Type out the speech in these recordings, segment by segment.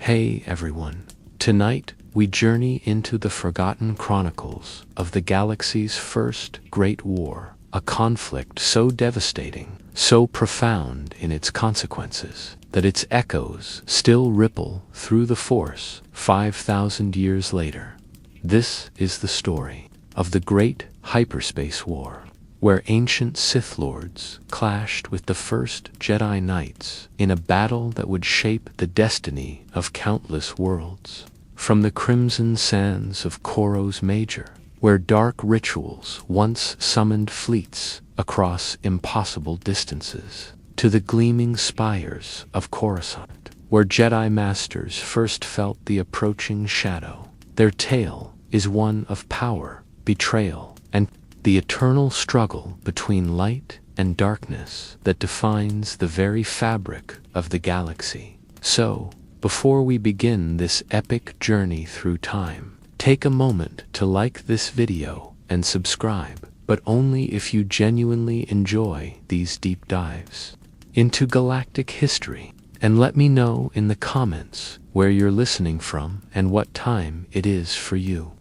Hey everyone. Tonight, we journey into the forgotten chronicles of the galaxy's first great war, a conflict so devastating, so profound in its consequences, that its echoes still ripple through the Force 5,000 years later. This is the story of the Great Hyperspace War, where ancient Sith Lords clashed with the first Jedi Knights in a battle that would shape the destiny of countless worlds. From the crimson sands of Koros Major, where dark rituals once summoned fleets across impossible distances, to the gleaming spires of Coruscant, where Jedi Masters first felt the approaching shadow. Their tale is one of power, betrayal, and the eternal struggle between light and darkness that defines the very fabric of the galaxy. So, before we begin this epic journey through time, take a moment to like this video and subscribe, but only if you genuinely enjoy these deep dives into galactic history. And let me know in the comments where you're listening from and what time it is for you.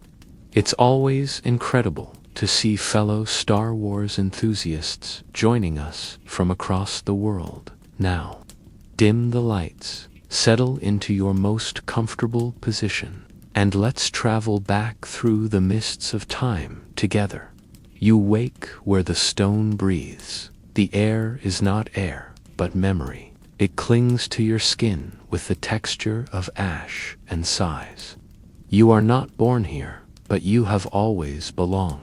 It's always incredible to see fellow Star Wars enthusiasts joining us from across the world. Now, dim the lights, settle into your most comfortable position, and let's travel back through the mists of time together. You wake where the stone breathes. The air is not air, but memory. It clings to your skin with the texture of ash and sighs. You are not born here, but you have always belonged.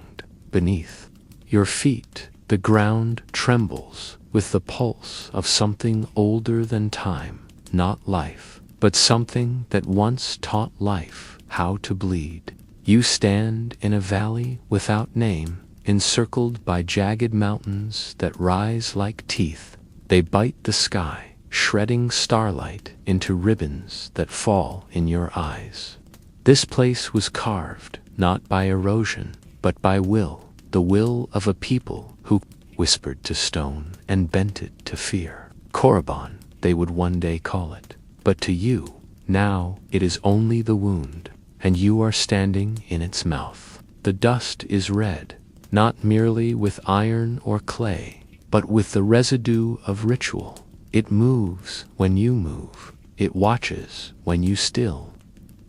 Beneath your feet, the ground trembles with the pulse of something older than time, not life, but something that once taught life how to bleed. You stand in a valley without name, encircled by jagged mountains that rise like teeth. They bite the sky, shredding starlight into ribbons that fall in your eyes. This place was carved, not by erosion, but by will, the will of a people who whispered to stone and bent it to fear. Korriban, they would one day call it. But to you, now it is only the wound, and you are standing in its mouth. The dust is red, not merely with iron or clay, but with the residue of ritual. It moves when you move. It watches when you still.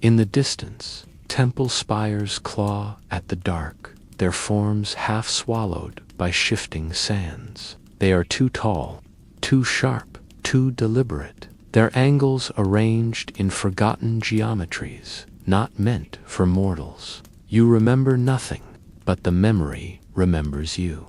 In the distance, temple spires claw at the dark, their forms half swallowed by shifting sands. They are too tall, too sharp, too deliberate, their angles arranged in forgotten geometries, not meant for mortals. You remember nothing, but the memory remembers you.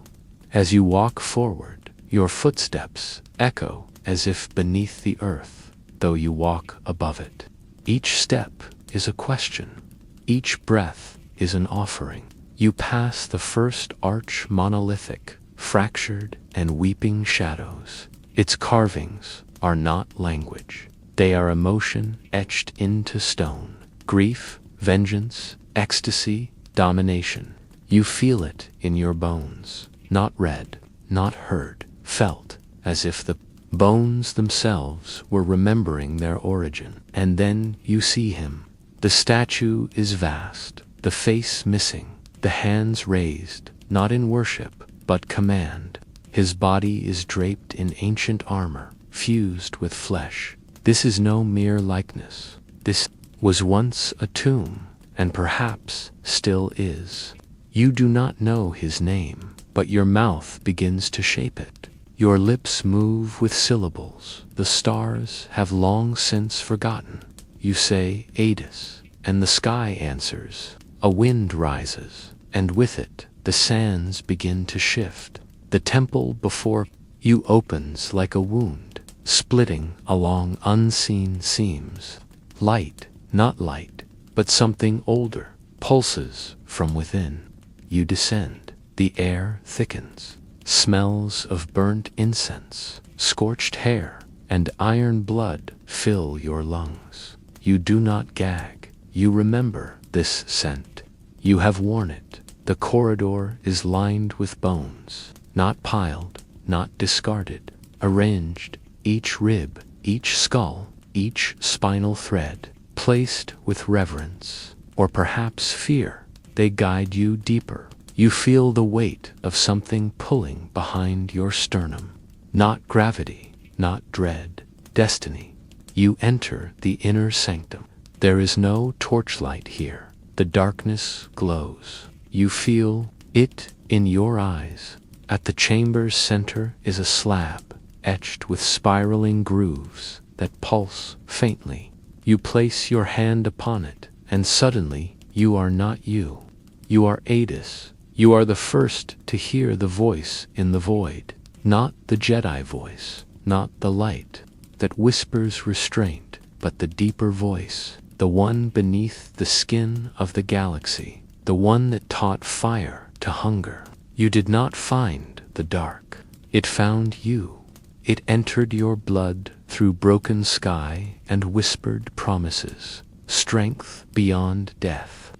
As you walk forward, your footsteps echo as if beneath the earth, though you walk above it. Each step is a question. Each breath is an offering. You pass the first arch monolithic, fractured and weeping shadows. Its carvings are not language. They are emotion etched into stone. Grief, vengeance, ecstasy, domination. You feel it in your bones. Not read, not heard, felt, as if the bones themselves were remembering their origin. And then you see him. The statue is vast, the face missing, the hands raised, not in worship, but command. His body is draped in ancient armor, fused with flesh. This is no mere likeness. This was once a tomb, and perhaps still is. You do not know his name, but your mouth begins to shape it. Your lips move with syllables the stars have long since forgotten. You say, Adis, and the sky answers. A wind rises, and with it, the sands begin to shift. The temple before you opens like a wound, splitting along unseen seams. Light, not light, but something older, pulses from within. You descend. The air thickens. Smells of burnt incense, scorched hair, and iron blood fill your lungs. You do not gag. You remember this scent. You have worn it. The corridor is lined with bones, not piled, not discarded, arranged, each rib, each skull, each spinal thread, placed with reverence, or perhaps fear, they guide you deeper. You feel the weight of something pulling behind your sternum. Not gravity, not dread, destiny. You enter the inner sanctum. There is no torchlight here. The darkness glows. You feel it in your eyes. At the chamber's center is a slab, etched with spiraling grooves that pulse faintly. You place your hand upon it, and suddenly you are not you. You are Adis. You are the first to hear the voice in the void. Not the Jedi voice, not the light that whispers restraint, but the deeper voice, the one beneath the skin of the galaxy, the one that taught fire to hunger. You did not find the dark. It found you. It entered your blood through broken sky and whispered promises. Strength beyond death.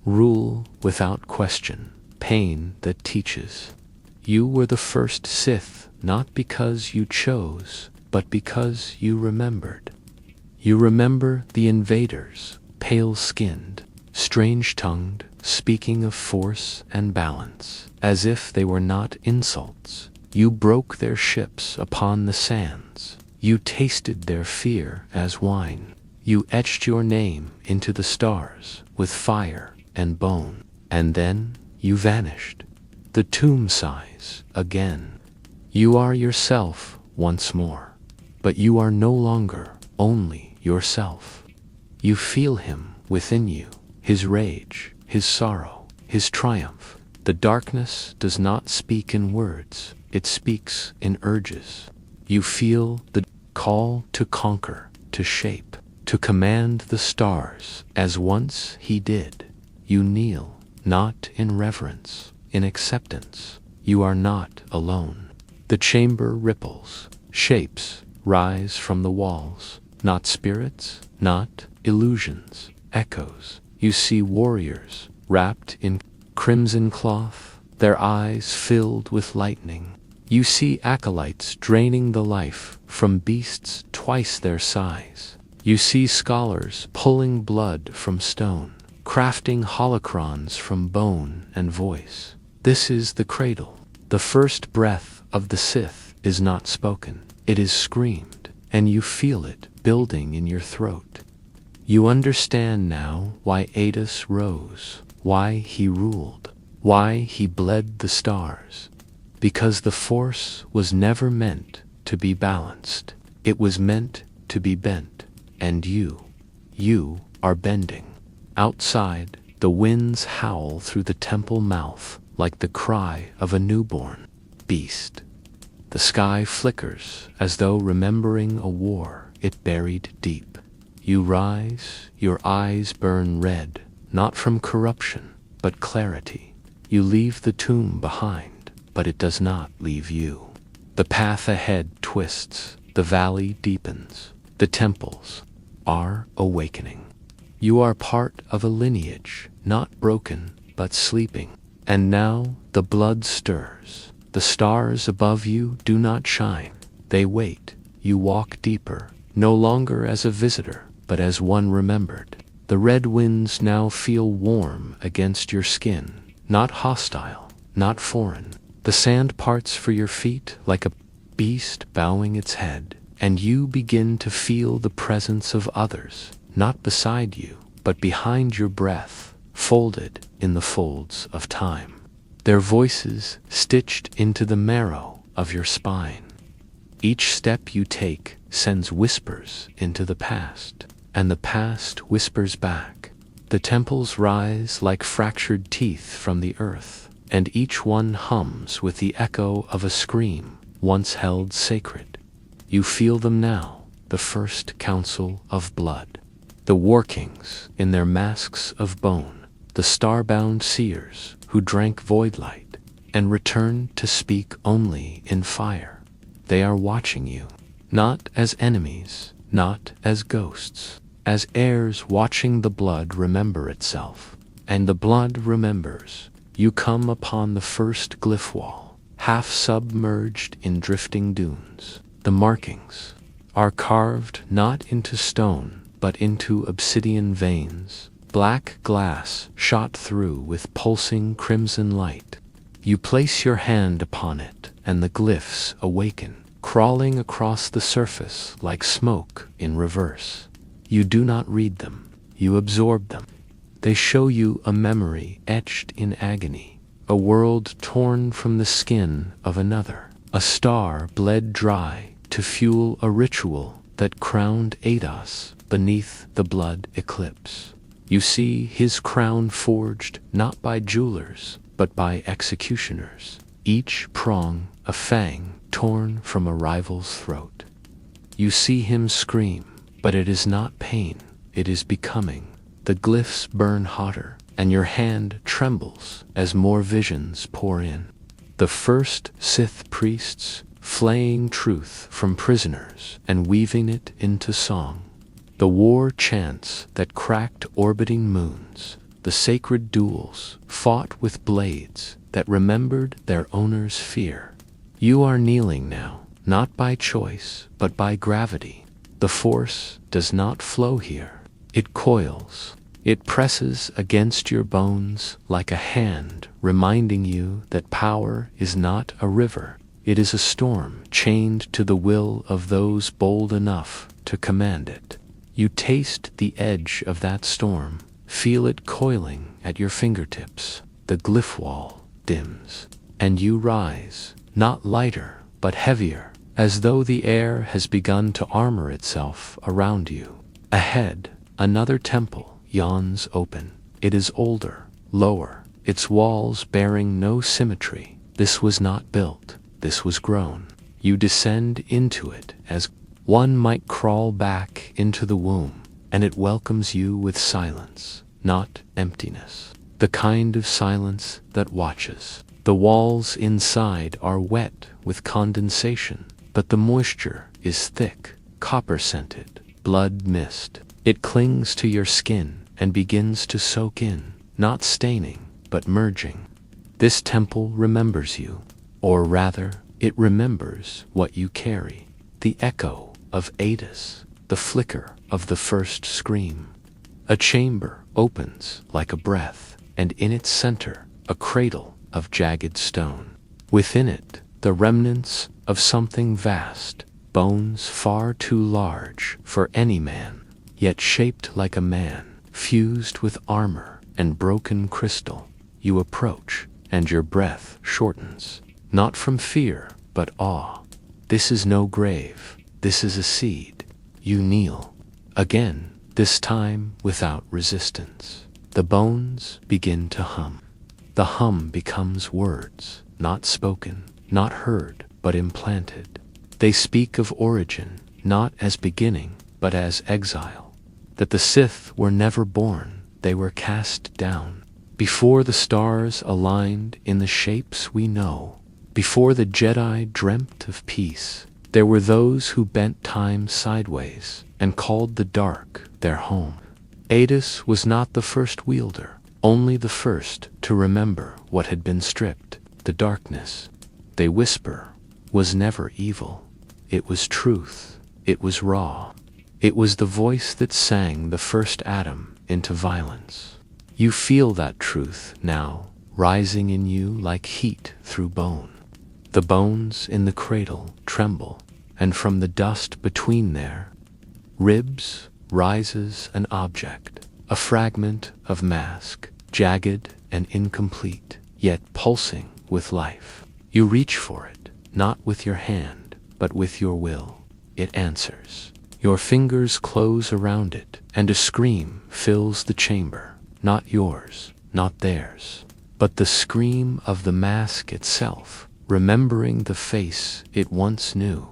Rule without question. Pain that teaches. You were the first Sith, not because you chose, but because you remembered. You remember the invaders, pale-skinned, strange-tongued, speaking of force and balance, as if they were not insults. You broke their ships upon the sands. You tasted their fear as wine. You etched your name into the stars with fire and bone. And then you vanished. The tomb sighs again. You are yourself once more. But you are no longer only yourself. You feel him within you, his rage, his sorrow, his triumph. The darkness does not speak in words. It speaks in urges. You feel the call to conquer, to shape, to command the stars as once he did. You kneel, not in reverence, in acceptance. You are not alone. The chamber ripples. Shapes rise from the walls. Not spirits, not illusions, echoes. You see warriors wrapped in crimson cloth, their eyes filled with lightning. You see acolytes draining the life from beasts twice their size. You see scholars pulling blood from stone, crafting holocrons from bone and voice. This is the cradle. The first breath of the Sith is not spoken. It is screamed, and you feel it building in your throat. You understand now why Adis rose, why he ruled, why he bled the stars. Because the Force was never meant to be balanced. It was meant to be bent. And you are bending. Outside, the winds howl through the temple mouth like the cry of a newborn beast. The sky flickers as though remembering a war it buried deep. You rise, your eyes burn red, not from corruption, but clarity. You leave the tomb behind, but it does not leave you. The path ahead twists, the valley deepens, the temples are awakening. You are part of a lineage, not broken, but sleeping. And now the blood stirs. The stars above you do not shine. They wait. You walk deeper, no longer as a visitor, but as one remembered. The red winds now feel warm against your skin, not hostile, not foreign. The sand parts for your feet like a beast bowing its head, and you begin to feel the presence of others, not beside you, but behind your breath, folded in the folds of time. Their voices stitched into the marrow of your spine. Each step you take sends whispers into the past, and the past whispers back. The temples rise like fractured teeth from the earth, and each one hums with the echo of a scream once held sacred. You feel them now, the first council of blood. The war kings in their masks of bone, the star-bound seers who drank void light and returned to speak only in fire. They are watching you, not as enemies, not as ghosts, as heirs watching the blood remember itself. And the blood remembers. You come upon the first glyph wall, half submerged in drifting dunes. The markings are carved not into stone, but into obsidian veins. Black glass shot through with pulsing crimson light. You place your hand upon it, and the glyphs awaken, crawling across the surface like smoke in reverse. You do not read them, you absorb them. They show you a memory etched in agony, a world torn from the skin of another. A star bled dry to fuel a ritual that crowned Eidos beneath the blood eclipse. You see his crown forged not by jewelers, but by executioners, each prong a fang torn from a rival's throat. You see him scream, but it is not pain, it is becoming. The glyphs burn hotter, and your hand trembles as more visions pour in. The first Sith priests, flaying truth from prisoners and weaving it into song. The war chants that cracked orbiting moons, the sacred duels fought with blades that remembered their owner's fear. You are kneeling now, not by choice, but by gravity. The force does not flow here. It coils. It presses against your bones like a hand, reminding you that power is not a river. It is a storm chained to the will of those bold enough to command it. You taste the edge of that storm, feel it coiling at your fingertips. The glyph wall dims, and you rise, not lighter, but heavier, as though the air has begun to armor itself around you. Ahead, another temple yawns open. It is older, lower, its walls bearing no symmetry. This was not built, this was grown. You descend into it as one might crawl back into the womb, and it welcomes you with silence, not emptiness. The kind of silence that watches. The walls inside are wet with condensation, but the moisture is thick, copper-scented, blood mist. It clings to your skin and begins to soak in, not staining, but merging. This temple remembers you, or rather, it remembers what you carry. The echo of Eidos, the flicker of the first scream. A chamber opens like a breath, and in its center, a cradle of jagged stone. Within it, the remnants of something vast, bones far too large for any man, yet shaped like a man, fused with armor and broken crystal. You approach, and your breath shortens, not from fear, but awe. This is no grave. This is a seed. You kneel. Again, this time without resistance. The bones begin to hum. The hum becomes words, not spoken, not heard, but implanted. They speak of origin, not as beginning, but as exile. That the Sith were never born, they were cast down. Before the stars aligned in the shapes we know, before the Jedi dreamt of peace, there were those who bent time sideways and called the dark their home. Eidos was not the first wielder, only the first to remember what had been stripped. The darkness, they whisper, was never evil. It was truth. It was raw. It was the voice that sang the first atom into violence. You feel that truth now, rising in you like heat through bone. The bones in the cradle tremble, and from the dust between their ribs rises an object, a fragment of mask, jagged and incomplete, yet pulsing with life. You reach for it, not with your hand, but with your will. It answers. Your fingers close around it, and a scream fills the chamber, not yours, not theirs, but the scream of the mask itself, remembering the face it once knew.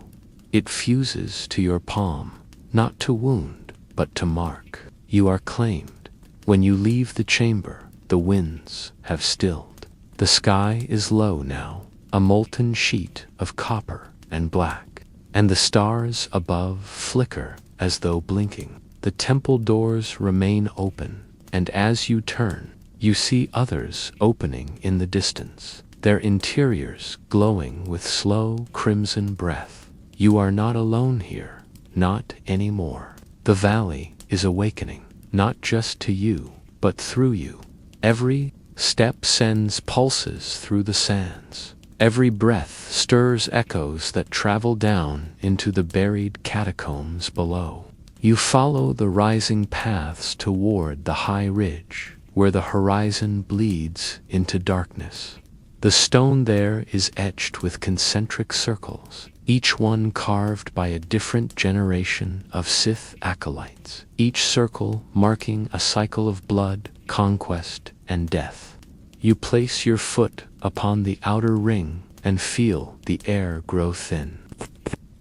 It fuses to your palm, not to wound, but to mark. You are claimed. When you leave the chamber, the winds have stilled. The sky is low now, a molten sheet of copper and black, and the stars above flicker as though blinking. The temple doors remain open, and as you turn, you see others opening in the distance, their interiors glowing with slow crimson breath. You are not alone here, not anymore. The valley is awakening, not just to you, but through you. Every step sends pulses through the sands. Every breath stirs echoes that travel down into the buried catacombs below. You follow the rising paths toward the high ridge, where the horizon bleeds into darkness. The stone there is etched with concentric circles, each one carved by a different generation of Sith acolytes, each circle marking a cycle of blood, conquest, and death. You place your foot upon the outer ring and feel the air grow thin.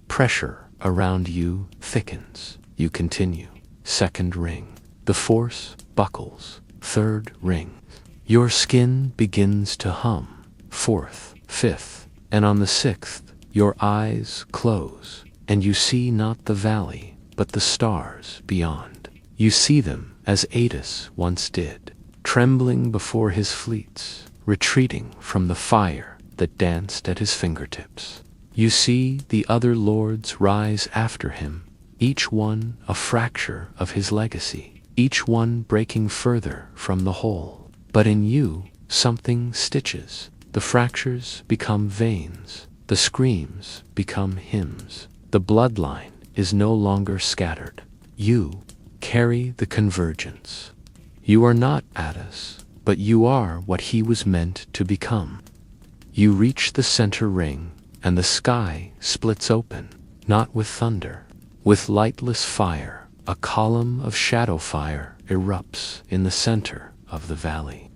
Pressure around you thickens. You continue. Second ring. The force buckles. Third ring. Your skin begins to hum. Fourth, fifth, and on the sixth, your eyes close, and you see not the valley, but the stars beyond. You see them as Adus once did, trembling before his fleets, retreating from the fire that danced at his fingertips. You see the other lords rise after him, each one a fracture of his legacy, each one breaking further from the whole. But in you, something stitches. The fractures become veins, the screams become hymns. The bloodline is no longer scattered. You carry the convergence. You are not Adus, but you are what he was meant to become. You reach the center ring, and the sky splits open, not with thunder, with lightless fire. A column of shadow fire erupts in the center of the valley.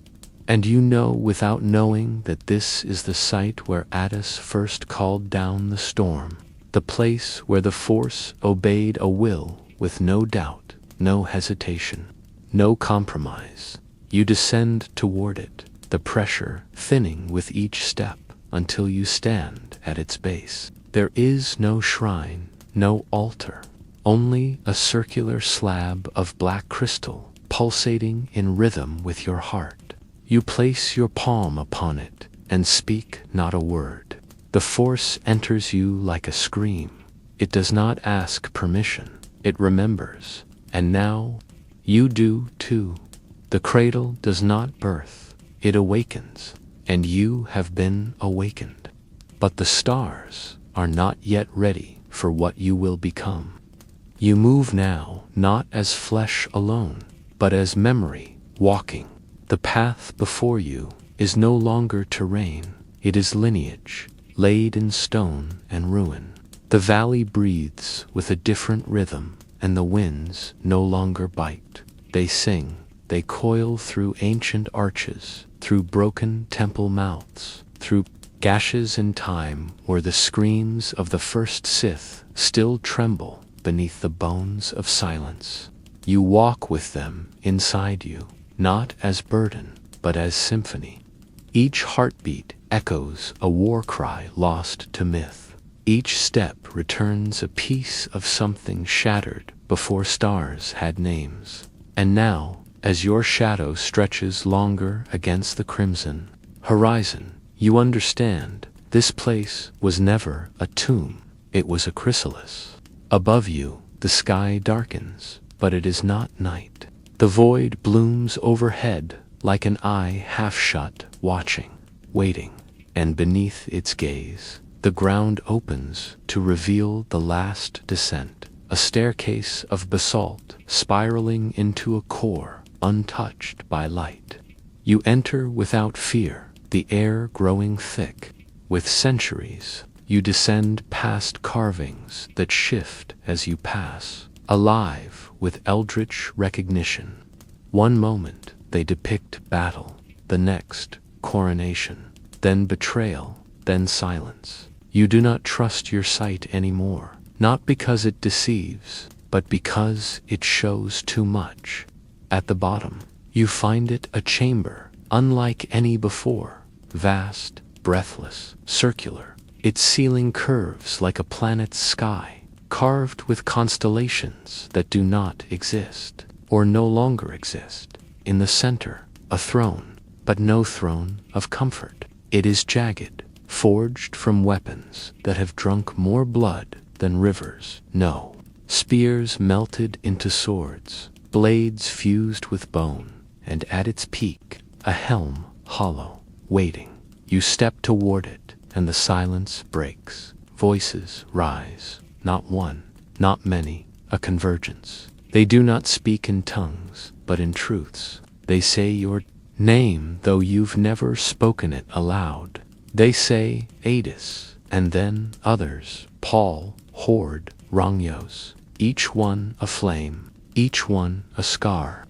And you know without knowing that this is the site where Adus first called down the storm, the place where the Force obeyed a will with no doubt, no hesitation, no compromise. You descend toward it, the pressure thinning with each step until you stand at its base. There is no shrine, no altar, only a circular slab of black crystal pulsating in rhythm with your heart. You place your palm upon it and speak not a word. The Force enters you like a scream. It does not ask permission. It remembers. And now you do too. The cradle does not birth. It awakens. And you have been awakened. But the stars are not yet ready for what you will become. You move now not as flesh alone, but as memory walking. The path before you is no longer terrain, it is lineage, laid in stone and ruin. The valley breathes with a different rhythm, and the winds no longer bite. They sing, they coil through ancient arches, through broken temple mouths, through gashes in time where the screams of the first Sith still tremble beneath the bones of silence. You walk with them inside you, not as burden, but as symphony. Each heartbeat echoes a war cry lost to myth. Each step returns a piece of something shattered before stars had names. And now, as your shadow stretches longer against the crimson horizon, you understand this place was never a tomb, it was a chrysalis. Above you, the sky darkens, but it is not night. The void blooms overhead like an eye half shut, watching, waiting, and beneath its gaze, the ground opens to reveal the last descent, a staircase of basalt spiraling into a core untouched by light. You enter without fear, the air growing thick. With centuries, you descend past carvings that shift as you pass, alive with eldritch recognition. One moment they depict battle, the next coronation, then betrayal, then silence. You do not trust your sight anymore, not because it deceives, but because it shows too much. At the bottom, you find it a chamber, unlike any before, vast, breathless, circular. Its ceiling curves like a planet's sky, carved with constellations that do not exist, or no longer exist. In the center, a throne, but no throne of comfort. It is jagged, forged from weapons that have drunk more blood than rivers know. Spears melted into swords, blades fused with bone, and at its peak, a helm hollow, waiting. You step toward it, and the silence breaks. Voices rise, not one, not many, a convergence. They do not speak in tongues, but in truths. They say your name, though you've never spoken it aloud. They say Adis, and then others, Paul, Horde, Rangyos, each one a flame, each one a scar.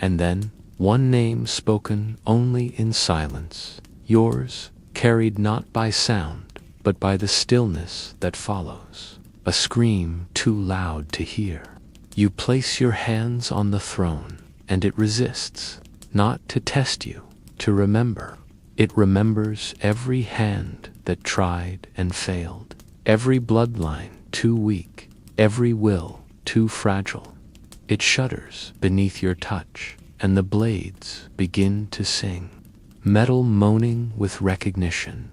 And then, one name spoken only in silence, yours, carried not by sound, but by the stillness that follows. A scream too loud to hear. You place your hands on the throne, and it resists, not to test you, to remember. It remembers every hand that tried and failed, every bloodline too weak, every will too fragile. It shudders beneath your touch, and the blades begin to sing, metal moaning with recognition.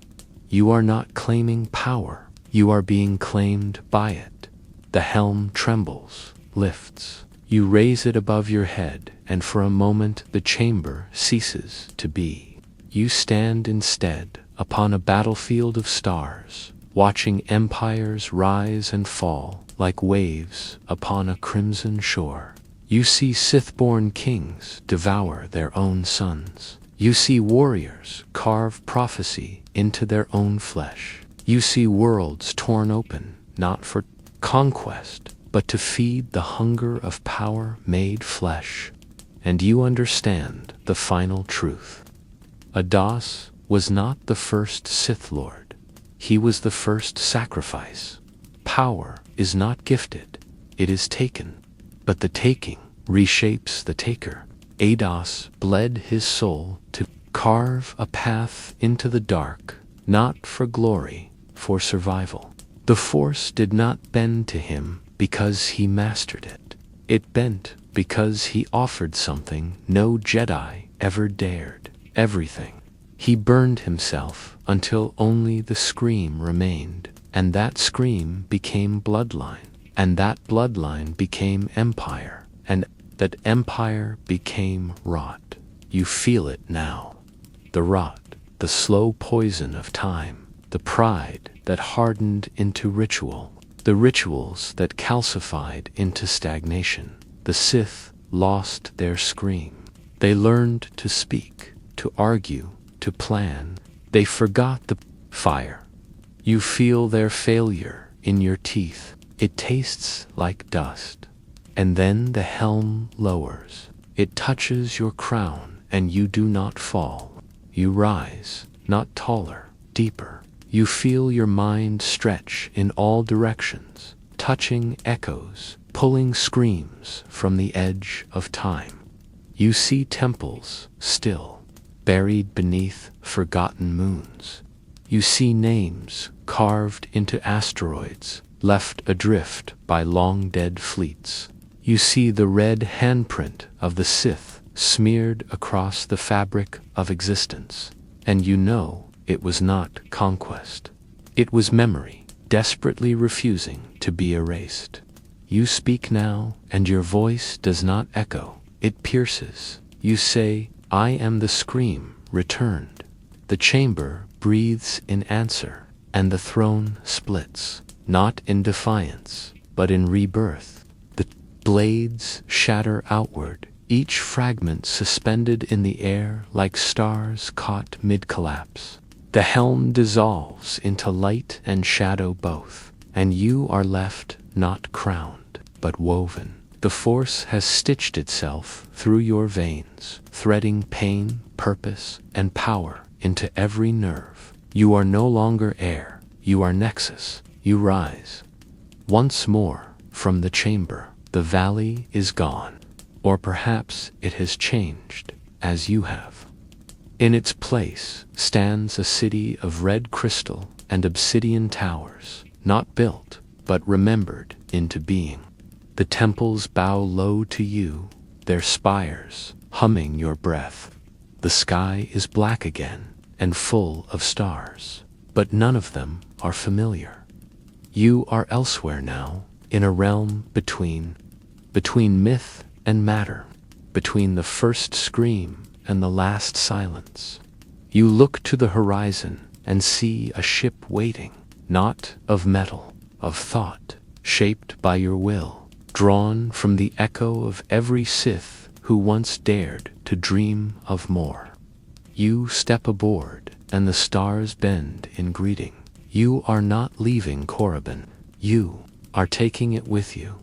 You are not claiming power, you are being claimed by it. The helm trembles, lifts. You raise it above your head, and for a moment the chamber ceases to be. You stand instead upon a battlefield of stars, watching empires rise and fall like waves upon a crimson shore. You see Sith-born kings devour their own sons. You see warriors carve prophecy into their own flesh. You see worlds torn open, not for conquest, but to feed the hunger of power made flesh. And you understand the final truth. Adas was not the first Sith Lord. He was the first sacrifice. Power is not gifted, it is taken. But the taking reshapes the taker. Adas bled his soul to carve a path into the dark, not for glory, for survival. The Force did not bend to him because he mastered it. It bent because he offered something no Jedi ever dared. Everything. He burned himself until only the scream remained, and that scream became bloodline, and that bloodline became empire, and that empire became rot. You feel it now. The rot, the slow poison of time, the pride that hardened into ritual, the rituals that calcified into stagnation. The Sith lost their scream. They learned to speak, to argue, to plan. They forgot the fire. You feel their failure in your teeth. It tastes like dust. And then the helm lowers. It touches your crown, and you do not fall. You rise, not taller, deeper. You feel your mind stretch in all directions, touching echoes, pulling screams from the edge of time. You see temples still, buried beneath forgotten moons. You see names carved into asteroids, left adrift by long-dead fleets. You see the red handprint of the Sith smeared across the fabric of existence. And you know it was not conquest. It was memory, desperately refusing to be erased. You speak now, and your voice does not echo. It pierces. You say, "I am the scream returned." The chamber breathes in answer, and the throne splits, not in defiance, but in rebirth. The blades shatter outward, each fragment suspended in the air like stars caught mid-collapse. The helm dissolves into light and shadow both, and you are left not crowned, but woven. The Force has stitched itself through your veins, threading pain, purpose, and power into every nerve. You are no longer air, you are nexus, you rise. Once more, from the chamber, the valley is gone. Or perhaps it has changed, as you have. In its place stands a city of red crystal and obsidian towers, not built, but remembered into being. The temples bow low to you, their spires humming your breath. The sky is black again and full of stars, but none of them are familiar. You are elsewhere now, in a realm between myth and matter, between the first scream and the last silence. You look to the horizon and see a ship waiting, not of metal, of thought, shaped by your will, drawn from the echo of every Sith who once dared to dream of more. You step aboard, and the stars bend in greeting. You are not leaving Korriban. You are taking it with you.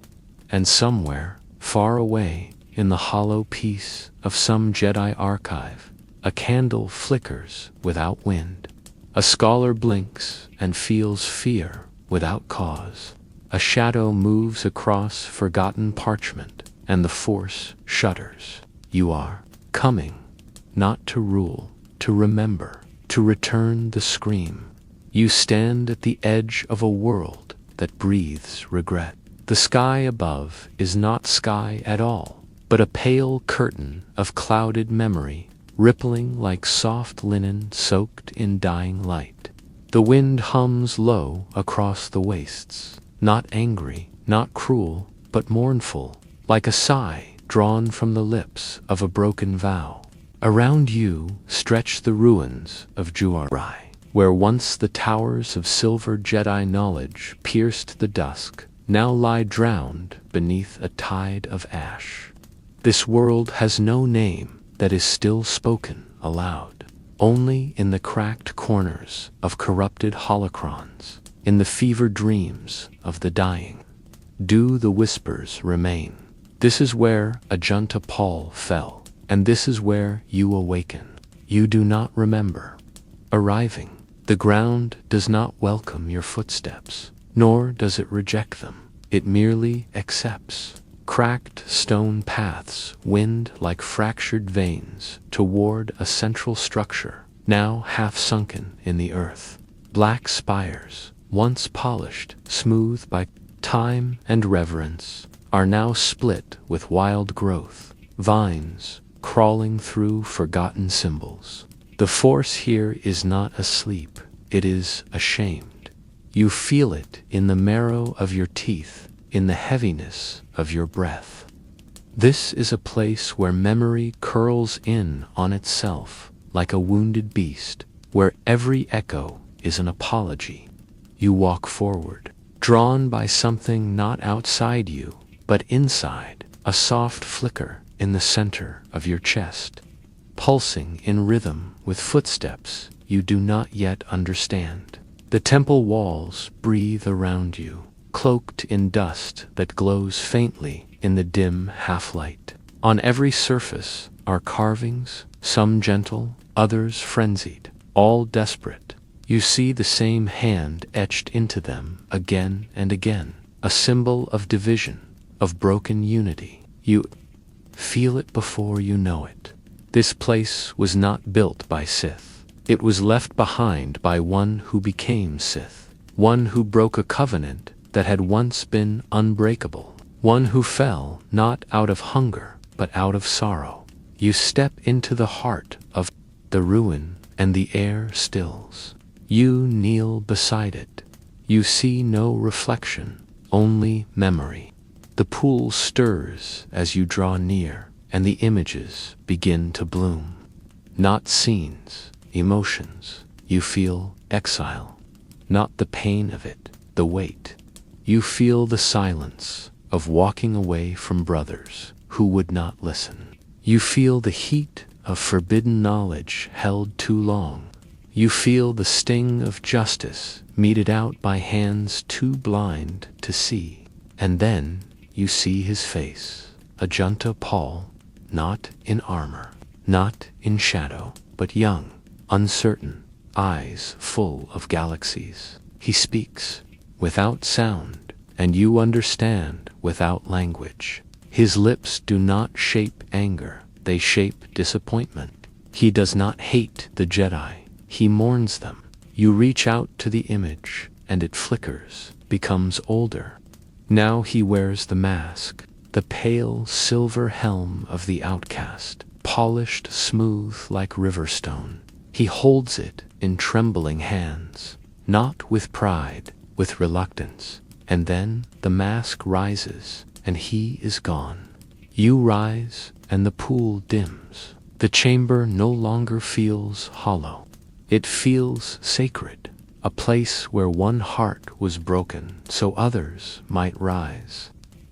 And somewhere, far away, in the hollow peace of some Jedi archive, a candle flickers without wind. A scholar blinks and feels fear without cause. A shadow moves across forgotten parchment, and the Force shudders. You are coming, not to rule, to remember, to return the scream. You stand at the edge of a world that breathes regret. The sky above is not sky at all, but a pale curtain of clouded memory, rippling like soft linen soaked in dying light. The wind hums low across the wastes, not angry, not cruel, but mournful, like a sigh drawn from the lips of a broken vow. Around you stretch the ruins of Juarai, where once the towers of silver Jedi knowledge pierced the dusk, now lie drowned beneath a tide of ash. This world has no name that is still spoken aloud, only in the cracked corners of corrupted holocrons, in the fevered dreams of the dying. Do the whispers remain? This is where Ajunta Paul fell, and this is where you awaken. You do not remember. Arriving, the ground does not welcome your footsteps, nor does it reject them. It merely accepts. Cracked stone paths wind like fractured veins toward a central structure, now half sunken in the earth. Black spires, once polished, smooth by time and reverence, are now split with wild growth, vines crawling through forgotten symbols. The Force here is not asleep, it is ashamed. You feel it in the marrow of your teeth, in the heaviness of your breath. This is a place where memory curls in on itself like a wounded beast, where every echo is an apology. You walk forward, drawn by something not outside you, but inside, a soft flicker in the center of your chest, pulsing in rhythm with footsteps you do not yet understand. The temple walls breathe around you, cloaked in dust that glows faintly in the dim half-light. On every surface are carvings, some gentle, others frenzied, all desperate. You see the same hand etched into them again and again, a symbol of division, of broken unity. You feel it before you know it. This place was not built by Sith. It was left behind by one who became Sith, one who broke a covenant that had once been unbreakable, one who fell not out of hunger but out of sorrow. You step into the heart of the ruin and the air stills. You kneel beside it. You see no reflection, only memory. The pool stirs as you draw near, and the images begin to bloom. Not scenes, emotions. You feel exile, not the pain of it, the weight. You feel the silence of walking away from brothers who would not listen. You feel the heat of forbidden knowledge held too long. You feel the sting of justice meted out by hands too blind to see. And then you see his face, Ajunta Paul, not in armor, not in shadow, but young, uncertain, eyes full of galaxies. He speaks without sound, and you understand without language. His lips do not shape anger, they shape disappointment. He does not hate the Jedi, he mourns them. You reach out to the image, and it flickers, becomes older. Now he wears the mask, the pale silver helm of the outcast, polished smooth like riverstone. He holds it in trembling hands, not with pride, with reluctance, And then the mask rises, and he is gone. You rise, and the pool dims. The chamber no longer feels hollow. It feels sacred, a place where one heart was broken so others might rise.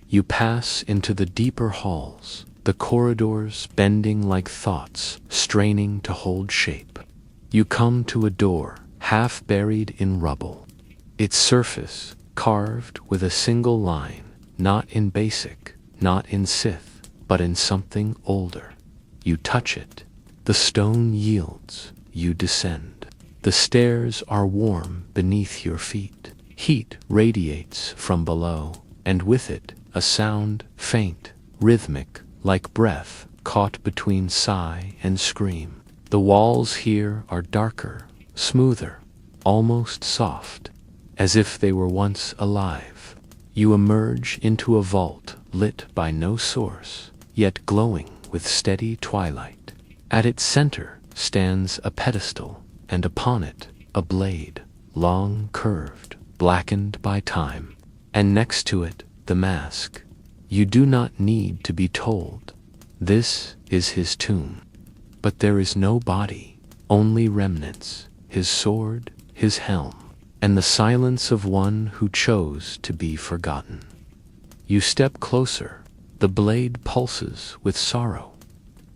You pass into the deeper halls, the corridors bending like thoughts, straining to hold shape. You come to a door, half buried in rubble. Its surface carved with a single line, not in basic, not in Sith, but in something older. You touch it. The stone yields. You descend. The stairs are warm beneath your feet. Heat radiates from below, and with it, a sound, faint, rhythmic, like breath caught between sigh and scream. The walls here are darker, smoother, almost soft, as if they were once alive. You emerge into a vault lit by no source, yet glowing with steady twilight. At its center stands a pedestal, and upon it a blade, long curved, blackened by time, and next to it the mask. You do not need to be told. This is his tomb. But there is no body, only remnants, his sword, his helm, and the silence of one who chose to be forgotten. You step closer. The blade pulses with sorrow.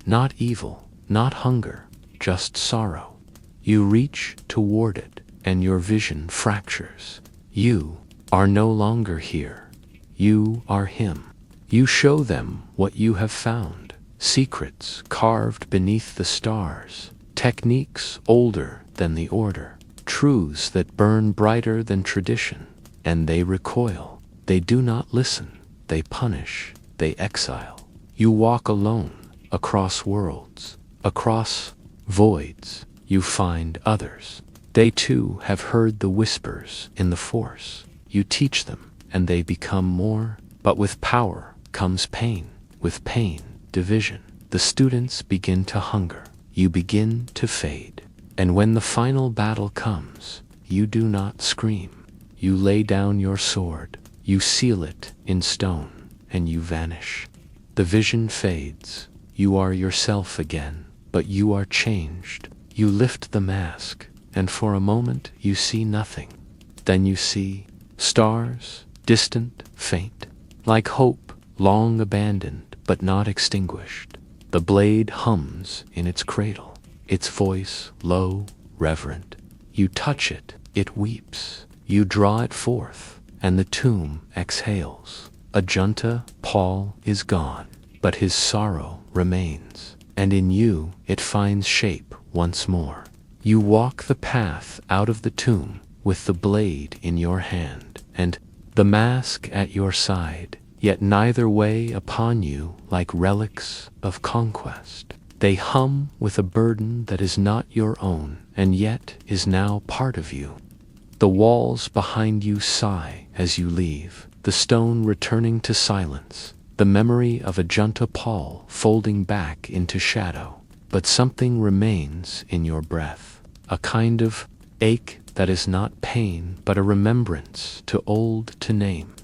Not evil, not hunger, just sorrow. You reach toward it, and your vision fractures. You are no longer here. You are him. You show them what you have found. Secrets carved beneath the stars. Techniques older than the order. Truths that burn brighter than tradition. And they recoil. They do not listen. They punish. They exile. You walk alone, across worlds, across voids. You find others. They too have heard the whispers in the Force. You teach them, and they become more. But with power comes pain. With pain, division. The students begin to hunger. You begin to fade. And when the final battle comes, you do not scream. You lay down your sword. You seal it in stone, and you vanish. The vision fades. You are yourself again, but you are changed. You lift the mask, and for a moment you see nothing. Then you see stars, distant, faint, like hope, long abandoned but not extinguished. The blade hums in its cradle, its voice low, reverent. You touch it, it weeps. You draw it forth, and the tomb exhales. Ajunta Paul is gone, but his sorrow remains, and in you it finds shape once more. You walk the path out of the tomb with the blade in your hand, and the mask at your side, yet neither weigh upon you like relics of conquest. They hum with a burden that is not your own, and yet is now part of you. The walls behind you sigh as you leave, the stone returning to silence, the memory of Ajunta Paul folding back into shadow. But something remains in your breath, a kind of ache that is not pain but a remembrance too old to name.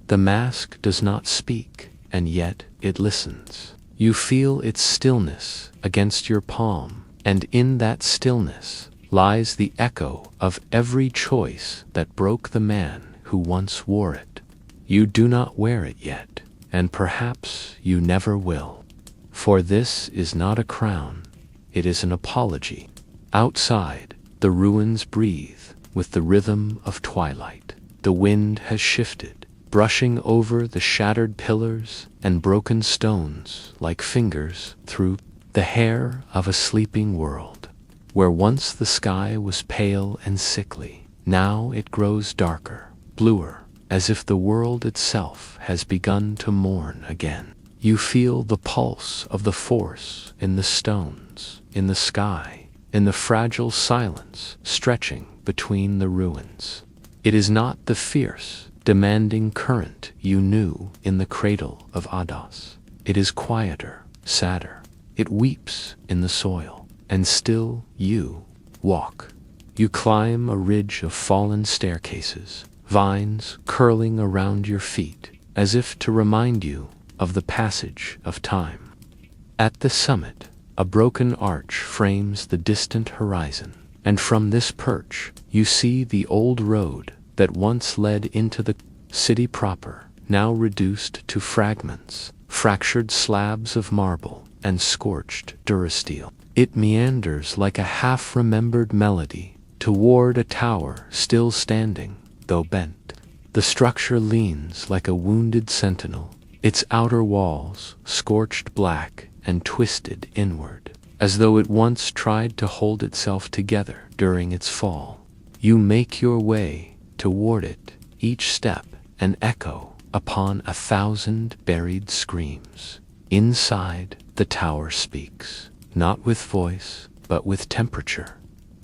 The mask does not speak, and yet it listens. You feel its stillness against your palm, and in that stillness lies the echo of every choice that broke the man who once wore it. You do not wear it yet, and perhaps you never will. For this is not a crown, it is an apology. Outside, the ruins breathe with the rhythm of twilight. The wind has shifted, brushing over the shattered pillars and broken stones like fingers through the hair of a sleeping world. Where once the sky was pale and sickly, now it grows darker, bluer, as if the world itself has begun to mourn again. You feel the pulse of the Force in the stones, in the sky, in the fragile silence stretching between the ruins. It is not the fierce, demanding current you knew in the cradle of Ados. It is quieter, sadder. It weeps in the soil, and still you walk. You climb a ridge of fallen staircases, vines curling around your feet, as if to remind you of the passage of time. At the summit, a broken arch frames the distant horizon, and from this perch you see the old road that once led into the city proper, now reduced to fragments, fractured slabs of marble, and scorched durasteel. It meanders like a half-remembered melody toward a tower still standing, though bent. The structure leans like a wounded sentinel, its outer walls scorched black and twisted inward, as though it once tried to hold itself together during its fall. You make your way toward it, each step an echo upon 1,000 buried screams. Inside, the tower speaks, not with voice, but with temperature.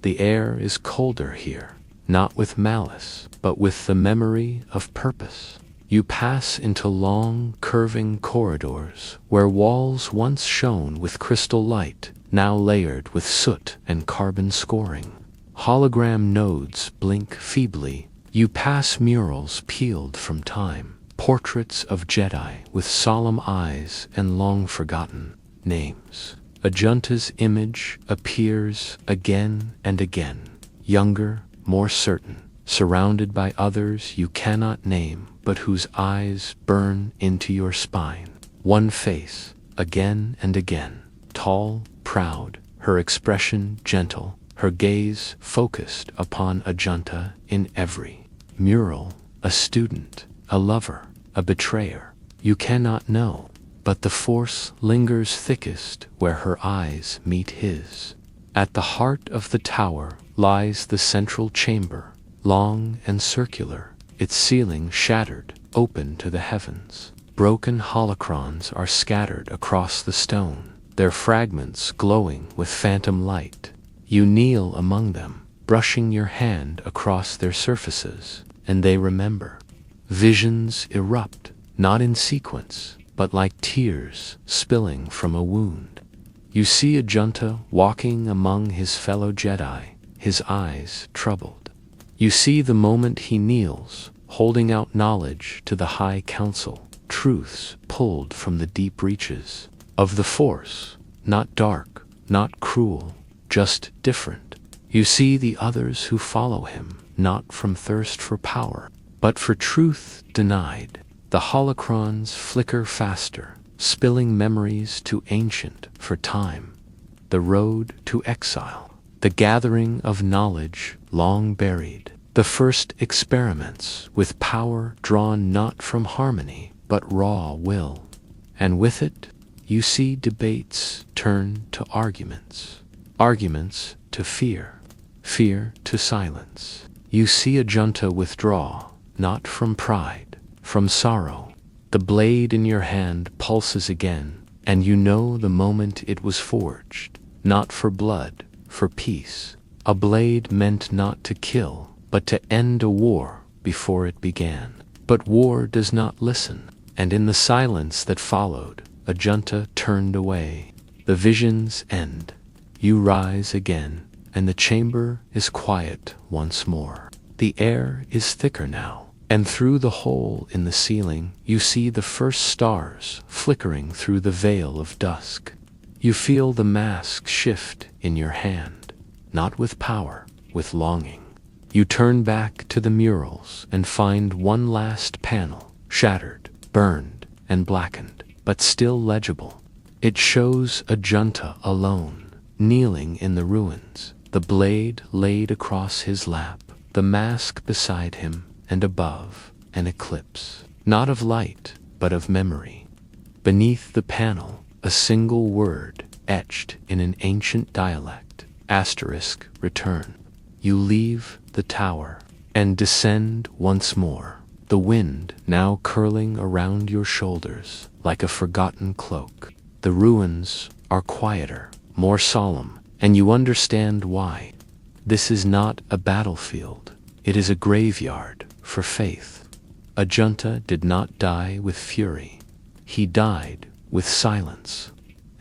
The air is colder here, not with malice, but with the memory of purpose. You pass into long, curving corridors where walls once shone with crystal light, now layered with soot and carbon scoring. Hologram nodes blink feebly. You pass murals peeled from time, portraits of Jedi with solemn eyes and long-forgotten names. A Junta's image appears again and again, younger, more certain, surrounded by others you cannot name but whose eyes burn into your spine. One face, again and again, tall, proud, her expression gentle, her gaze focused upon a Junta in every mural, a student, a lover, a betrayer. You cannot know, but the force lingers thickest where her eyes meet his. At the heart of the tower lies the central chamber, long and circular, its ceiling shattered, open to the heavens. Broken holocrons are scattered across the stone, their fragments glowing with phantom light. You kneel among them, brushing your hand across their surfaces, and they remember. Visions erupt, not in sequence, but like tears spilling from a wound. You see a Junta walking among his fellow Jedi, his eyes troubled. You see the moment he kneels, holding out knowledge to the High Council, truths pulled from the deep reaches of the Force, not dark, not cruel, just different. You see the others who follow him, not from thirst for power, but for truth denied. The holocrons flicker faster, spilling memories too ancient for time. The road to exile, the gathering of knowledge long buried, the first experiments with power drawn not from harmony but raw will. And with it, you see debates turn to arguments, arguments to fear, fear to silence. You see a Junta withdraw, not from pride, from sorrow. The blade in your hand pulses again, and you know the moment it was forged, not for blood, for peace. A blade meant not to kill, but to end a war before it began. But war does not listen, and in the silence that followed, a Junta turned away. The visions end. You rise again, and the chamber is quiet once more. The air is thicker now, and through the hole in the ceiling you see the first stars flickering through the veil of dusk. You feel the mask shift in your hand, not with power, with longing. You turn back to the murals and find one last panel, shattered, burned, and blackened, but still legible. It shows a Junta alone, kneeling in the ruins, the blade laid across his lap, the mask beside him, and above, an eclipse, not of light, but of memory. Beneath the panel, a single word etched in an ancient dialect, *return. You leave the tower and descend once more, the wind now curling around your shoulders like a forgotten cloak. The ruins are quieter, more solemn, and you understand why. This is not a battlefield, it is a graveyard for faith. A Junta did not die with fury, he died with silence,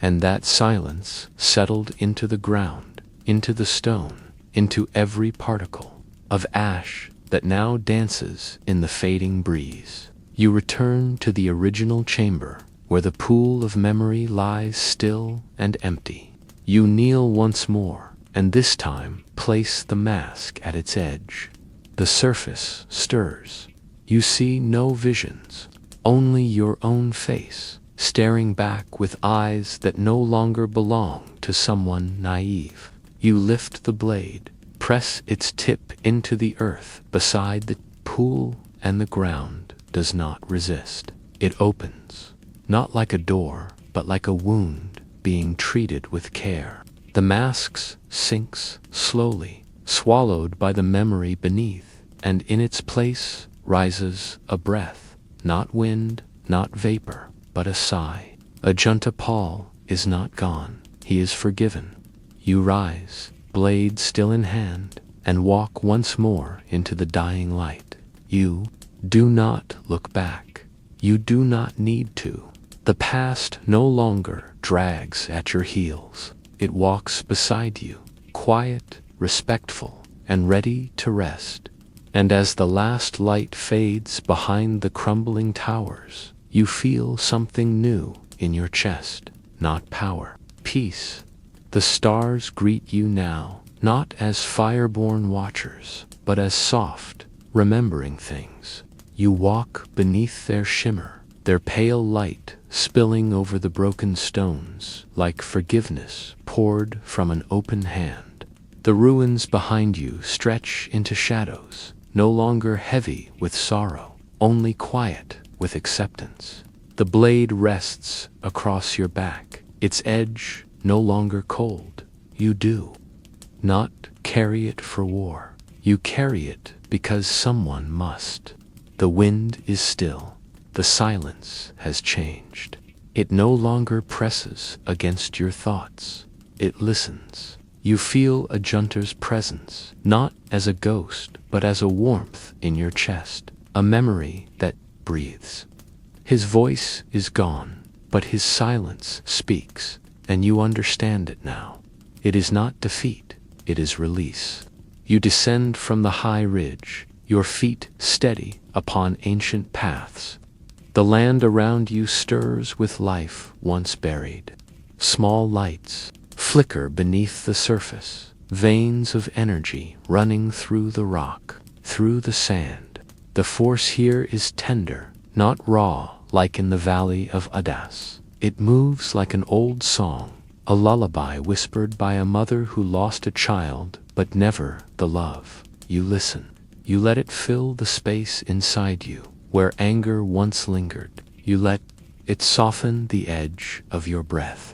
and that silence settled into the ground, into the stone, into every particle of ash that now dances in the fading breeze. You return to the original chamber, where the pool of memory lies still and empty. You kneel once more, and this time place the mask at its edge. The surface stirs. You see no visions, only your own face, staring back with eyes that no longer belong to someone naive. You lift the blade, press its tip into the earth beside the pool, and the ground does not resist. It opens, not like a door, but like a wound being treated with care. The mask sinks slowly, swallowed by the memory beneath, and in its place rises a breath, not wind, not vapor, but a sigh. Ajunta Paul is not gone. He is forgiven. You rise, blade still in hand, and walk once more into the dying light. You do not look back. You do not need to. The past no longer drags at your heels. It walks beside you, quiet, respectful, and ready to rest. And as the last light fades behind the crumbling towers, you feel something new in your chest, not power, peace. The stars greet you now, not as fireborn watchers, but as soft, remembering things. You walk beneath their shimmer, their pale light spilling over the broken stones like forgiveness poured from an open hand. The ruins behind you stretch into shadows, no longer heavy with sorrow, only quiet with acceptance. The blade rests across your back, its edge no longer cold. You do not carry it for war. You carry it because someone must. The wind is still. The silence has changed. It no longer presses against your thoughts. It listens. You feel Ajunta's presence, not as a ghost, but as a warmth in your chest, a memory that breathes. His voice is gone, but his silence speaks, and you understand it now. It is not defeat, it is release. You descend from the high ridge, your feet steady upon ancient paths. The land around you stirs with life once buried. Small lights flicker beneath the surface, veins of energy running through the rock, through the sand. The force here is tender, not raw like in the valley of Adas. It moves like an old song, a lullaby whispered by a mother who lost a child, but never the love. You listen. You let it fill the space inside you, where anger once lingered. You let it soften the edge of your breath.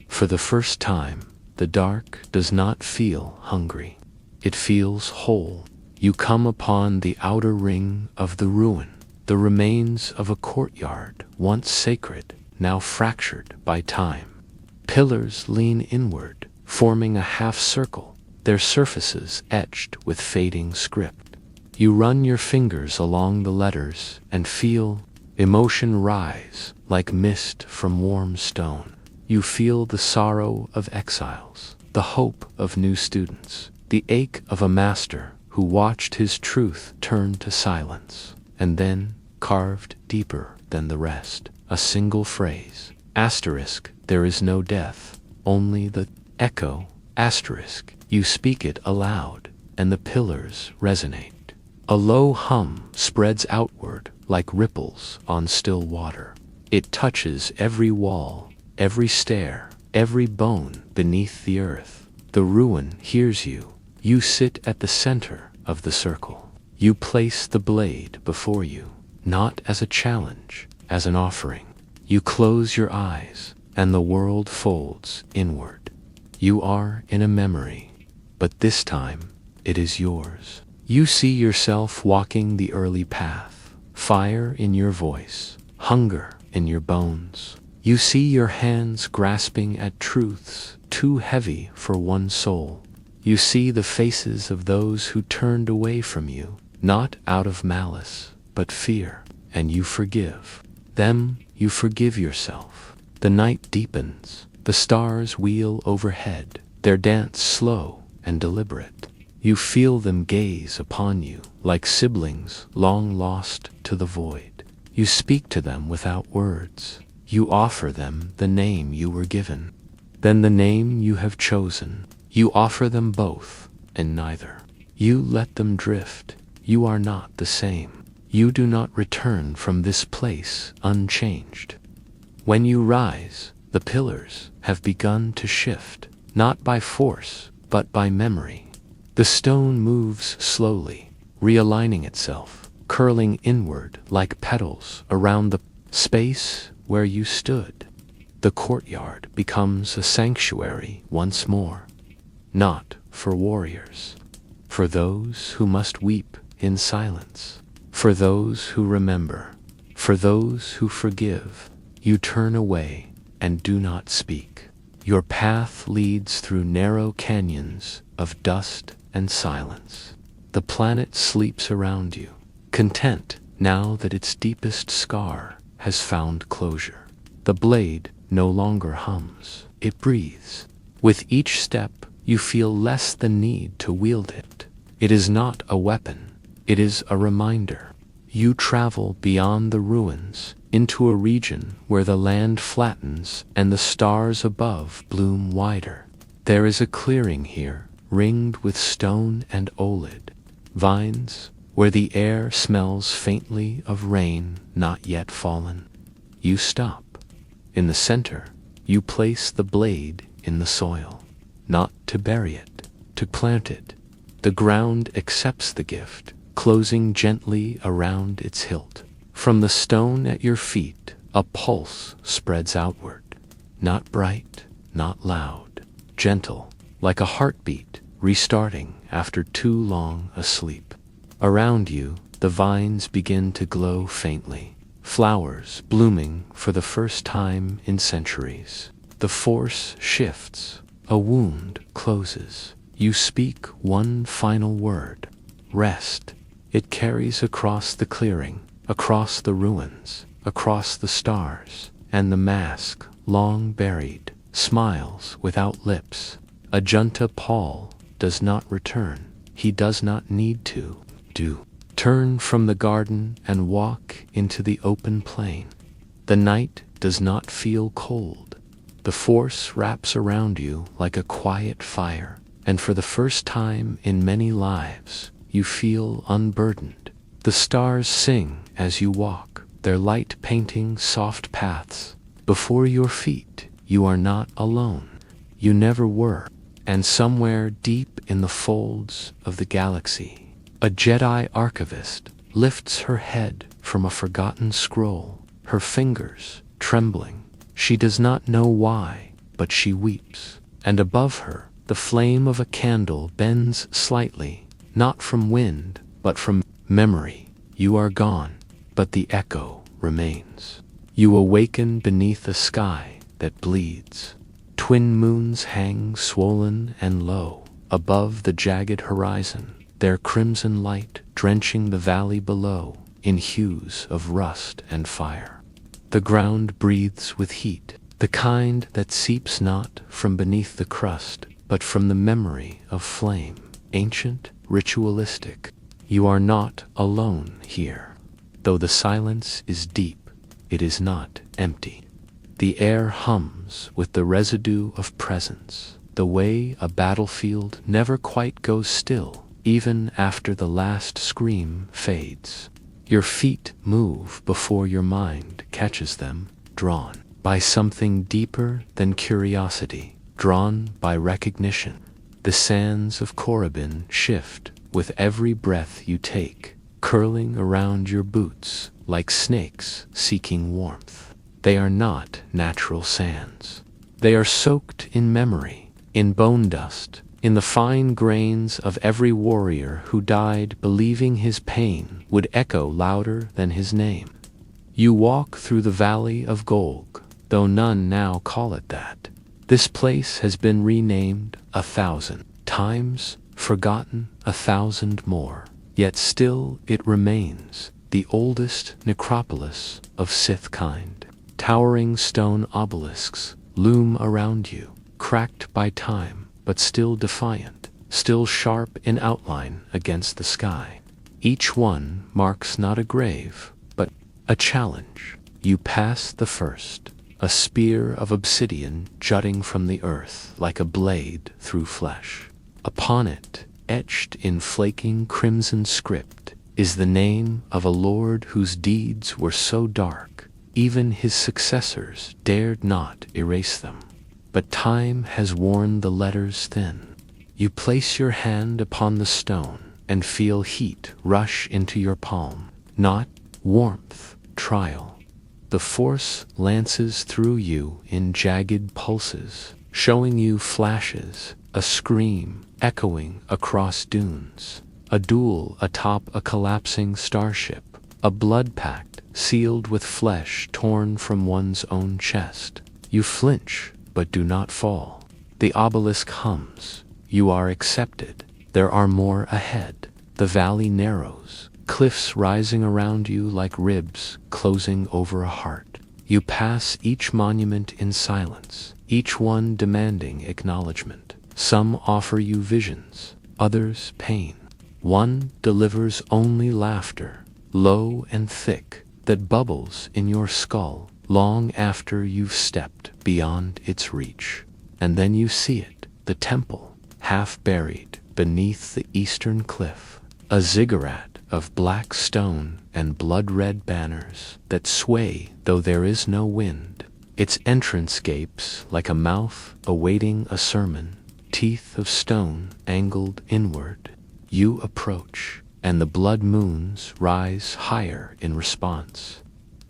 For the first time, the dark does not feel hungry. It feels whole. You come upon the outer ring of the ruin, the remains of a courtyard once sacred, now fractured by time. Pillars lean inward, forming a half circle, their surfaces etched with fading script. You run your fingers along the letters and feel emotion rise like mist from warm stone. You feel the sorrow of exiles, the hope of new students, the ache of a master who watched his truth turn to silence. And then, carved deeper than the rest, a single phrase, asterisk, there is no death, only the echo, asterisk. You speak it aloud, and the pillars resonate. A low hum spreads outward like ripples on still water. It touches every wall, every stair, every bone beneath the earth. The ruin hears you. You sit at the center of the circle. You place the blade before you, not as a challenge, as an offering. You close your eyes, and the world folds inward. You are in a memory, but this time it is yours. You see yourself walking the early path, fire in your voice, hunger in your bones. You see your hands grasping at truths too heavy for one soul. You see the faces of those who turned away from you, not out of malice, but fear, and you forgive them. You forgive yourself. The night deepens. The stars wheel overhead, their dance slow and deliberate. You feel them gaze upon you like siblings long lost to the void. You speak to them without words. You offer them the name you were given, then the name you have chosen. You offer them both, and neither. You let them drift. You are not the same. You do not return from this place unchanged. When you rise, the pillars have begun to shift, not by force, but by memory. The stone moves slowly, realigning itself, curling inward like petals around the space where you stood. The courtyard becomes a sanctuary once more, not for warriors, for those who must weep in silence, for those who remember, for those who forgive. You turn away and do not speak. Your path leads through narrow canyons of dust and silence. The planet sleeps around you, content now that its deepest scar has found closure. The blade no longer hums, it breathes. With each step, you feel less the need to wield it. It is not a weapon, it is a reminder. You travel beyond the ruins into a region where the land flattens and the stars above bloom wider. There is a clearing here, ringed with stone and olid, vines, where the air smells faintly of rain not yet fallen. You stop. In the center, you place the blade in the soil, not to bury it, to plant it. The ground accepts the gift, closing gently around its hilt. From the stone at your feet, a pulse spreads outward, not bright, not loud, gentle, like a heartbeat restarting after too long a sleep. Around you, the vines begin to glow faintly, flowers blooming for the first time in centuries. The force shifts, a wound closes. You speak one final word, rest. It carries across the clearing, across the ruins, across the stars, and the mask, long buried, smiles without lips. Ajunta Paul does not return. He does not need to. Turn from the garden and walk into the open plain. The night does not feel cold. The force wraps around you like a quiet fire, and for the first time in many lives, you feel unburdened. The stars sing as you walk, their light painting soft paths. Before your feet, you are not alone. You never were. And somewhere deep in the folds of the galaxy, a Jedi archivist lifts her head from a forgotten scroll, her fingers trembling. She does not know why, but she weeps. And above her, the flame of a candle bends slightly, not from wind, but from memory. You are gone, but the echo remains. You awaken beneath a sky that bleeds. Twin moons hang swollen and low above the jagged horizon, their crimson light drenching the valley below in hues of rust and fire. The ground breathes with heat, the kind that seeps not from beneath the crust, but from the memory of flame, ancient, ritualistic. You are not alone here. Though the silence is deep, it is not empty. The air hums with the residue of presence, the way a battlefield never quite goes still, even after the last scream fades. Your feet move before your mind catches them, drawn by something deeper than curiosity, drawn by recognition. The sands of Korriban shift with every breath you take, curling around your boots like snakes seeking warmth. They are not natural sands. They are soaked in memory, in bone dust, in the fine grains of every warrior who died believing his pain would echo louder than his name. You walk through the Valley of Golg, though none now call it that. This place has been renamed 1,000 times, forgotten 1,000 more, yet still it remains the oldest necropolis of Sith kind. Towering stone obelisks loom around you, cracked by time, but still defiant. still sharp in outline against the sky. Each one marks not a grave, but a challenge. You pass the first, a spear of obsidian jutting from the earth like a blade through flesh. Upon it, etched in flaking crimson script, is the name of a lord whose deeds were so dark, even his successors dared not erase them. But time has worn the letters thin. You place your hand upon the stone and feel heat rush into your palm. Not warmth, trial. The force lances through you in jagged pulses, showing you flashes, a scream echoing across dunes, a duel atop a collapsing starship, a blood pact sealed with flesh torn from one's own chest. You flinch, but do not fall. The obelisk hums. You are accepted. There are more ahead. The valley narrows, cliffs rising around you like ribs closing over a heart. You pass each monument in silence, each one demanding acknowledgement. Some offer you visions, others pain. One delivers only laughter, low and thick, that bubbles in your skull long after you've stepped beyond its reach. And then you see it, the temple, half buried beneath the eastern cliff, a ziggurat of black stone and blood-red banners that sway though there is no wind. Its entrance gapes like a mouth awaiting a sermon, teeth of stone angled inward. You approach, and the blood moons rise higher in response.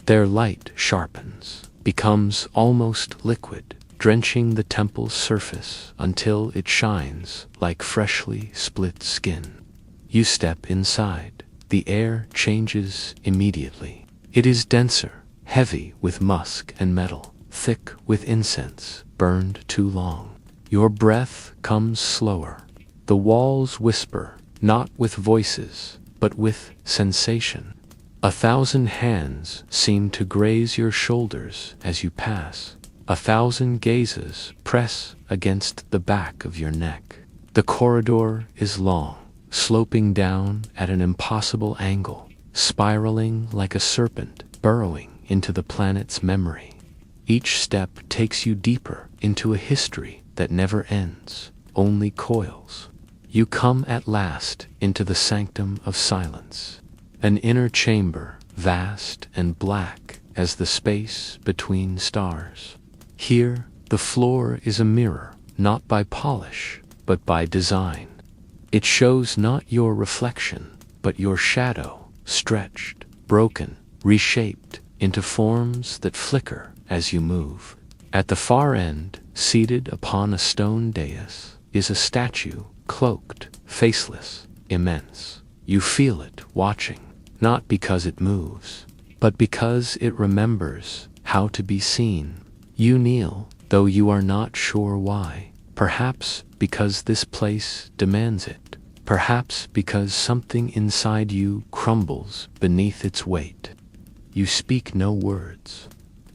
Their light sharpens, becomes almost liquid, drenching the temple's surface until it shines like freshly split skin. You step inside. The air changes immediately. It is denser, heavy with musk and metal, thick with incense burned too long. Your breath comes slower. The walls whisper, not with voices, but with sensation. 1,000 hands seem to graze your shoulders as you pass. 1,000 gazes press against the back of your neck. The corridor is long, sloping down at an impossible angle, spiraling like a serpent burrowing into the planet's memory. Each step takes you deeper into a history that never ends, only coils. You come at last into the sanctum of silence, an inner chamber, vast and black as the space between stars. Here, the floor is a mirror, not by polish, but by design. It shows not your reflection, but your shadow, stretched, broken, reshaped into forms that flicker as you move. At the far end, seated upon a stone dais, is a statue, cloaked, faceless, immense. You feel it watching, not because it moves, but because it remembers how to be seen. You kneel, though you are not sure why. Perhaps because this place demands it. Perhaps because something inside you crumbles beneath its weight. You speak no words.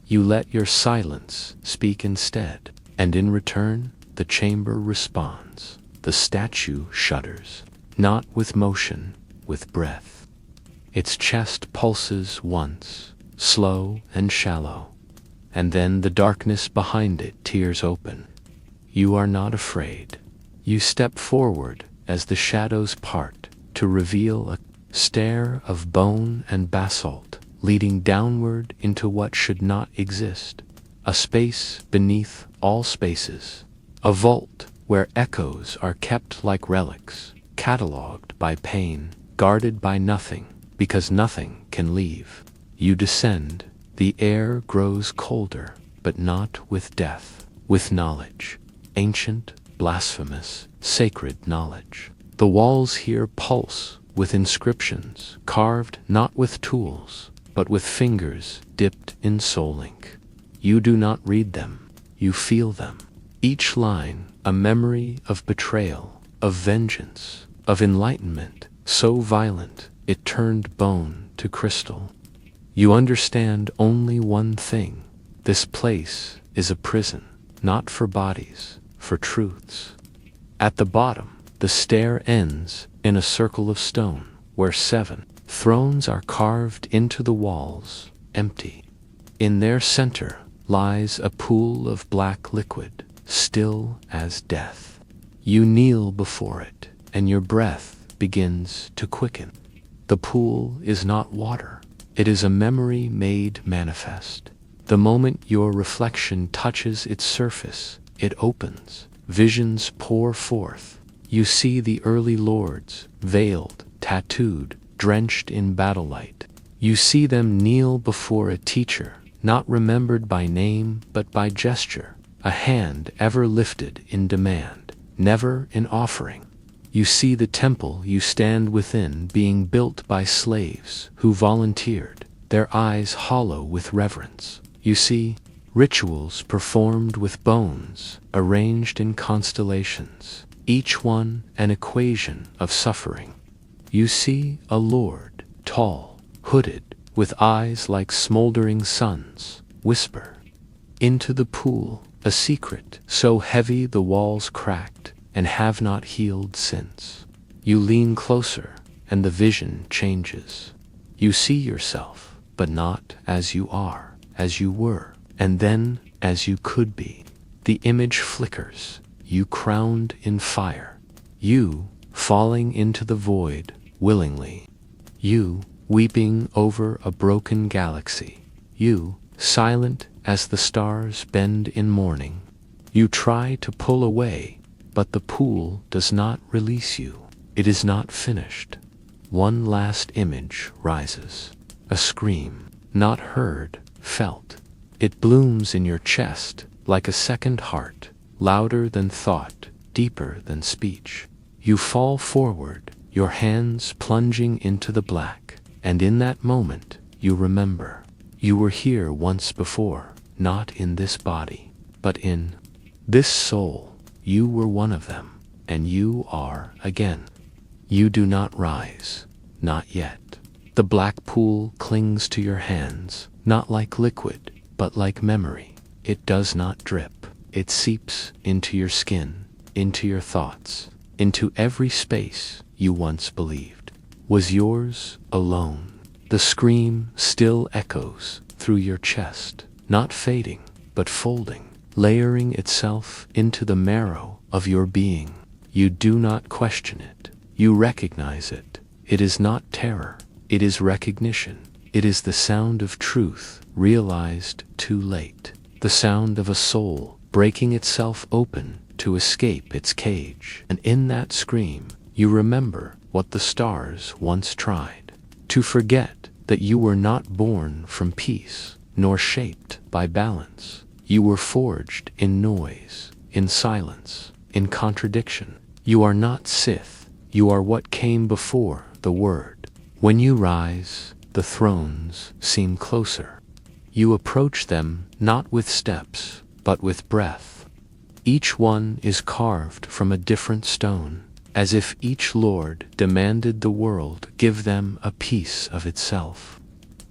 You let your silence speak instead, and in return, the chamber responds. The statue shudders, not with motion, with breath. Its chest pulses once, slow and shallow, and then the darkness behind it tears open. You are not afraid. You step forward as the shadows part to reveal a stair of bone and basalt leading downward into what should not exist, a space beneath all spaces, a vault where echoes are kept like relics, catalogued by pain, guarded by nothing, because nothing can leave. You descend. The air grows colder, but not with death, with knowledge, ancient, blasphemous, sacred knowledge. The walls here pulse with inscriptions, carved not with tools, but with fingers dipped in soul ink. You do not read them, you feel them. Each line a memory of betrayal, of vengeance, of enlightenment, so violent it turned bone to crystal. You understand only one thing. This place is a prison, not for bodies, for truths. At the bottom, The stair ends in a circle of stone, where 7 thrones are carved into the walls, empty. In their center lies a pool of black liquid, still as death. You kneel before it, and your breath begins to quicken. The pool is not water. It is a memory made manifest. The moment your reflection touches its surface, it opens. Visions pour forth. You see the early lords, veiled, tattooed, drenched in battle light. You see them kneel before a teacher, not remembered by name but by gesture, a hand ever lifted in demand, never in offering. You see the temple you stand within being built by slaves who volunteered, their eyes hollow with reverence. You see rituals performed with bones, arranged in constellations, each one an equation of suffering. You see a lord, tall, hooded, with eyes like smoldering suns, whisper into the pool a secret so heavy the walls cracked and have not healed since. You lean closer, and the vision changes. You see yourself, but not as you are, as you were, and then as you could be. The image flickers, you crowned in fire. You falling into the void willingly. You weeping over a broken galaxy. You silent as the stars bend in mourning. You try to pull away, but the pool does not release you. It is not finished. One last image rises. A scream, not heard, felt. It blooms in your chest like a second heart, louder than thought, deeper than speech. You fall forward, your hands plunging into the black, and in that moment you remember. You were here once before, not in this body, but in this soul. You were one of them, and you are again. You do not rise, not yet. The black pool clings to your hands, not like liquid, but like memory. It does not drip. It seeps into your skin, into your thoughts, into every space you once believed was yours alone. The scream still echoes through your chest, not fading, but folding, layering itself into the marrow of your being. You do not question it. You recognize it. It is not terror. It is recognition. It is the sound of truth realized too late. The sound of a soul breaking itself open to escape its cage. And in that scream, you remember what the stars once tried. To forget that you were not born from peace, nor shaped by balance. You were forged in noise, in silence, in contradiction. You are not Sith. You are what came before the word. When you rise, the thrones seem closer. You approach them not with steps, but with breath. Each one is carved from a different stone, as if each lord demanded the world give them a piece of itself.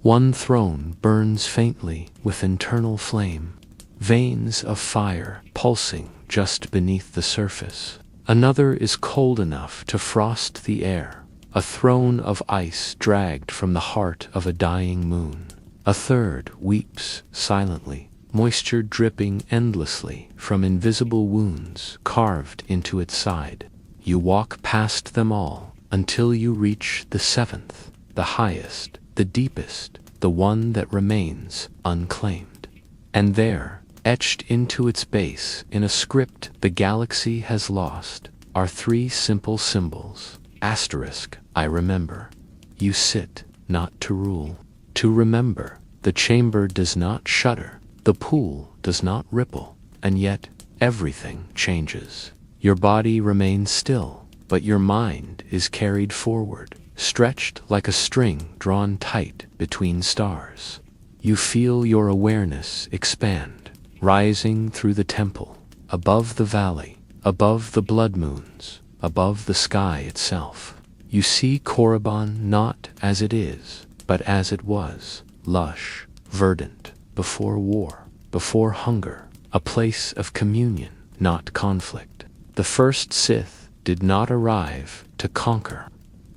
One throne burns faintly with internal flame, veins of fire pulsing just beneath the surface. Another is cold enough to frost the air, a throne of ice dragged from the heart of a dying moon. A third weeps silently, moisture dripping endlessly from invisible wounds carved into its side. You walk past them all until you reach the 7th, the highest, the deepest, the one that remains unclaimed. And there, etched into its base in a script the galaxy has lost, are 3 simple symbols. Asterisk, I remember. You sit, not to rule, to remember. The chamber does not shudder, the pool does not ripple, and yet everything changes. Your body remains still, but your mind is carried forward, stretched like a string drawn tight between stars. You feel your awareness expand, rising through the temple, above the valley, above the blood moons, above the sky itself. You see Korriban not as it is, but as it was, lush, verdant, before war, before hunger, a place of communion, not conflict. The first Sith did not arrive to conquer.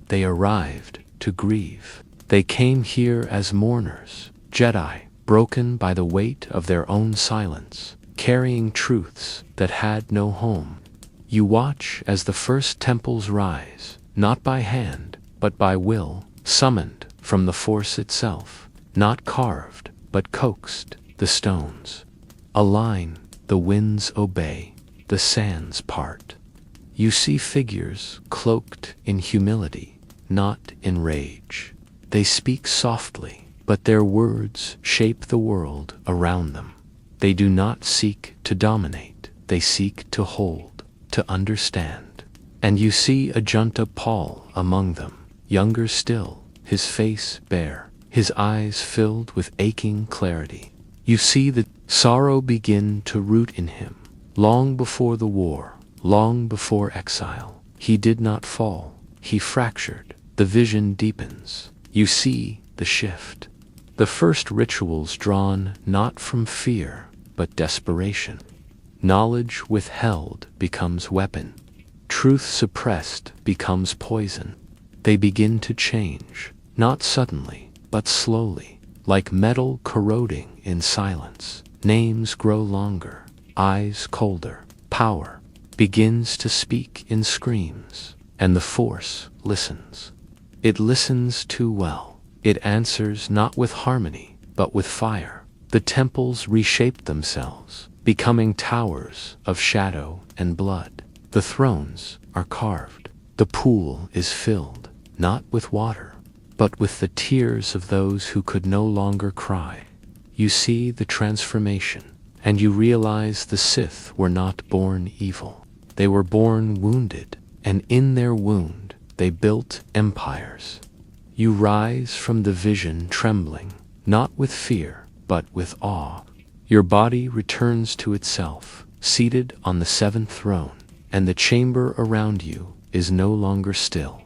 They arrived to grieve. They came here as mourners, Jedi, broken by the weight of their own silence, carrying truths that had no home. You watch as the first temples rise, not by hand, but by will, summoned from the Force itself, not carved, but coaxed. The stones align, the winds obey, the sands part. You see figures cloaked in humility, not in rage. They speak softly, but their words shape the world around them. They do not seek to dominate, they seek to hold, to understand. And you see a Junta Paul among them, younger still, his face bare, his eyes filled with aching clarity. You see the sorrow begin to root in him. Long before the war, long before exile, he did not fall, he fractured. The vision deepens. You see the shift. The first rituals drawn not from fear, but desperation. Knowledge withheld becomes weapon. Truth suppressed becomes poison. They begin to change, not suddenly, but slowly, like metal corroding in silence. Names grow longer, eyes colder. Power begins to speak in screams, and the Force listens. It listens too well. It answers not with harmony, but with fire. The temples reshape themselves, becoming towers of shadow and blood. The thrones are carved. The pool is filled, not with water, but with the tears of those who could no longer cry. You see the transformation, and you realize the Sith were not born evil. They were born wounded, and in their wound they built empires. You rise from the vision trembling, not with fear, but with awe. Your body returns to itself, seated on the seventh throne, and the chamber around you is no longer still.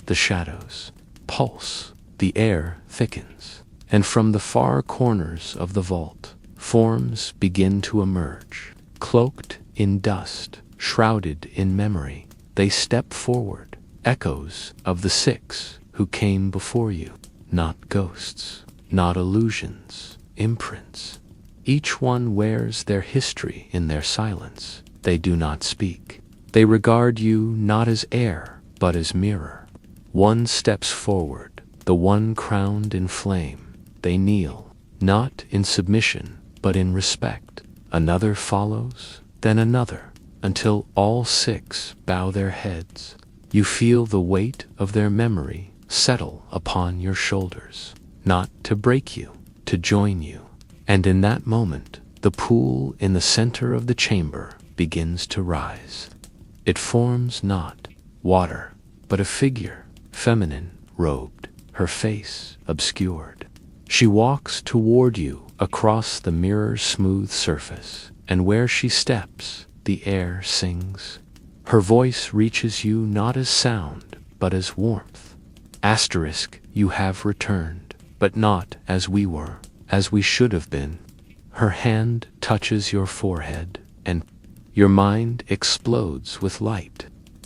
The shadows pulse, the air thickens, and from the far corners of the vault, forms begin to emerge. Cloaked in dust, shrouded in memory, they step forward, echoes of the six who came before you. Not ghosts, not illusions, imprints. Each one wears their history in their silence. They do not speak. They regard you not as heir, but as mirror. One steps forward, the one crowned in flame. They kneel, not in submission, but in respect. Another follows, then another, until all six bow their heads. You feel the weight of their memory settle upon your shoulders, not to break you, to join you. And in that moment, the pool in the center of the chamber begins to rise. It forms not water, but a figure, feminine, robed, her face obscured. She walks toward you across the mirror's smooth surface, and where she steps, the air sings. Her voice reaches you not as sound, but as warmth. Asterisk, you have returned, but not as we were, as we should have been. Her hand touches your forehead, and your mind explodes with light.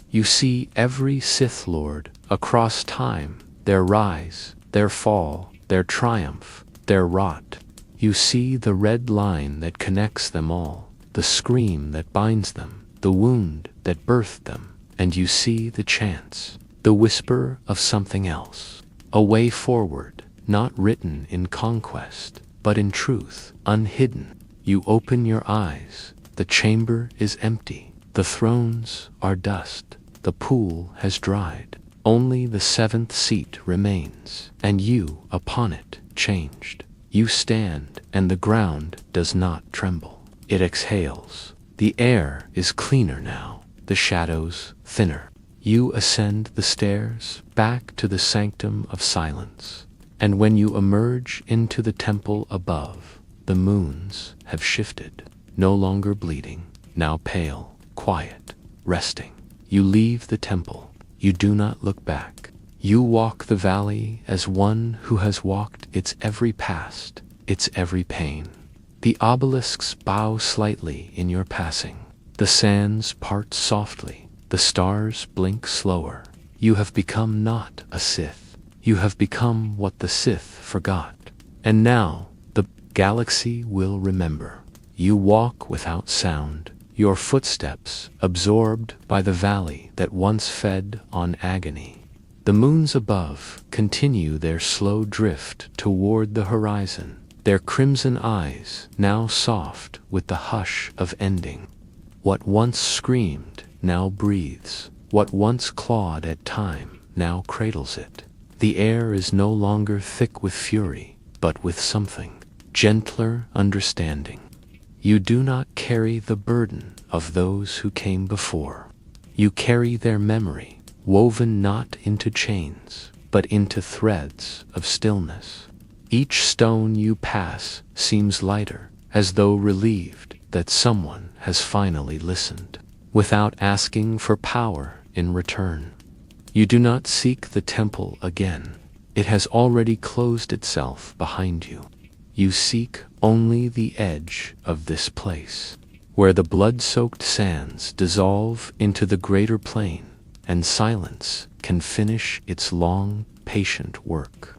You see every Sith Lord across time, their rise, their fall, their triumph, their rot. You see the red line that connects them all, the scream that binds them, the wound that birthed them, and you see the chance, the whisper of something else, a way forward, not written in conquest, but in truth, unhidden. You open your eyes, the chamber is empty, the thrones are dust, the pool has dried, only the seventh seat remains, and you upon it, changed. You stand, and the ground does not tremble. It exhales. The air is cleaner now, the shadows thinner. You ascend the stairs back to the sanctum of silence, and when you emerge into the temple above, the moons have shifted, no longer bleeding, now pale, quiet, resting. You leave the temple. You do not look back. You walk the valley as one who has walked its every past, its every pain. The obelisks bow slightly in your passing. The sands part softly. The stars blink slower. You have become not a Sith. You have become what the Sith forgot. And now, the galaxy will remember. You walk without sound, your footsteps absorbed by the valley that once fed on agony. The moons above continue their slow drift toward the horizon, their crimson eyes now soft with the hush of ending. What once screamed now breathes. What once clawed at time now cradles it. The air is no longer thick with fury, but with something gentler understanding. You do not carry the burden of those who came before. You carry their memory, woven not into chains, but into threads of stillness. Each stone you pass seems lighter, as though relieved that someone has finally listened, without asking for power in return. You do not seek the temple again. It has already closed itself behind you. You seek only the edge of this place, where the blood-soaked sands dissolve into the greater plain, and silence can finish its long, patient work.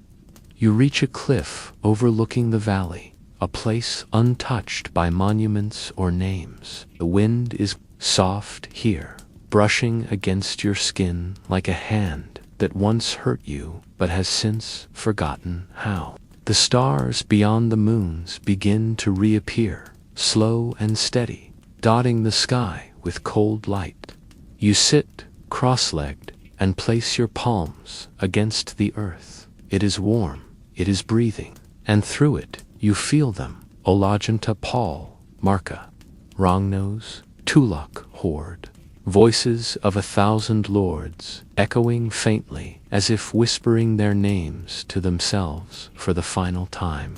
You reach a cliff overlooking the valley, a place untouched by monuments or names. The wind is soft here, brushing against your skin like a hand that once hurt you but has since forgotten how. The stars beyond the moons begin to reappear, slow and steady, dotting the sky with cold light. You sit, cross-legged, and place your palms against the earth. It is warm, it is breathing, and through it you feel them. Olajanta Paul, Marka, Rongnose, Tulak Horde. Voices of 1,000 lords, echoing faintly as if whispering their names to themselves for the final time.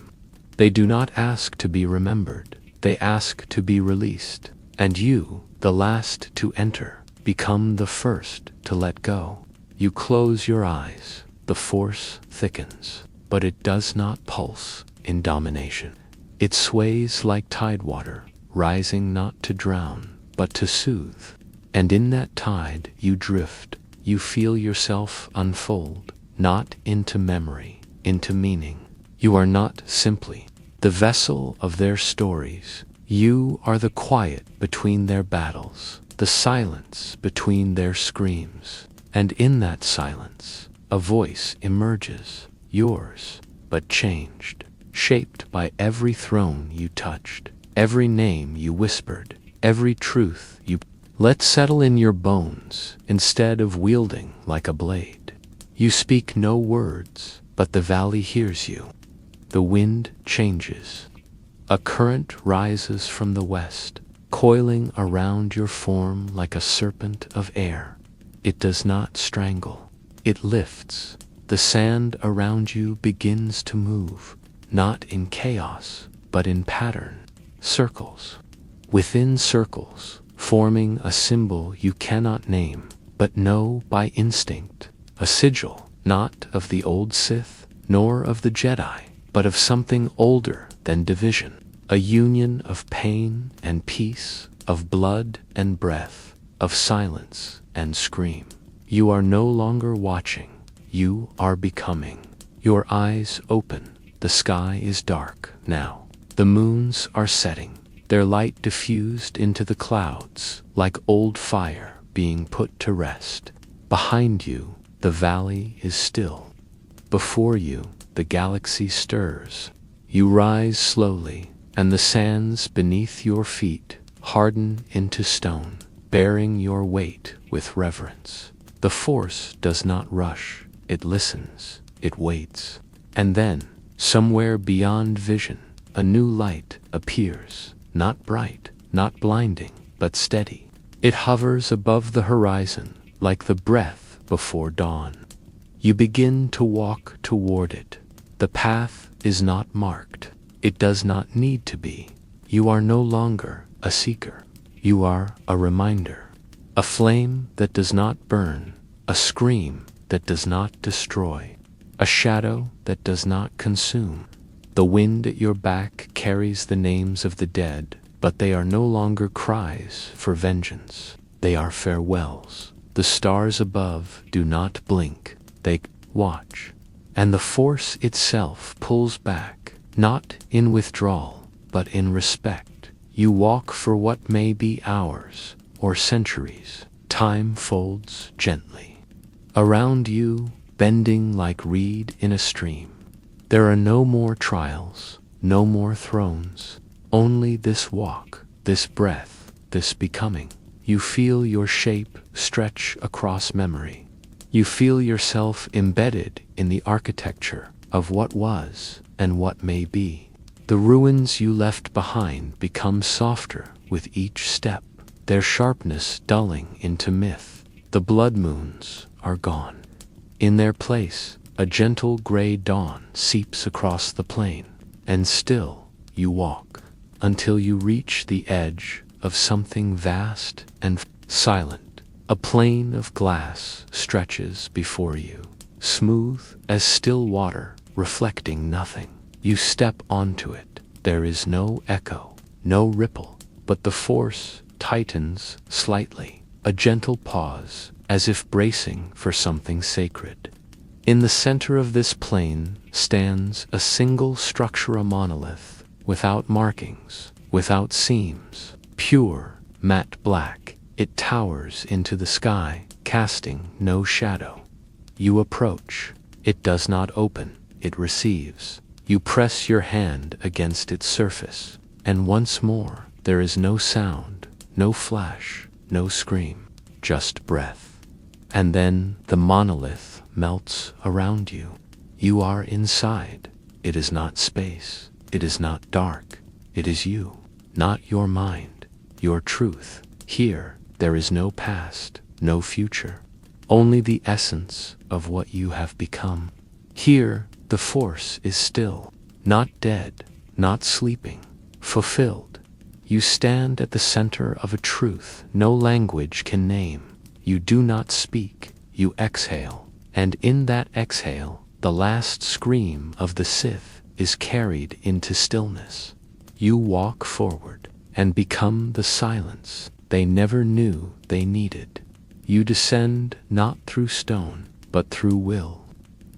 They do not ask to be remembered, they ask to be released, and you, the last to enter, become the first to let go. You close your eyes, the force thickens, but it does not pulse in domination. It sways like tidewater, rising not to drown, but to soothe. And in that tide you drift, you feel yourself unfold, not into memory, into meaning. You are not simply the vessel of their stories. You are the quiet between their battles, the silence between their screams. And in that silence, a voice emerges, yours, but changed, shaped by every throne you touched, every name you whispered, every truth you let settle in your bones instead of wielding like a blade. You speak no words, but the valley hears you. The wind changes. A current rises from the west, coiling around your form like a serpent of air. It does not strangle. It lifts. The sand around you begins to move, not in chaos, but in pattern, circles. Within circles, forming a symbol you cannot name, but know by instinct, a sigil, not of the old Sith, nor of the Jedi, but of something older than division, a union of pain and peace, of blood and breath, of silence and scream. You are no longer watching, you are becoming. Your eyes open, the sky is dark now. The moons are setting, their light diffused into the clouds, like old fire being put to rest. Behind you, the valley is still. Before you, the galaxy stirs. You rise slowly, and the sands beneath your feet harden into stone, bearing your weight with reverence. The force does not rush, it listens, it waits. And then, somewhere beyond vision, a new light appears. Not bright, not blinding, but steady. It hovers above the horizon, like the breath before dawn. You begin to walk toward it. The path is not marked. It does not need to be. You are no longer a seeker. You are a reminder. A flame that does not burn. A scream that does not destroy. A shadow that does not consume. The wind at your back carries the names of the dead, but they are no longer cries for vengeance. They are farewells. The stars above do not blink, they watch. And the force itself pulls back, not in withdrawal, but in respect. You walk for what may be hours or centuries. Time folds gently around you, bending like reed in a stream. There are no more trials, no more thrones, only this walk, this breath, this becoming. You feel your shape stretch across memory. You feel yourself embedded in the architecture of what was and what may be. The ruins you left behind become softer with each step, their sharpness dulling into myth. The blood moons are gone. In their place, a gentle gray dawn seeps across the plain, and still you walk until you reach the edge of something vast and silent. A plain of glass stretches before you, smooth as still water, reflecting nothing. You step onto it. There is no echo, no ripple, but the force tightens slightly, a gentle pause, as if bracing for something sacred. In the center of this plain stands a single structure, a monolith, without markings, without seams, pure, matte black. It towers into the sky, casting no shadow. You approach. It does not open, it receives. You press your hand against its surface, and once more there is no sound, no flash, no scream, just breath. And then the monolith melts around you. You are inside. It is not space. It is not dark. It is you, not your mind, your truth. Here, there is no past, no future, only the essence of what you have become. Here, the force is still, not dead, not sleeping, fulfilled. You stand at the center of a truth no language can name. You do not speak, you exhale, and in that exhale, the last scream of the Sith is carried into stillness. You walk forward and become the silence they never knew they needed. You descend not through stone, but through will.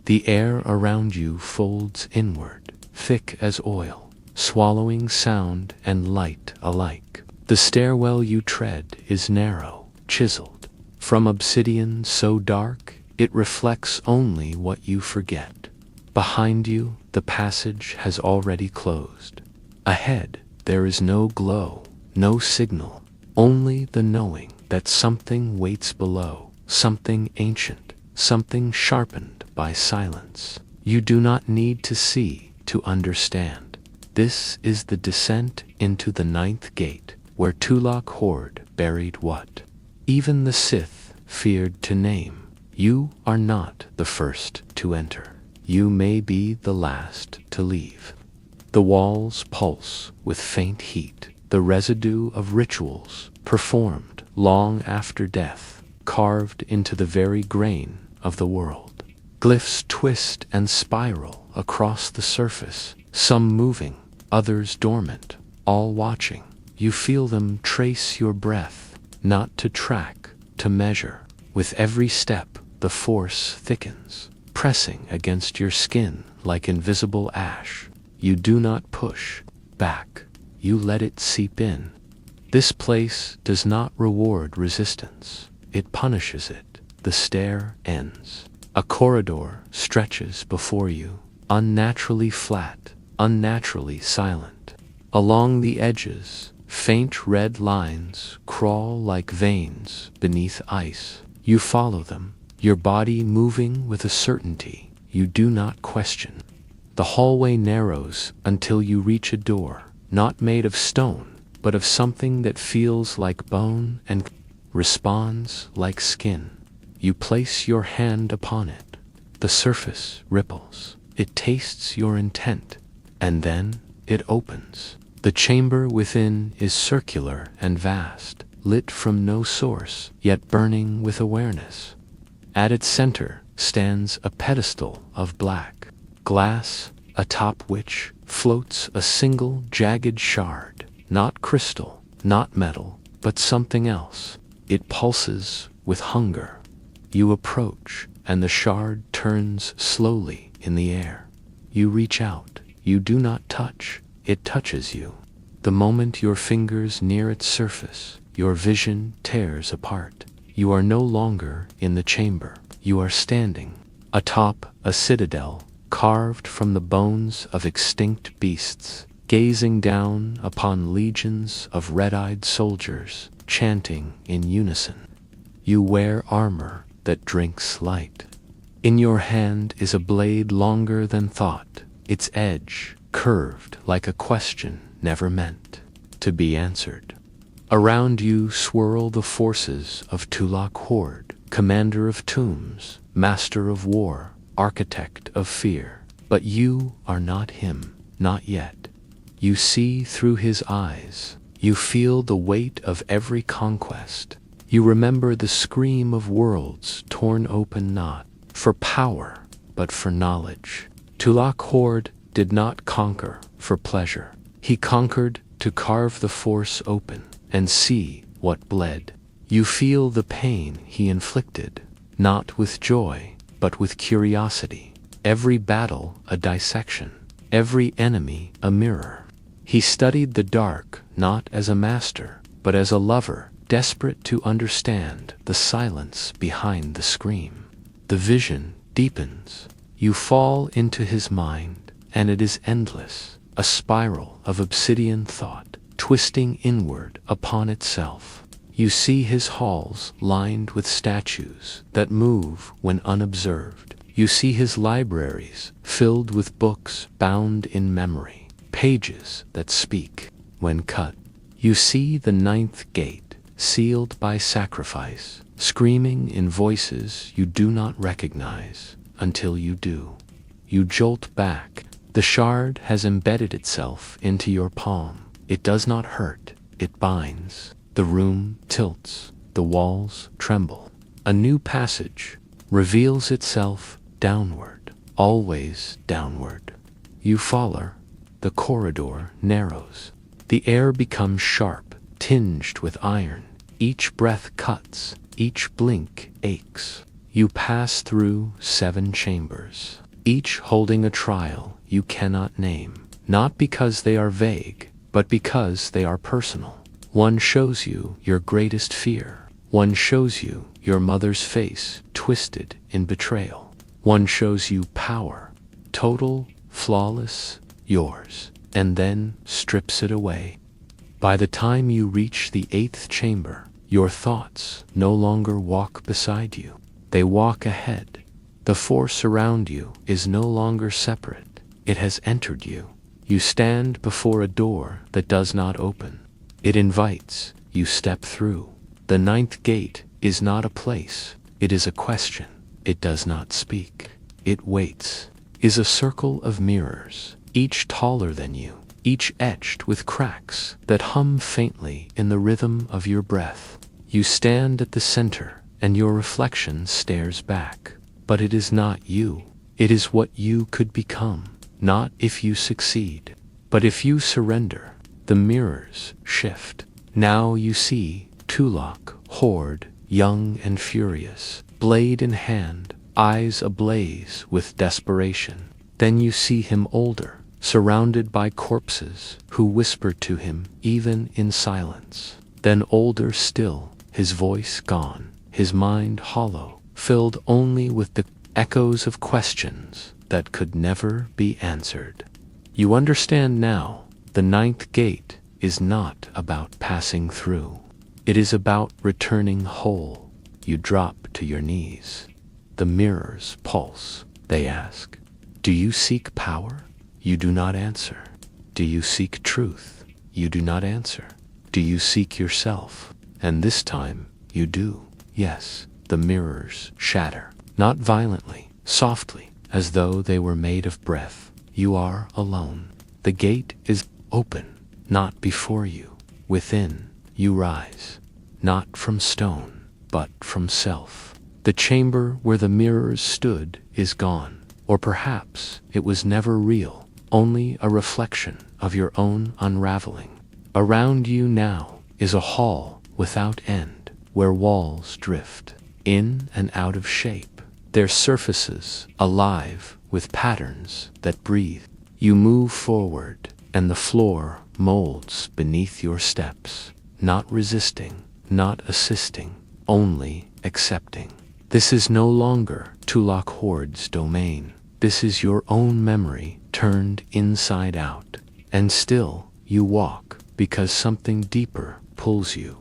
The air around you folds inward, thick as oil, swallowing sound and light alike. The stairwell you tread is narrow, chiseled, from obsidian so dark it reflects only what you forget. Behind you, the passage has already closed. Ahead, there is no glow, no signal, only the knowing that something waits below, something ancient, something sharpened by silence. You do not need to see to understand. This is the descent into the ninth gate, where Tulak Horde buried what even the Sith feared to name. You are not the first to enter. You may be the last to leave. The walls pulse with faint heat, the residue of rituals performed long after death, carved into the very grain of the world. Glyphs twist and spiral across the surface, some moving, others dormant, all watching. You feel them trace your breath, not to track, to measure. With every step, the force thickens, pressing against your skin like invisible ash. You do not push back, you let it seep in. This place does not reward resistance, it punishes it. The stair ends. A corridor stretches before you, unnaturally flat, unnaturally silent. Along the edges, faint red lines crawl like veins beneath ice. You follow them, your body moving with a certainty you do not question. The hallway narrows until you reach a door, not made of stone, but of something that feels like bone and responds like skin. You place your hand upon it. The surface ripples. It tastes your intent, and then it opens. The chamber within is circular and vast, lit from no source, yet burning with awareness. At its center stands a pedestal of black glass, atop which floats a single jagged shard, not crystal, not metal, but something else. It pulses with hunger. You approach, and the shard turns slowly in the air. You reach out. You do not touch. It touches you. The moment your fingers near its surface, your vision tears apart. You are no longer in the chamber. You are standing atop a citadel carved from the bones of extinct beasts, gazing down upon legions of red-eyed soldiers, chanting in unison. You wear armor that drinks light. In your hand is a blade longer than thought, its edge curved like a question never meant to be answered. Around you swirl the forces of Tulak Horde, commander of tombs, master of war, architect of fear. But you are not him, not yet. You see through his eyes. You feel the weight of every conquest. You remember the scream of worlds torn open not for power, but for knowledge. Tulak Horde did not conquer for pleasure. He conquered to carve the force open and see what bled. You feel the pain he inflicted, not with joy, but with curiosity. Every battle a dissection, every enemy a mirror. He studied the dark not as a master, but as a lover, desperate to understand the silence behind the scream. The vision deepens. You fall into his mind, and it is endless, a spiral of obsidian thought, twisting inward upon itself. You see his halls lined with statues that move when unobserved. You see his libraries filled with books bound in memory, pages that speak when cut. You see the ninth gate, sealed by sacrifice, screaming in voices you do not recognize until you do. You jolt back. The shard has embedded itself into your palm. It does not hurt, it binds. The room tilts, the walls tremble. A new passage reveals itself downward, always downward. You follow. The corridor narrows. The air becomes sharp, tinged with iron. Each breath cuts, each blink aches. You pass through 7 chambers, each holding a trial you cannot name, not because they are vague, but because they are personal. One shows you your greatest fear. One shows you your mother's face twisted in betrayal. One shows you power, total, flawless, yours, and then strips it away. By the time you reach the 8th chamber, your thoughts no longer walk beside you. They walk ahead. The force around you is no longer separate. It has entered you. You stand before a door that does not open. It invites. You step through. The 9th gate is not a place. It is a question. It does not speak. It waits. Is a circle of mirrors, each taller than you, each etched with cracks that hum faintly in the rhythm of your breath. You stand at the center, and your reflection stares back. But it is not you. It is what you could become, not if you succeed, but if you surrender. The mirrors shift. Now you see Tulak Horde, young and furious, blade in hand, eyes ablaze with desperation. Then you see him older, surrounded by corpses who whisper to him even in silence. Then older still, his voice gone, his mind hollow, filled only with the echoes of questions that could never be answered. You understand now, the 9th gate is not about passing through. It is about returning whole. You drop to your knees. The mirrors pulse. They ask, do you seek power? You do not answer. Do you seek truth? You do not answer. Do you seek yourself? And this time, you do. Yes, the mirrors shatter. Not violently, softly, as though they were made of breath. You are alone. The gate is open, not before you. Within, you rise, not from stone, but from self. The chamber where the mirrors stood is gone, or perhaps it was never real, only a reflection of your own unraveling. Around you now is a hall without end, where walls drift in and out of shape, their surfaces alive with patterns that breathe. You move forward, and the floor molds beneath your steps, not resisting, not assisting, only accepting. This is no longer Tulak Horde's domain. This is your own memory turned inside out. And still you walk because something deeper pulls you,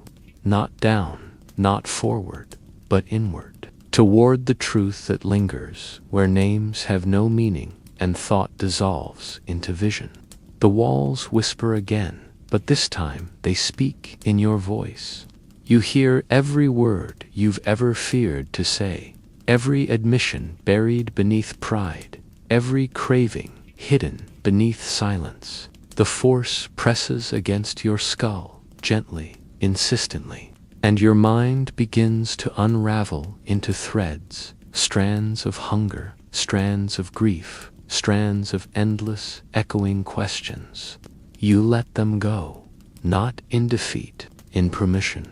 not down, not forward, but inward, toward the truth that lingers where names have no meaning and thought dissolves into vision. The walls whisper again, but this time they speak in your voice. You hear every word you've ever feared to say, every admission buried beneath pride, every craving hidden beneath silence. The force presses against your skull, gently, insistently, and your mind begins to unravel into threads, strands of hunger, strands of grief, strands of endless, echoing questions. You let them go, not in defeat, in permission.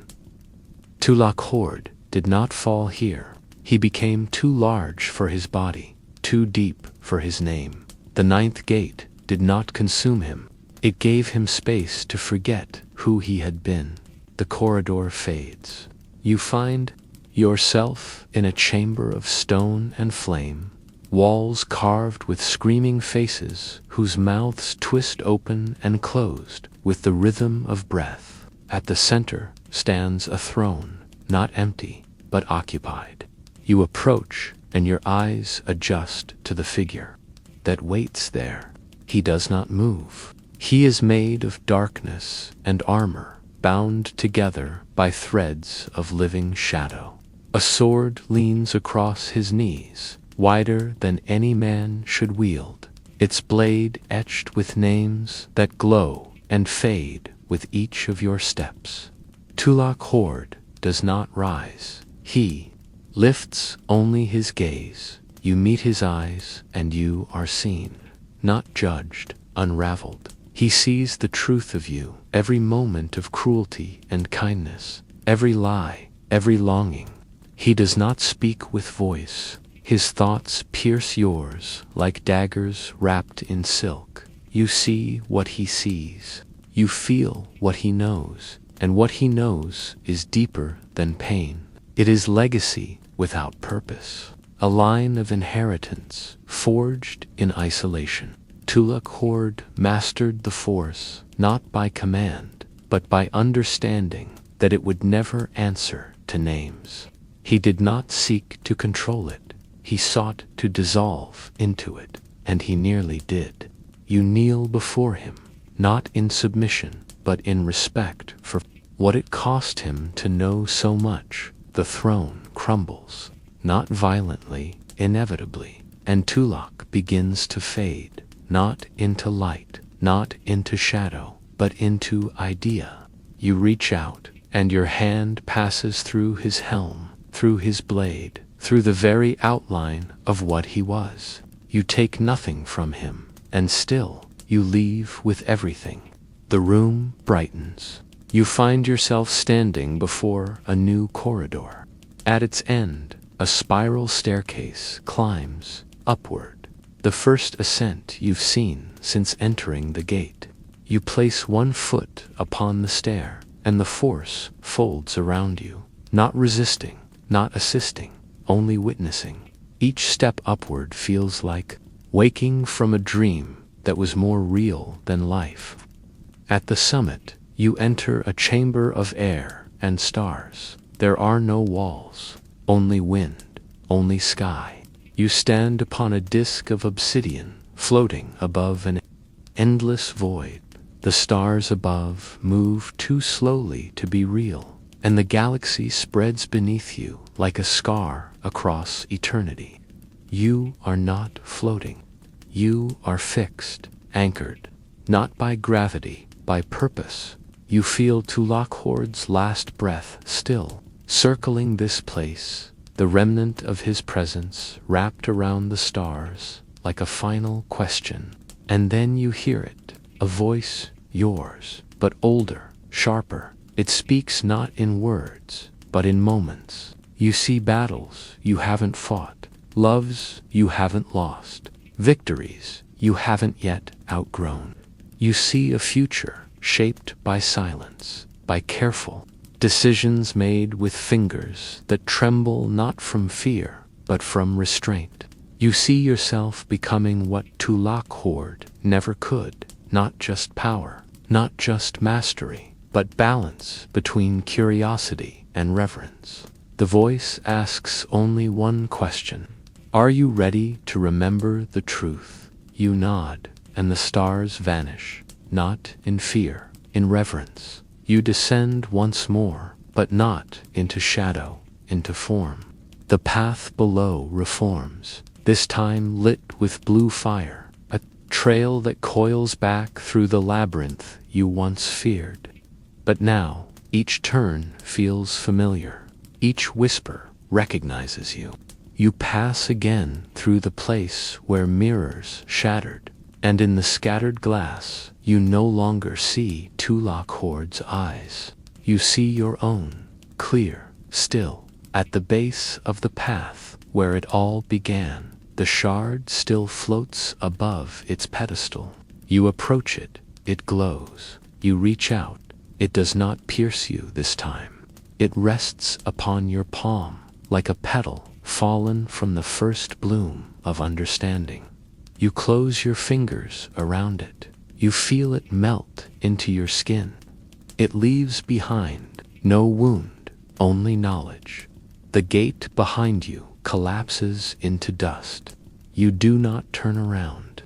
Tulak Horde did not fall here. He became too large for his body, too deep for his name. The ninth gate did not consume him. It gave him space to forget who he had been. The corridor fades. You find yourself in a chamber of stone and flame, walls carved with screaming faces whose mouths twist open and closed with the rhythm of breath. At the center stands a throne, not empty, but occupied. You approach, and your eyes adjust to the figure that waits there. He does not move. He is made of darkness and armor, bound together by threads of living shadow. A sword leans across his knees, wider than any man should wield, its blade etched with names that glow and fade with each of your steps. Tulak Horde does not rise. He lifts only his gaze. You meet his eyes, and you are seen, not judged, unraveled. He sees the truth of you, every moment of cruelty and kindness, every lie, every longing. He does not speak with voice. His thoughts pierce yours like daggers wrapped in silk. You see what he sees. You feel what he knows, and what he knows is deeper than pain. It is legacy without purpose, a line of inheritance forged in isolation. Tulak Horde mastered the Force not by command, but by understanding that it would never answer to names. He did not seek to control it. He sought to dissolve into it, and he nearly did. You kneel before him, not in submission, but in respect for what it cost him to know so much. The throne crumbles, not violently, inevitably, and Tulak begins to fade, not into light, not into shadow, but into idea. You reach out, and your hand passes through his helm, through his blade, through the very outline of what he was. You take nothing from him, and still you leave with everything. The room brightens. You find yourself standing before a new corridor. At its end, a spiral staircase climbs upward, the first ascent you've seen since entering the gate. You place one foot upon the stair, and the Force folds around you, not resisting, not assisting, only witnessing. Each step upward feels like waking from a dream that was more real than life. At the summit, you enter a chamber of air and stars. There are no walls, only wind, only sky. You stand upon a disk of obsidian, floating above an endless void. The stars above move too slowly to be real, and the galaxy spreads beneath you like a scar across eternity. You are not floating. You are fixed, anchored, not by gravity, by purpose. You feel Tulak Horde's last breath still, circling this place, the remnant of his presence wrapped around the stars like a final question. And then you hear it, a voice, yours, but older, sharper. It speaks not in words, but in moments. You see battles you haven't fought, loves you haven't lost, victories you haven't yet outgrown. You see a future shaped by silence, by careful decisions made with fingers that tremble not from fear, but from restraint. You see yourself becoming what Tulak Horde never could, not just power, not just mastery, but balance between curiosity and reverence. The voice asks only one question. Are you ready to remember the truth? You nod, and the stars vanish, not in fear, in reverence. You descend once more, but not into shadow, into form. The path below reforms, this time lit with blue fire, a trail that coils back through the labyrinth you once feared. But now, each turn feels familiar. Each whisper recognizes you. You pass again through the place where mirrors shattered, and in the scattered glass, you no longer see Tulak Horde's eyes. You see your own, clear, still. At the base of the path where it all began, the shard still floats above its pedestal. You approach it, it glows. You reach out, it does not pierce you this time. It rests upon your palm like a petal fallen from the first bloom of understanding. You close your fingers around it. You feel it melt into your skin. It leaves behind no wound, only knowledge. The gate behind you collapses into dust. You do not turn around.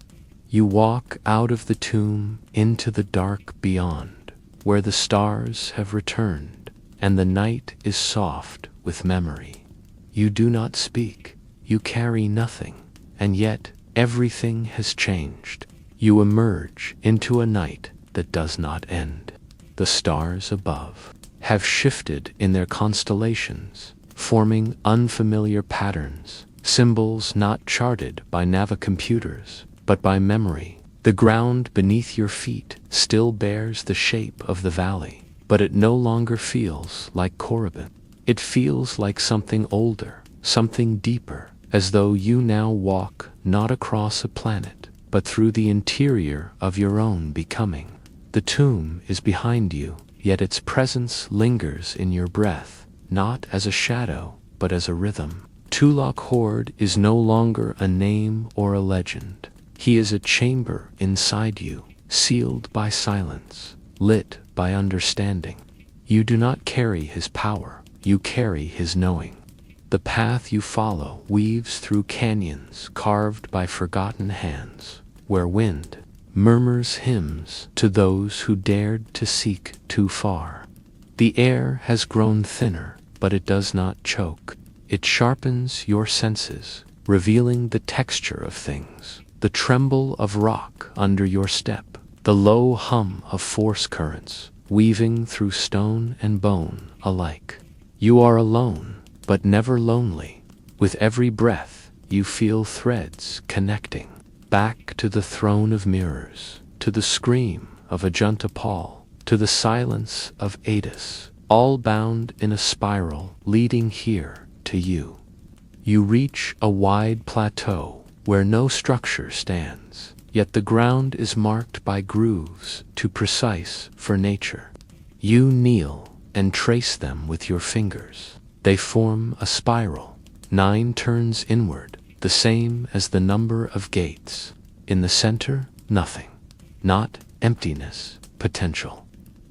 You walk out of the tomb into the dark beyond, where the stars have returned, and the night is soft with memory. You do not speak. You carry nothing, and yet everything has changed. You emerge into a night that does not end. The stars above have shifted in their constellations, forming unfamiliar patterns, symbols not charted by navicomputers, but by memory. The ground beneath your feet still bears the shape of the valley, but it no longer feels like Korriban. It feels like something older, something deeper, as though you now walk not across a planet, but through the interior of your own becoming. The tomb is behind you, yet its presence lingers in your breath, not as a shadow, but as a rhythm. Tulak Horde is no longer a name or a legend. He is a chamber inside you, sealed by silence, lit by understanding. You do not carry his power, you carry his knowing. The path you follow weaves through canyons carved by forgotten hands, where wind murmurs hymns to those who dared to seek too far. The air has grown thinner, but it does not choke. It sharpens your senses, revealing the texture of things, the tremble of rock under your step, the low hum of force currents weaving through stone and bone alike. You are alone, but never lonely. With every breath, you feel threads connecting back to the throne of mirrors, to the scream of Ajunta Paul, to the silence of Adis, all bound in a spiral leading here to you. You reach a wide plateau where no structure stands, yet the ground is marked by grooves too precise for nature. You kneel and trace them with your fingers. They form a spiral, 9 turns inward, the same as the number of gates. In the center, nothing. Not emptiness, potential.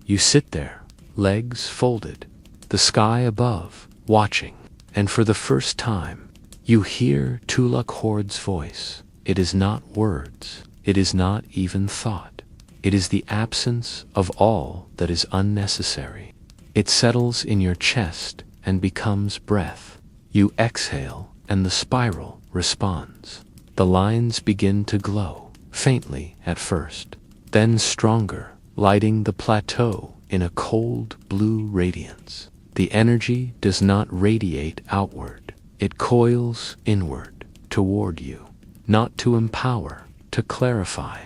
You sit there, legs folded, the sky above, watching, and for the first time, you hear Tulak Horde's voice. It is not words, it is not even thought. It is the absence of all that is unnecessary. It settles in your chest and becomes breath. You exhale, and the spiral responds. The lines begin to glow, faintly at first, then stronger, lighting the plateau in a cold blue radiance. The energy does not radiate outward. It coils inward, toward you, not to empower, to clarify.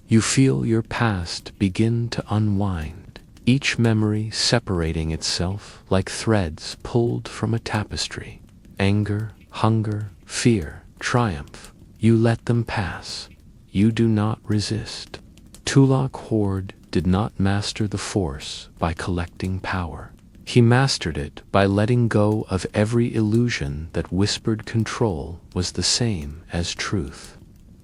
You feel your past begin to unwind. each memory separating itself like threads pulled from a tapestry. Anger, hunger, fear, triumph, you let them pass. You do not resist. Tulak Horde did not master the Force by collecting power. He mastered it by letting go of every illusion that whispered control was the same as truth.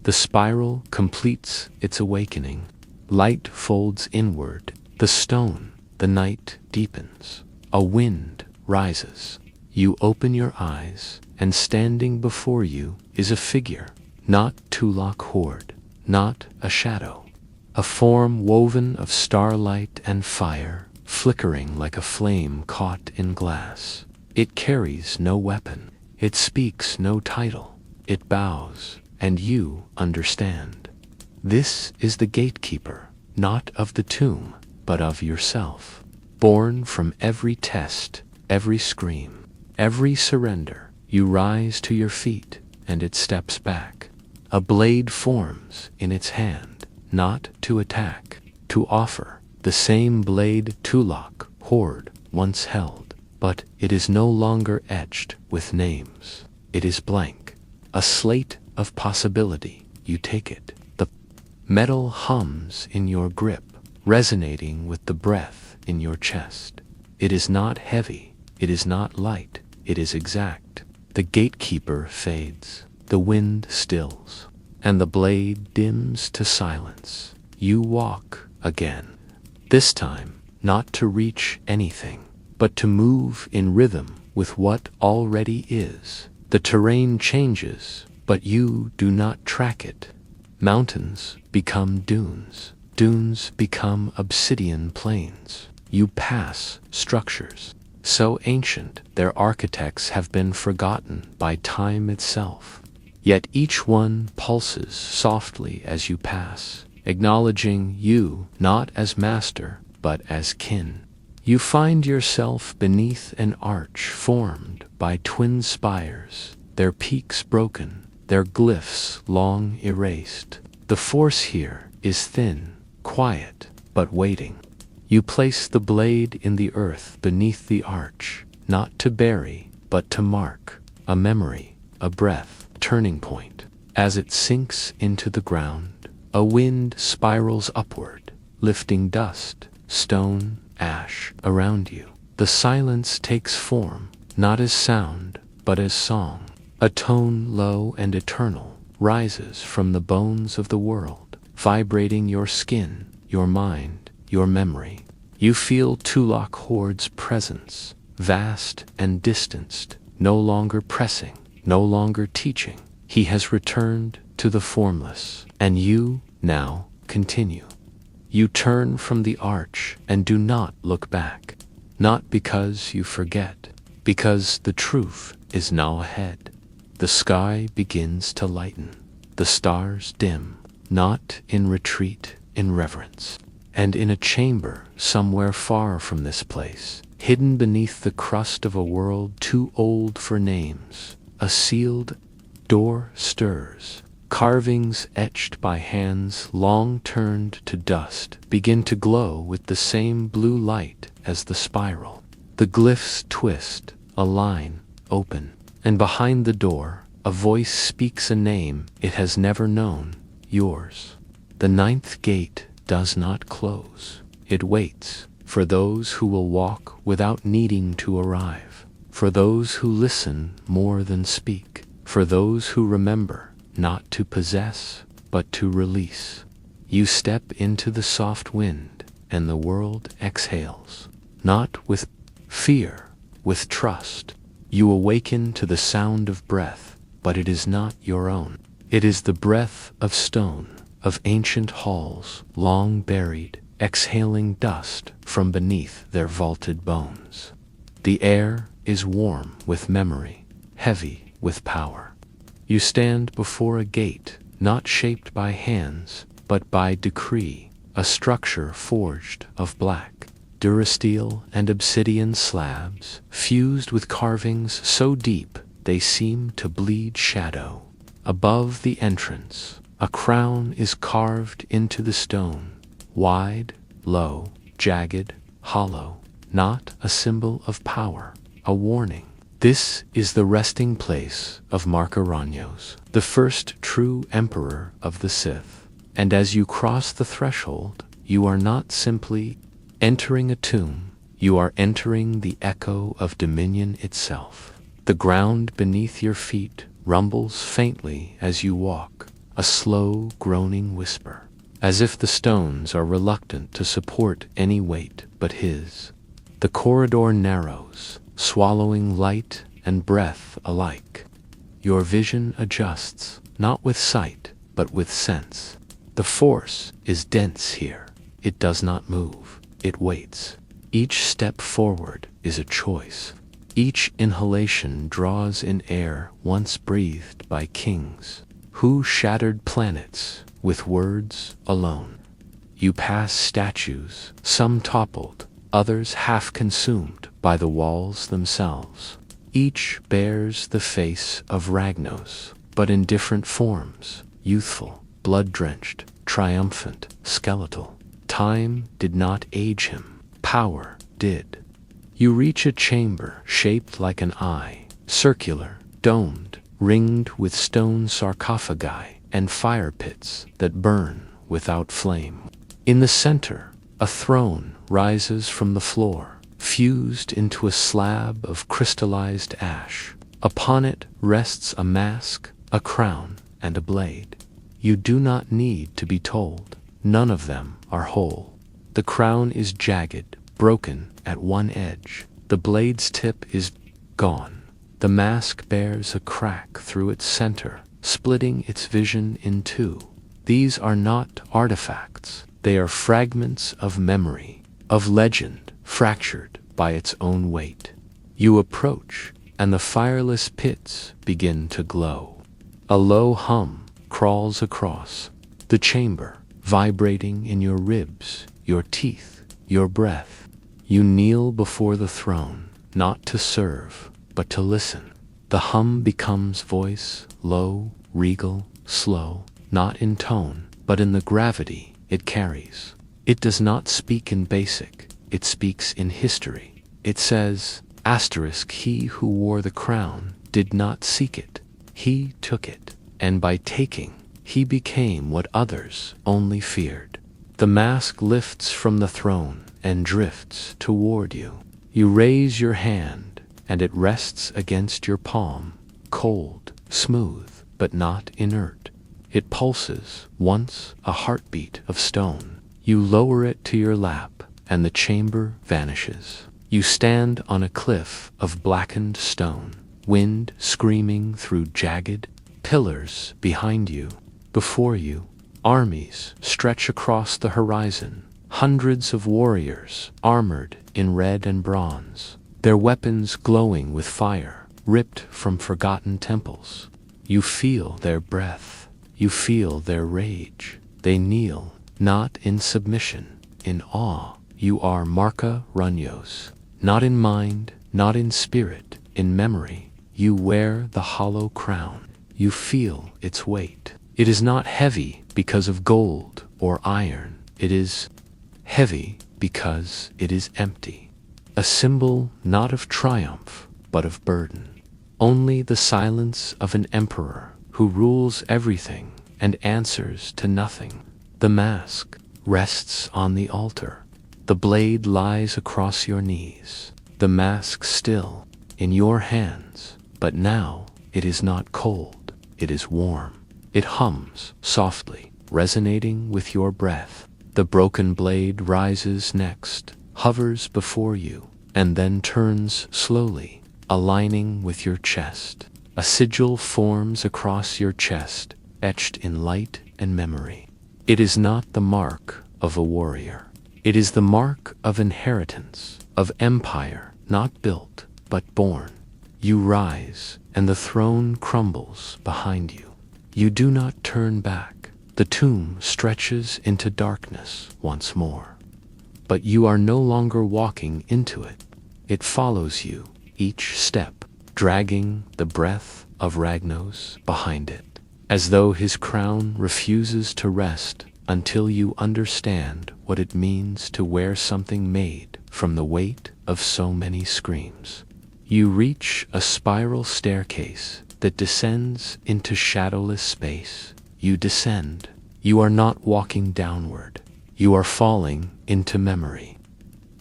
The spiral completes its awakening. Light folds inward. The stone, the night deepens. A wind rises. You open your eyes, and standing before you is a figure, not Tulak Horde, not a shadow. A form woven of starlight and fire, flickering like a flame caught in glass. It carries no weapon. It speaks no title. It bows, and you understand. This is the gatekeeper, not of the tomb, but of yourself. Born from every test, every scream, every surrender, you rise to your feet, and it steps back. A blade forms in its hand, not to attack, to offer. The same blade Tulak Horde once held, but it is no longer etched with names. It is blank. A slate of possibility. You take it. The metal hums in your grip, resonating with the breath in your chest. It is not heavy. It is not light. It is exact. The gatekeeper fades. The wind stills, and the blade dims to silence. You walk again. This time, not to reach anything, but to move in rhythm with what already is. The terrain changes, but you do not track it. Mountains become dunes. Dunes become obsidian plains. You pass structures so ancient their architects have been forgotten by time itself. Yet each one pulses softly as you pass, acknowledging you not as master, but as kin. You find yourself beneath an arch formed by twin spires, their peaks broken, their glyphs long erased. The force here is thin, quiet, but waiting. You place the blade in the earth beneath the arch, not to bury, but to mark, a memory, a breath, turning point. As it sinks into the ground, a wind spirals upward, lifting dust, stone, ash around you. The silence takes form, not as sound, but as song. A tone low and eternal rises from the bones of the world, vibrating your skin, your mind, your memory. You feel Tulak Horde's presence, vast and distanced, no longer pressing, no longer teaching. He has returned to the formless, and you now continue. You turn from the arch and do not look back, not because you forget, because the truth is now ahead. The sky begins to lighten, the stars dim, not in retreat, in reverence. And in a chamber somewhere far from this place, hidden beneath the crust of a world too old for names, a sealed door stirs. Carvings etched by hands long turned to dust begin to glow with the same blue light as the spiral. The glyphs twist, a line open, and behind the door, a voice speaks a name it has never known, yours. The ninth gate does not close. It waits for those who will walk without needing to arrive, for those who listen more than speak, for those who remember not to possess, but to release. You step into the soft wind, and the world exhales, not with fear, with trust. You awaken to the sound of breath, but it is not your own. It is the breath of stone, of ancient halls long buried, exhaling dust from beneath their vaulted bones. The air is warm with memory, heavy with power. You stand before a gate not shaped by hands, but by decree, a structure forged of black, durasteel and obsidian slabs, fused with carvings so deep they seem to bleed shadow. Above the entrance, a crown is carved into the stone, wide, low, jagged, hollow, not a symbol of power, a warning. This is the resting place of Marcaranios, the first true emperor of the Sith. And as you cross the threshold, you are not simply entering a tomb, you are entering the echo of dominion itself. The ground beneath your feet rumbles faintly as you walk, a slow, groaning whisper, as if the stones are reluctant to support any weight but his. The corridor narrows, swallowing light and breath alike. Your vision adjusts, not with sight, but with sense. The force is dense here. It does not move. It waits. Each step forward is a choice. Each inhalation draws in air once breathed by kings, who shattered planets with words alone. You pass statues, some toppled, others half consumed by the walls themselves. Each bears the face of Ragnos, but in different forms, youthful, blood-drenched, triumphant, skeletal. Time did not age him. Power did. You reach a chamber shaped like an eye, circular, domed, ringed with stone sarcophagi and fire pits that burn without flame. In the center, a throne rises from the floor, fused into a slab of crystallized ash. Upon it rests a mask, a crown, and a blade. You do not need to be told. None of them are whole. The crown is jagged, broken at one edge. The blade's tip is gone. The mask bears a crack through its center, splitting its vision in two. These are not artifacts. They are fragments of memory, of legend, fractured by its own weight. You approach, and the fireless pits begin to glow. A low hum crawls across the chamber, vibrating in your ribs, your teeth, your breath. You kneel before the throne, not to serve, but to listen. The hum becomes voice, low, regal, slow, not in tone, but in the gravity it carries. It does not speak in basic, it speaks in history. It says, *, he who wore the crown did not seek it, he took it, and by taking, he became what others only feared. The mask lifts from the throne and drifts toward you. You raise your hand, and it rests against your palm, cold, smooth, but not inert. It pulses, once a heartbeat of stone. You lower it to your lap, and the chamber vanishes. You stand on a cliff of blackened stone, wind screaming through jagged pillars behind you. Before you, armies stretch across the horizon, hundreds of warriors armored in red and bronze, their weapons glowing with fire, ripped from forgotten temples. You feel their breath, you feel their rage. They kneel, not in submission, in awe. You are Marcaranios, not in mind, not in spirit, in memory. You wear the hollow crown. You feel its weight. It is not heavy because of gold or iron. It is heavy because it is empty. A symbol not of triumph, but of burden. Only the silence of an emperor who rules everything and answers to nothing. The mask rests on the altar. The blade lies across your knees. The mask still in your hands, but now it is not cold. It is warm. It hums softly, resonating with your breath. The broken blade rises next, hovers before you, and then turns slowly, aligning with your chest. A sigil forms across your chest, etched in light and memory. It is not the mark of a warrior. It is the mark of inheritance, of empire, not built, but born. You rise, and the throne crumbles behind you. You do not turn back. The tomb stretches into darkness once more. But you are no longer walking into it. It follows you, each step, dragging the breath of Ragnos behind it. As though his crown refuses to rest, until you understand what it means to wear something made from the weight of so many screams. You reach a spiral staircase that descends into shadowless space. You descend. You are not walking downward. You are falling into memory.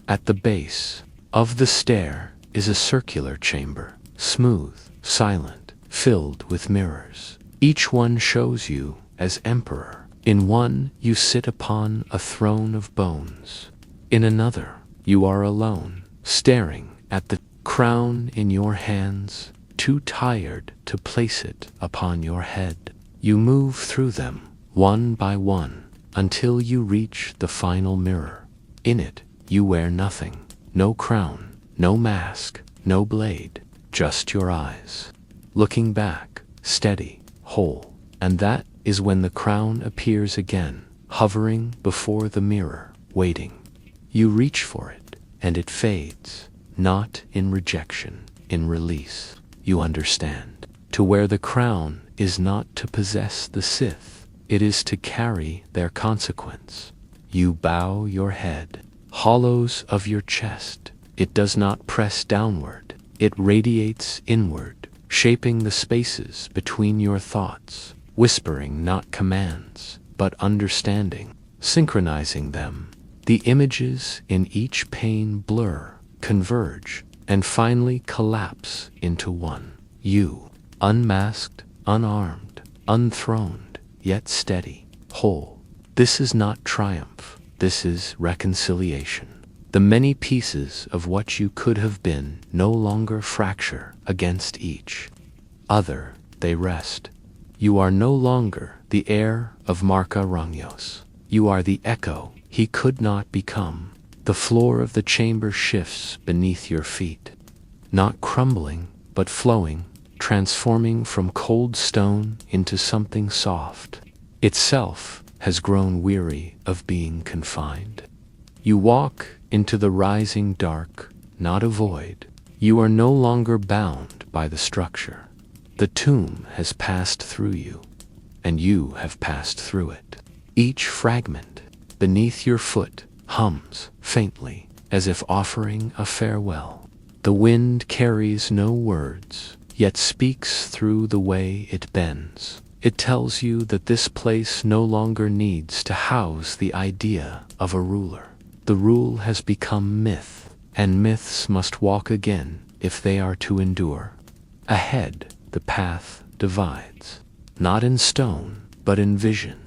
At the base of the stair is a circular chamber, smooth, silent, filled with mirrors. Each one shows you as emperor. In one, you sit upon a throne of bones. In another, you are alone, staring at the crown in your hands, too tired to place it upon your head. You move through them, one by one, until you reach the final mirror. In it, you wear nothing. No crown, no mask, no blade, just your eyes. Looking back, steady, whole. And that is when the crown appears again, hovering before the mirror, waiting. You reach for it, and it fades, not in rejection, in release. You understand. To wear the crown is not to possess the Sith, it is to carry their consequence. You bow your head, hollows of your chest. It does not press downward, it radiates inward, shaping the spaces between your thoughts, whispering not commands, but understanding, synchronizing them. The images in each pane blur, converge, and finally collapse into one. You, unmasked, unarmed, unthroned, yet steady, whole. This is not triumph, this is reconciliation. The many pieces of what you could have been no longer fracture against each other, they rest. You are no longer the heir of Marca Rangos. You are the echo he could not become. The floor of the chamber shifts beneath your feet, not crumbling, but flowing, transforming from cold stone into something soft. Itself has grown weary of being confined. You walk into the rising dark, not a void. You are no longer bound by the structure. The tomb has passed through you, and you have passed through it. Each fragment beneath your foot hums faintly, as if offering a farewell. The wind carries no words, yet speaks through the way it bends. It tells you that this place no longer needs to house the idea of a ruler. The rule has become myth, and myths must walk again if they are to endure. Ahead, the path divides, not in stone, but in vision.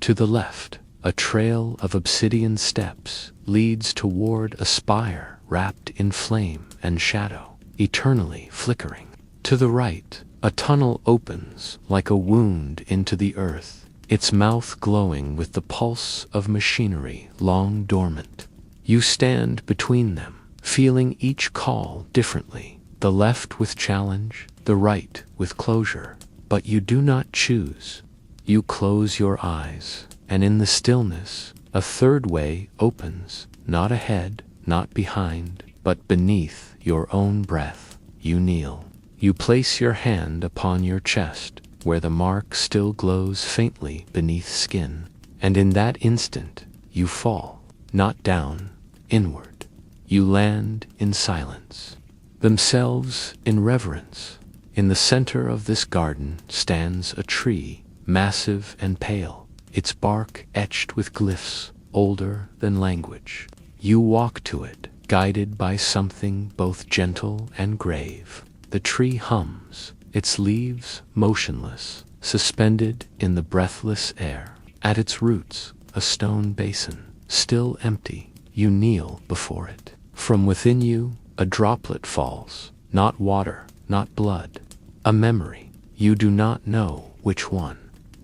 To the left, a trail of obsidian steps leads toward a spire wrapped in flame and shadow, eternally flickering. To the right, a tunnel opens like a wound into the earth, its mouth glowing with the pulse of machinery long dormant. You stand between them, feeling each call differently, the left with challenge, the right with closure. But you do not choose. You close your eyes, and in the stillness, a third way opens, not ahead, not behind, but beneath your own breath. You kneel. You place your hand upon your chest, where the mark still glows faintly beneath skin, and in that instant, you fall, not down, inward. You land in silence, themselves in reverence. In the center of this garden stands a tree, massive and pale, its bark etched with glyphs older than language. You walk to it, guided by something both gentle and grave. The tree hums, its leaves motionless, suspended in the breathless air. At its roots, a stone basin, still empty. You kneel before it. From within you, a droplet falls, not water, not blood, a memory. You do not know which one.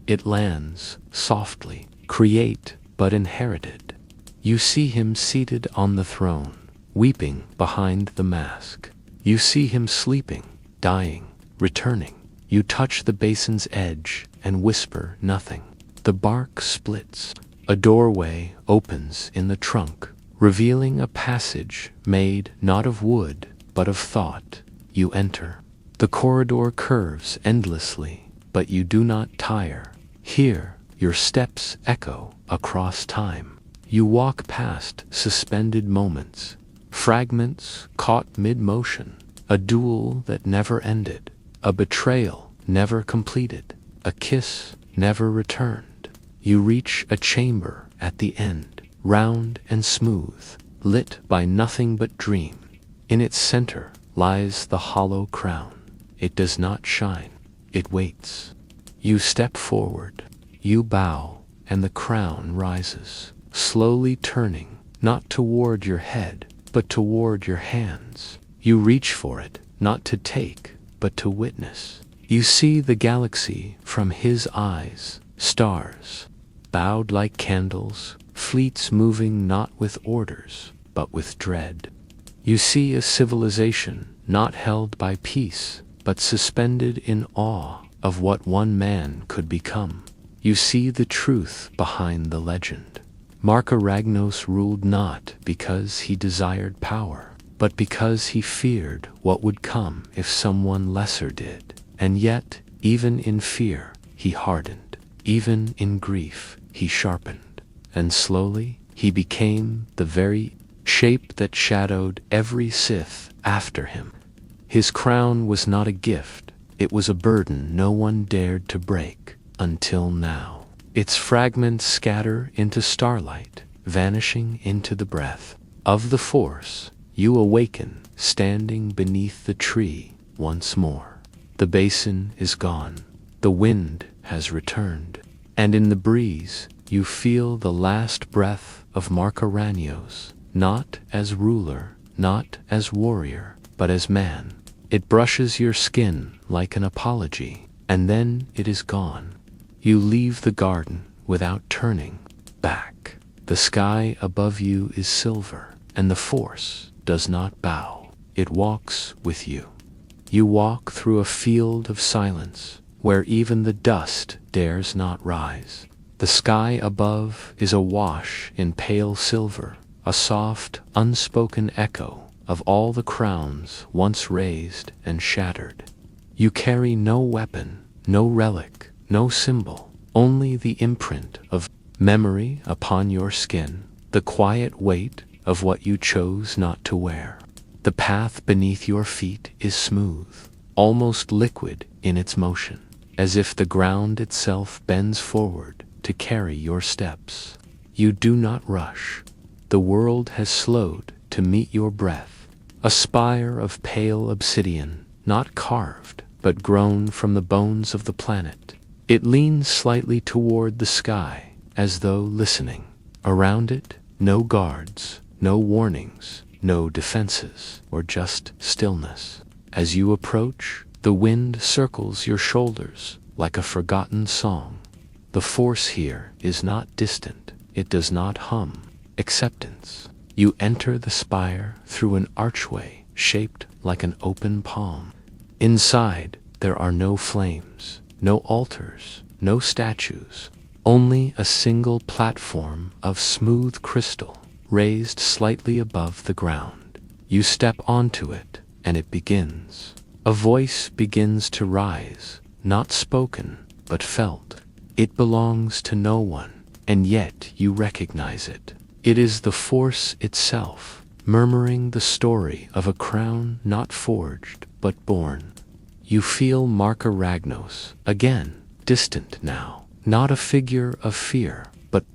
It lands softly, create but inherited. You see him seated on the throne, weeping behind the mask. You see him sleeping, dying, returning. You touch the basin's edge and whisper nothing. The bark splits. A doorway opens in the trunk, revealing a passage made not of wood, but of thought. You enter. The corridor curves endlessly, but you do not tire. Here, Your steps echo across time. You walk past suspended moments, fragments caught mid-motion, a duel that never ended, a betrayal never completed, a kiss never returned. You reach a chamber at the end, round and smooth, lit by nothing but dream. In its center lies the hollow crown. It does not shine, it waits. You step forward, you bow, and the crown rises, slowly turning, not toward your head, but toward your hands. You reach for it, not to take, but to witness. You see the galaxy from his eyes, stars, bowed like candles, fleets moving not with orders, but with dread. You see a civilization not held by peace, but suspended in awe of what one man could become. You see the truth behind the legend. Marka Ragnos ruled not because he desired power, but because he feared what would come if someone lesser did. And yet, even in fear, he hardened. Even in grief, he sharpened. And slowly, he became the very shape that shadowed every Sith after him. His crown was not a gift, it was a burden no one dared to break, until now. Its fragments scatter into starlight, vanishing into the breath of the Force. You awaken, standing beneath the tree once more. The basin is gone, the wind has returned, and in the breeze you feel the last breath of Marka Ragnos, not as ruler, not as warrior, but as man. It brushes your skin like an apology, and then it is gone. You leave the garden without turning back. The sky above you is silver, and the Force does not bow. It walks with you. You walk through a field of silence, where even the dust dares not rise. The sky above is awash in pale silver, a soft, unspoken echo of all the crowns once raised and shattered. You carry no weapon, no relic, no symbol, only the imprint of memory upon your skin, the quiet weight of what you chose not to wear. The path beneath your feet is smooth, almost liquid in its motion, as if the ground itself bends forward to carry your steps. You do not rush. The world has slowed to meet your breath, a spire of pale obsidian, not carved, but grown from the bones of the planet. It leans slightly toward the sky, as though listening. Around it, no guards, no warnings, no defenses, or just stillness. As you approach, the wind circles your shoulders like a forgotten song. The Force here is not distant, it does not hum. Acceptance. You enter the spire through an archway shaped like an open palm. Inside, there are no flames, no altars, no statues, only a single platform of smooth crystal, raised slightly above the ground. You step onto it, and it begins. A voice begins to rise, not spoken, but felt. It belongs to no one, and yet you recognize it. It is the Force itself, murmuring the story of a crown not forged, but born. You feel Marka Ragnos, again, distant now, not a figure of fear, but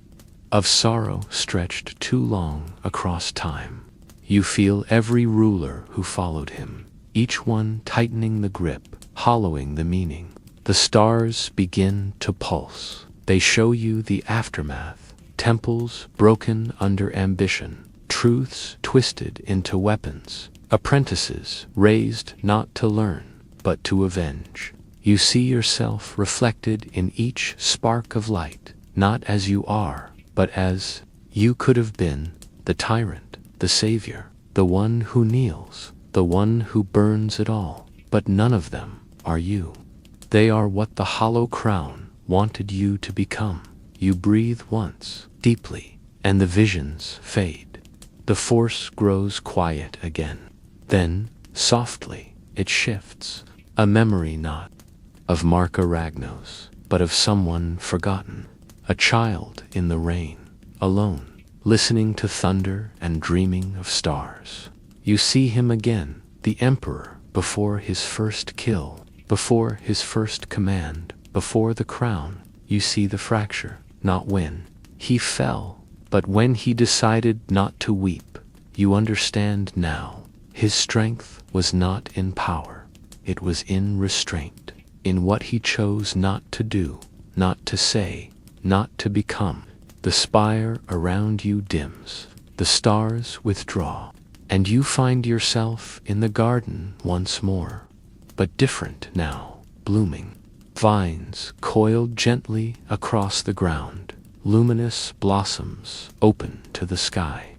of sorrow stretched too long across time. You feel every ruler who followed him, each one tightening the grip, hollowing the meaning. The stars begin to pulse. They show you the aftermath. Temples broken under ambition, truths twisted into weapons, apprentices raised not to learn, but to avenge. You see yourself reflected in each spark of light, not as you are, but as you could have been, the tyrant, the savior, the one who kneels, the one who burns it all. But none of them are you. They are what the hollow crown wanted you to become. You breathe once, deeply, and the visions fade. The Force grows quiet again. Then, softly, it shifts, a memory not of Marka Ragnos, but of someone forgotten. a child in the rain, alone, listening to thunder and dreaming of stars. You see him again, the Emperor, before his first kill, before his first command, before the crown. You see the fracture, not when he fell, but when he decided not to weep. You understand now. His strength was not in power. It was in restraint, in what he chose not to do, not to say, not to become. The spire around you dims, the stars withdraw, and you find yourself in the garden once more, but different now, blooming. Vines coiled gently across the ground, luminous blossoms open to the sky.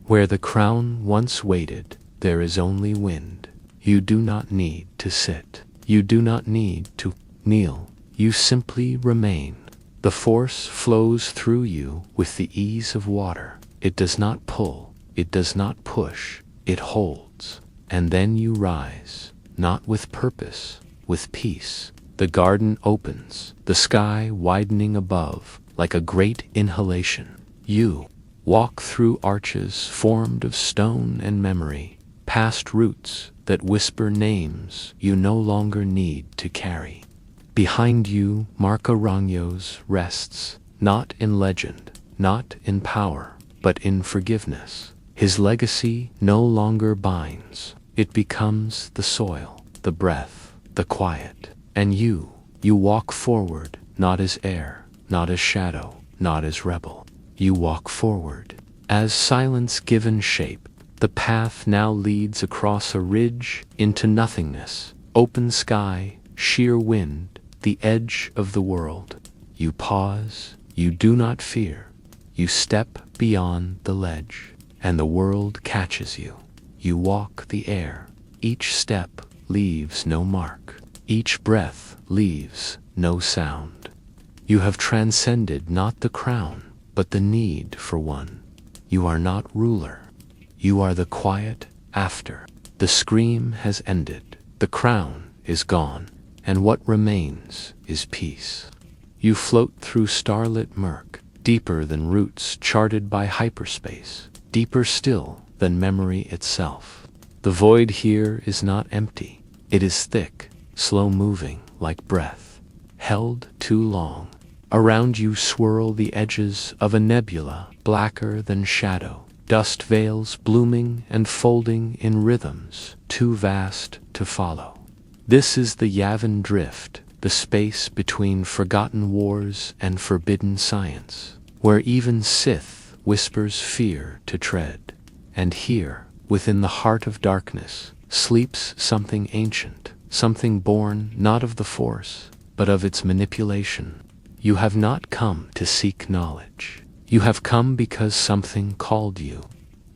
Where the crown once waited, there is only wind. You do not need to sit. You do not need to kneel. You simply remain. The force flows through you with the ease of water. It does not pull. It does not push. It holds. And then you rise, not with purpose, with peace. The garden opens, the sky widening above like a great inhalation. You walk through arches formed of stone and memory, past roots that whisper names you no longer need to carry. Behind you, Marco Ragnos rests, not in legend, not in power, but in forgiveness. His legacy no longer binds. It becomes the soil, the breath, the quiet. And you walk forward, not as heir, not as shadow, not as rebel. You walk forward, as silence given shape. The path now leads across a ridge into nothingness, open sky, sheer wind, the edge of the world. You pause, you do not fear. You step beyond the ledge, and the world catches you. You walk the air. Each step leaves no mark. Each breath leaves no sound. You have transcended not the crown, but the need for one. You are not ruler. You are the quiet after. The scream has ended. The crown is gone, and what remains is peace. You float through starlit murk, deeper than roots charted by hyperspace, deeper still than memory itself. The void here is not empty. It is thick, slow-moving like breath, held too long. Around you swirl the edges of a nebula, blacker than shadow, dust veils blooming and folding in rhythms too vast to follow. This is the Yavin Drift, the space between forgotten wars and forbidden science, where even Sith whispers fear to tread. And here, within the heart of darkness, sleeps something ancient, something born not of the Force, but of its manipulation. You have not come to seek knowledge. You have come because something called you.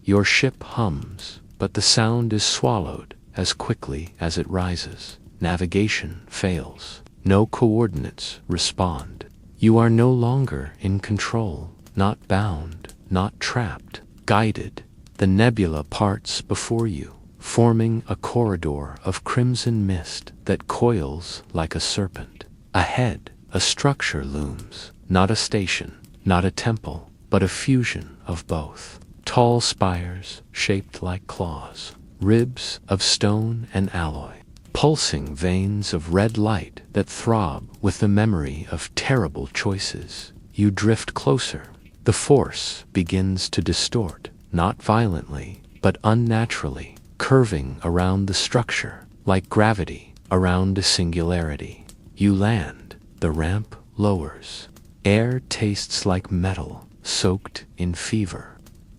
Your ship hums, but the sound is swallowed as quickly as it rises. Navigation fails. No coordinates respond. You are no longer in control, not bound, not trapped, guided. The nebula parts before you, forming a corridor of crimson mist that coils like a serpent. Ahead, a structure looms, not a station, not a temple, but a fusion of both. Tall spires shaped like claws, ribs of stone and alloy, pulsing veins of red light that throb with the memory of terrible choices. You drift closer. The Force begins to distort, not violently, but unnaturally, curving around the structure, like gravity around a singularity. You land. The ramp lowers. Air tastes like metal, soaked in fever.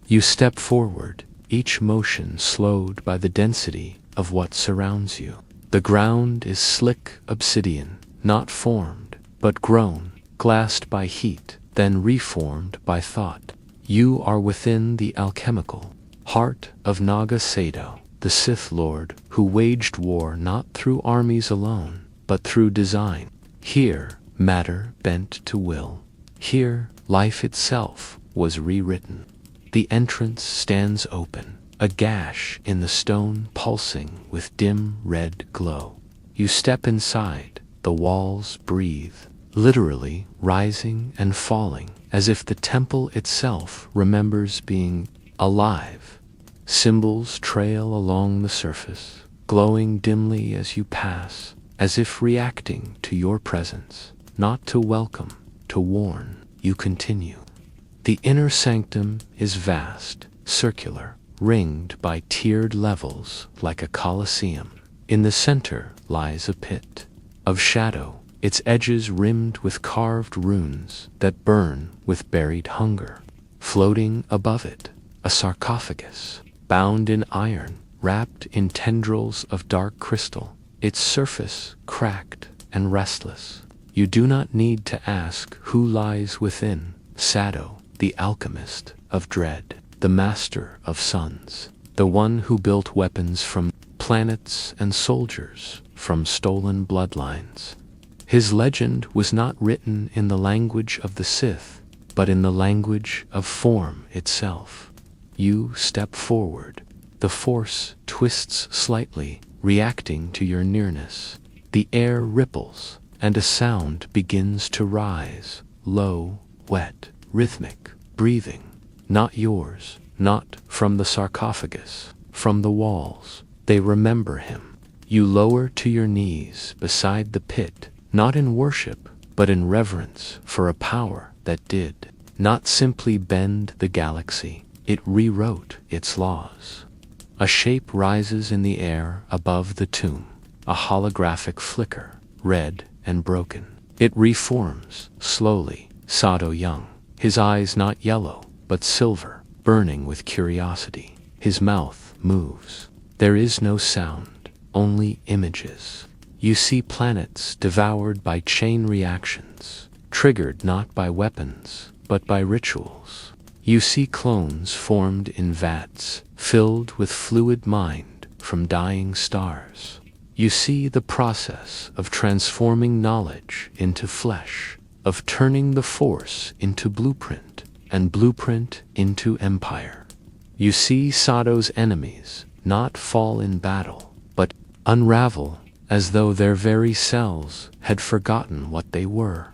You step forward, each motion slowed by the density of what surrounds you. The ground is slick obsidian, not formed, but grown, glassed by heat, then reformed by thought. You are within the alchemical heart of Naga Sado, the Sith Lord who waged war not through armies alone, but through design. Here, matter bent to will. Here, life itself was rewritten. The entrance stands open, a gash in the stone pulsing with dim red glow. You step inside, the walls breathe, literally rising and falling, as if the temple itself remembers being alive. Symbols trail along the surface, glowing dimly as you pass, as if reacting to your presence, not to welcome, to warn. You continue. The inner sanctum is vast, circular, ringed by tiered levels like a colosseum. In the center lies a pit of shadow, its edges rimmed with carved runes that burn with buried hunger. Floating above it, a sarcophagus, bound in iron, wrapped in tendrils of dark crystal, its surface cracked and restless. You do not need to ask who lies within. Sado, the alchemist of dread, the master of suns, the one who built weapons from planets and soldiers from stolen bloodlines. His legend was not written in the language of the Sith, but in the language of form itself. You step forward. The force twists slightly, reacting to your nearness. The air ripples, and a sound begins to rise, low, wet, rhythmic, breathing. Not yours, not from the sarcophagus, from the walls. They remember him. You lower to your knees beside the pit, not in worship, but in reverence for a power that did not simply bend the galaxy, it rewrote its laws. A shape rises in the air above the tomb, a holographic flicker, red and broken. It reforms, slowly, Sado young, his eyes not yellow, but silver, burning with curiosity. His mouth moves. There is no sound, only images. You see planets devoured by chain reactions, triggered not by weapons, but by rituals. You see clones formed in vats, filled with fluid mind from dying stars. You see the process of transforming knowledge into flesh, of turning the force into blueprint, and blueprint into empire. You see Sado's enemies not fall in battle, but unravel as though their very cells had forgotten what they were.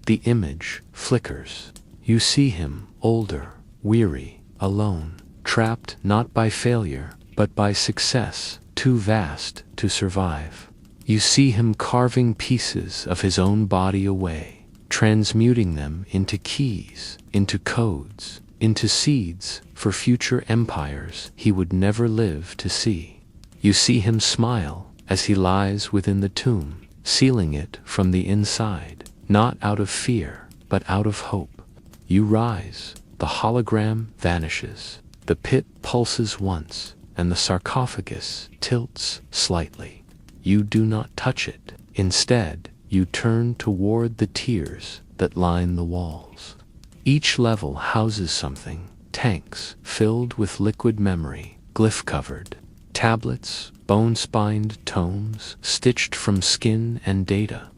The image flickers. You see him, older, weary, alone, trapped not by failure, but by success, too vast to survive. You see him carving pieces of his own body away, transmuting them into keys, into codes, into seeds for future empires he would never live to see. You see him smile as he lies within the tomb, sealing it from the inside, not out of fear, but out of hope. You rise, the hologram vanishes, the pit pulses once, and the sarcophagus tilts slightly. You do not touch it. Instead, you turn toward the tiers that line the walls. Each level houses something: tanks filled with liquid memory, glyph-covered, tablets, bone-spined tomes stitched from skin and data.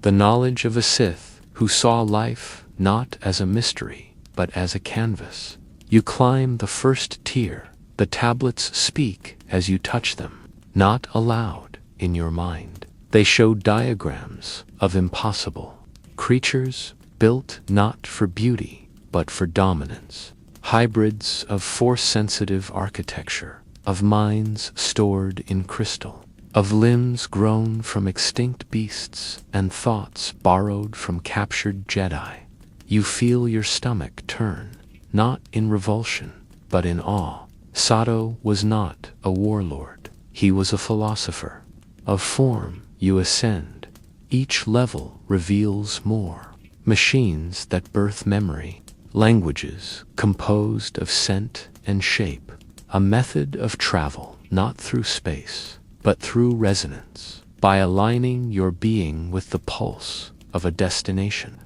The knowledge of a Sith who saw life not as a mystery, but as a canvas. You climb the first tier. The tablets speak as you touch them, not aloud in your mind. They show diagrams of impossible creatures built not for beauty, but for dominance. Hybrids of force-sensitive architecture, of minds stored in crystal, of limbs grown from extinct beasts and thoughts borrowed from captured Jedi. You feel your stomach turn, not in revulsion, but in awe. Sado was not a warlord. He was a philosopher. Of form, you ascend. Each level reveals more. Machines that birth memory. Languages composed of scent and shape. A method of travel, not through space, but through resonance, by aligning your being with the pulse of a destination.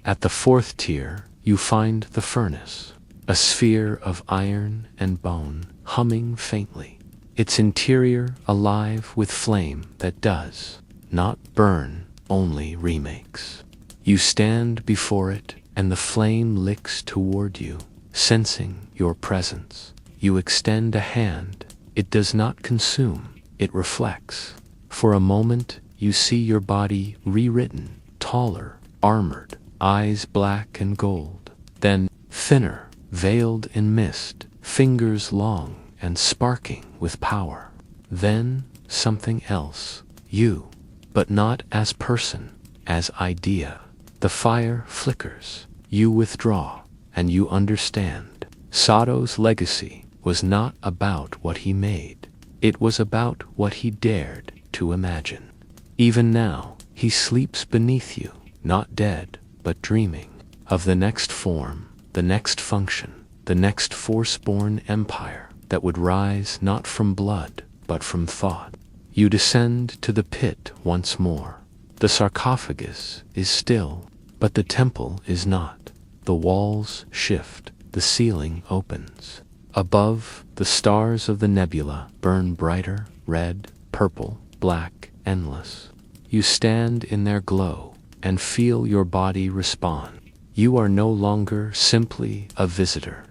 At the fourth tier, you find the furnace, a sphere of iron and bone humming faintly, its interior alive with flame that does not burn, only remakes. You stand before it, and the flame licks toward you, sensing your presence. You extend a hand. It does not consume, it reflects. For a moment, you see your body rewritten, taller, armored, eyes black and gold. Then, thinner, veiled in mist, fingers long and sparking with power. Then, something else. You, but not as person, as idea. The fire flickers. You withdraw, and you understand. Sato's legacy was not about what he made. It was about what he dared to imagine. Even now, he sleeps beneath you, not dead, but dreaming of the next form, the next function, the next force-born empire that would rise not from blood, but from thought. You descend to the pit once more. The sarcophagus is still, but the temple is not. The walls shift, the ceiling opens. Above, the stars of the nebula burn brighter, red, purple, black, endless. You stand in their glow and feel your body respond. You are no longer simply a visitor.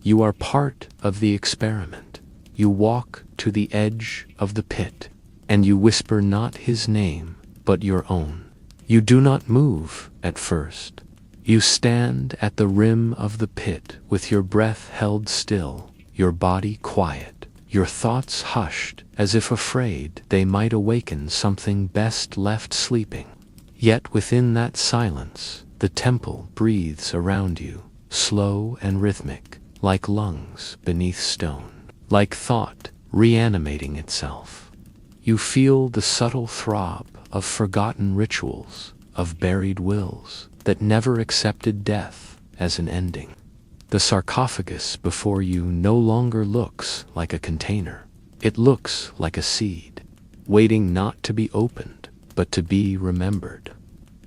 You are part of the experiment. You walk to the edge of the pit, and you whisper not his name, but your own. You do not move at first. You stand at the rim of the pit with your breath held still, your body quiet, your thoughts hushed as if afraid they might awaken something best left sleeping. Yet within that silence, the temple breathes around you, slow and rhythmic, like lungs beneath stone, like thought reanimating itself. You feel the subtle throb of forgotten rituals, of buried wills that never accepted death as an ending. The sarcophagus before you no longer looks like a container. It looks like a seed, waiting not to be opened, but to be remembered.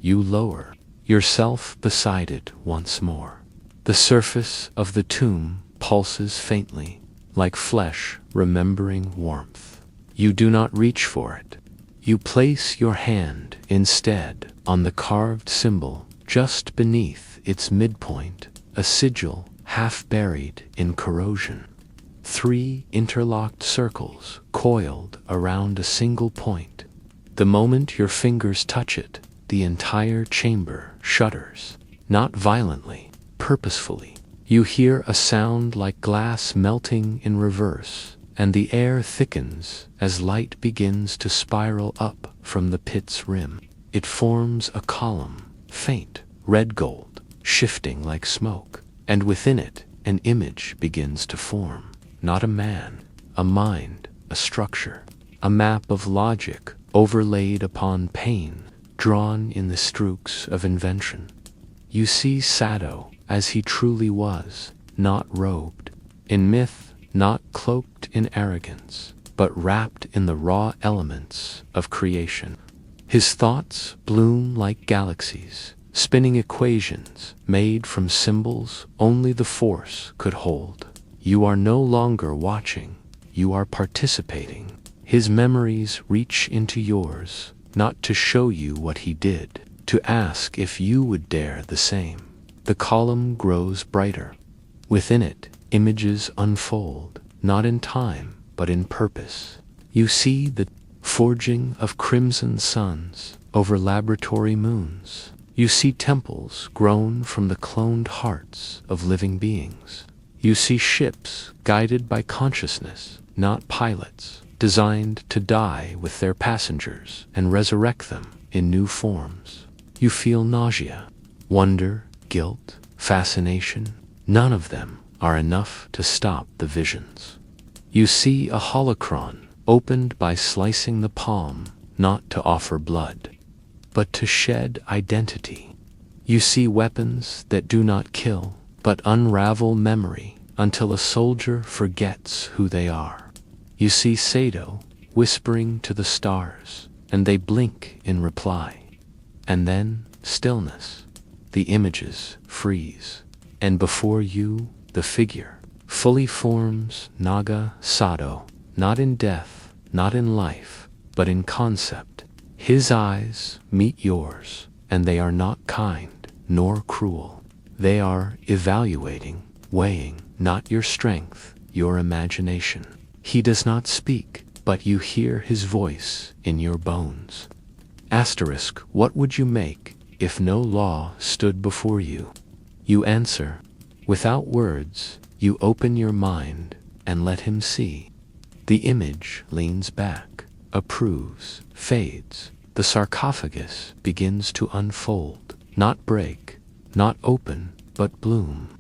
You lower yourself beside it once more. The surface of the tomb pulses faintly, like flesh remembering warmth. You do not reach for it. You place your hand instead on the carved symbol just beneath its midpoint, a sigil half buried in corrosion. 3 interlocked circles coiled around a single point. The moment your fingers touch it, the entire chamber shudders, not violently, purposefully. You hear a sound like glass melting in reverse, and the air thickens as light begins to spiral up from the pit's rim. It forms a column, faint, red gold, shifting like smoke, and within it an image begins to form. Not a man, a mind, a structure, a map of logic overlaid upon pain, drawn in the strokes of invention. You see Sato as he truly was, not robed in myth, not cloaked in arrogance, but wrapped in the raw elements of creation. His thoughts bloom like galaxies, spinning equations made from symbols only the Force could hold. You are no longer watching, you are participating. His memories reach into yours, not to show you what he did, to ask if you would dare the same. The column grows brighter. Within it, images unfold, not in time, but in purpose. You see the forging of crimson suns over laboratory moons. You see temples grown from the cloned hearts of living beings. You see ships guided by consciousness, not pilots, designed to die with their passengers and resurrect them in new forms. You feel nausea, wonder, guilt, fascination. None of them are enough to stop the visions. You see a holocron opened by slicing the palm, not to offer blood, but to shed identity. You see weapons that do not kill, but unravel memory until a soldier forgets who they are. You see Sato whispering to the stars, and they blink in reply. And then stillness. The images freeze, and before you, the figure fully forms Naga Sato, not in death, not in life, but in concept. His eyes meet yours, and they are not kind nor cruel. They are evaluating, weighing, not your strength, your imagination. He does not speak, but you hear his voice in your bones. Asterisk, what would you make if no law stood before you? You answer. Without words, you open your mind and let him see. The image leans back, approves, fades. The sarcophagus begins to unfold, not break, not open, but bloom.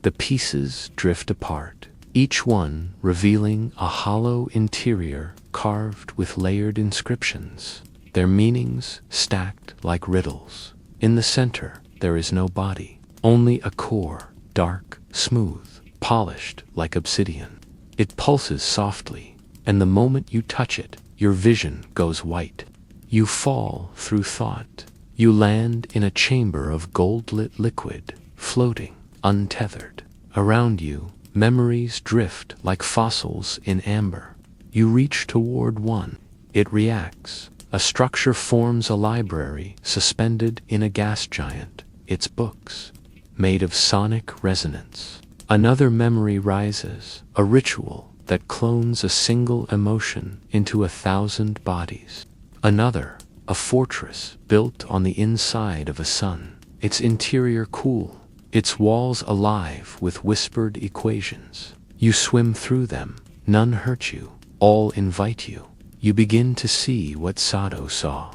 The pieces drift apart, each one revealing a hollow interior carved with layered inscriptions, their meanings stacked like riddles. In the center, there is no body, only a core, dark, smooth, polished like obsidian. It pulses softly, and the moment you touch it, your vision goes white. You fall through thought. You land in a chamber of gold-lit liquid, floating, untethered. Around you, memories drift like fossils in amber. You reach toward one. It reacts. A structure forms a library suspended in a gas giant, its books made of sonic resonance. Another memory rises, a ritual that clones a single emotion into 1,000 bodies. Another, a fortress built on the inside of a sun, its interior cool, its walls alive with whispered equations. You swim through them, none hurt you, all invite you. You begin to see what Sado saw,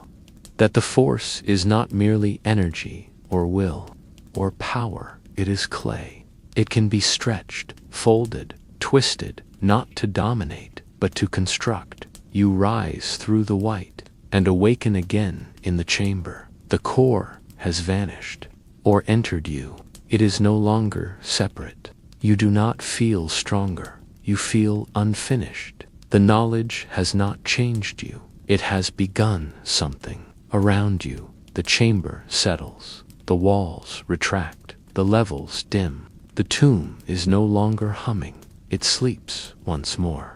that the force is not merely energy or will or power, it is clay. It can be stretched, folded, twisted, not to dominate, but to construct. You rise through the white and awaken again in the chamber. The core has vanished or entered you. It is no longer separate. You do not feel stronger. You feel unfinished. The knowledge has not changed you. It has begun something. Around you, the chamber settles. The walls retract. The levels dim. The tomb is no longer humming. It sleeps once more.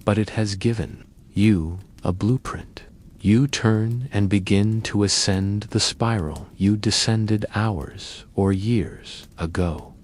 But it has given you a blueprint. You turn and begin to ascend the spiral you descended hours or years ago.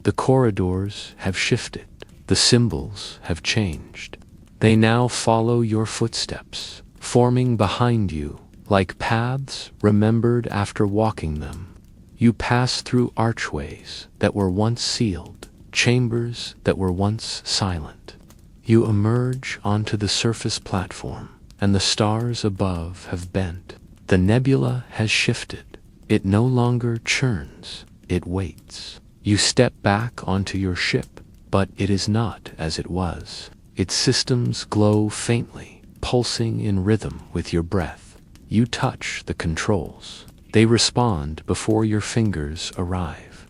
The corridors have shifted. The symbols have changed. They now follow your footsteps, forming behind you like paths remembered after walking them. You pass through archways that were once sealed, chambers that were once silent. You emerge onto the surface platform, and the stars above have bent. The nebula has shifted. It no longer churns, it waits. You step back onto your ship, but it is not as it was. Its systems glow faintly, pulsing in rhythm with your breath. You touch the controls. They respond before your fingers arrive.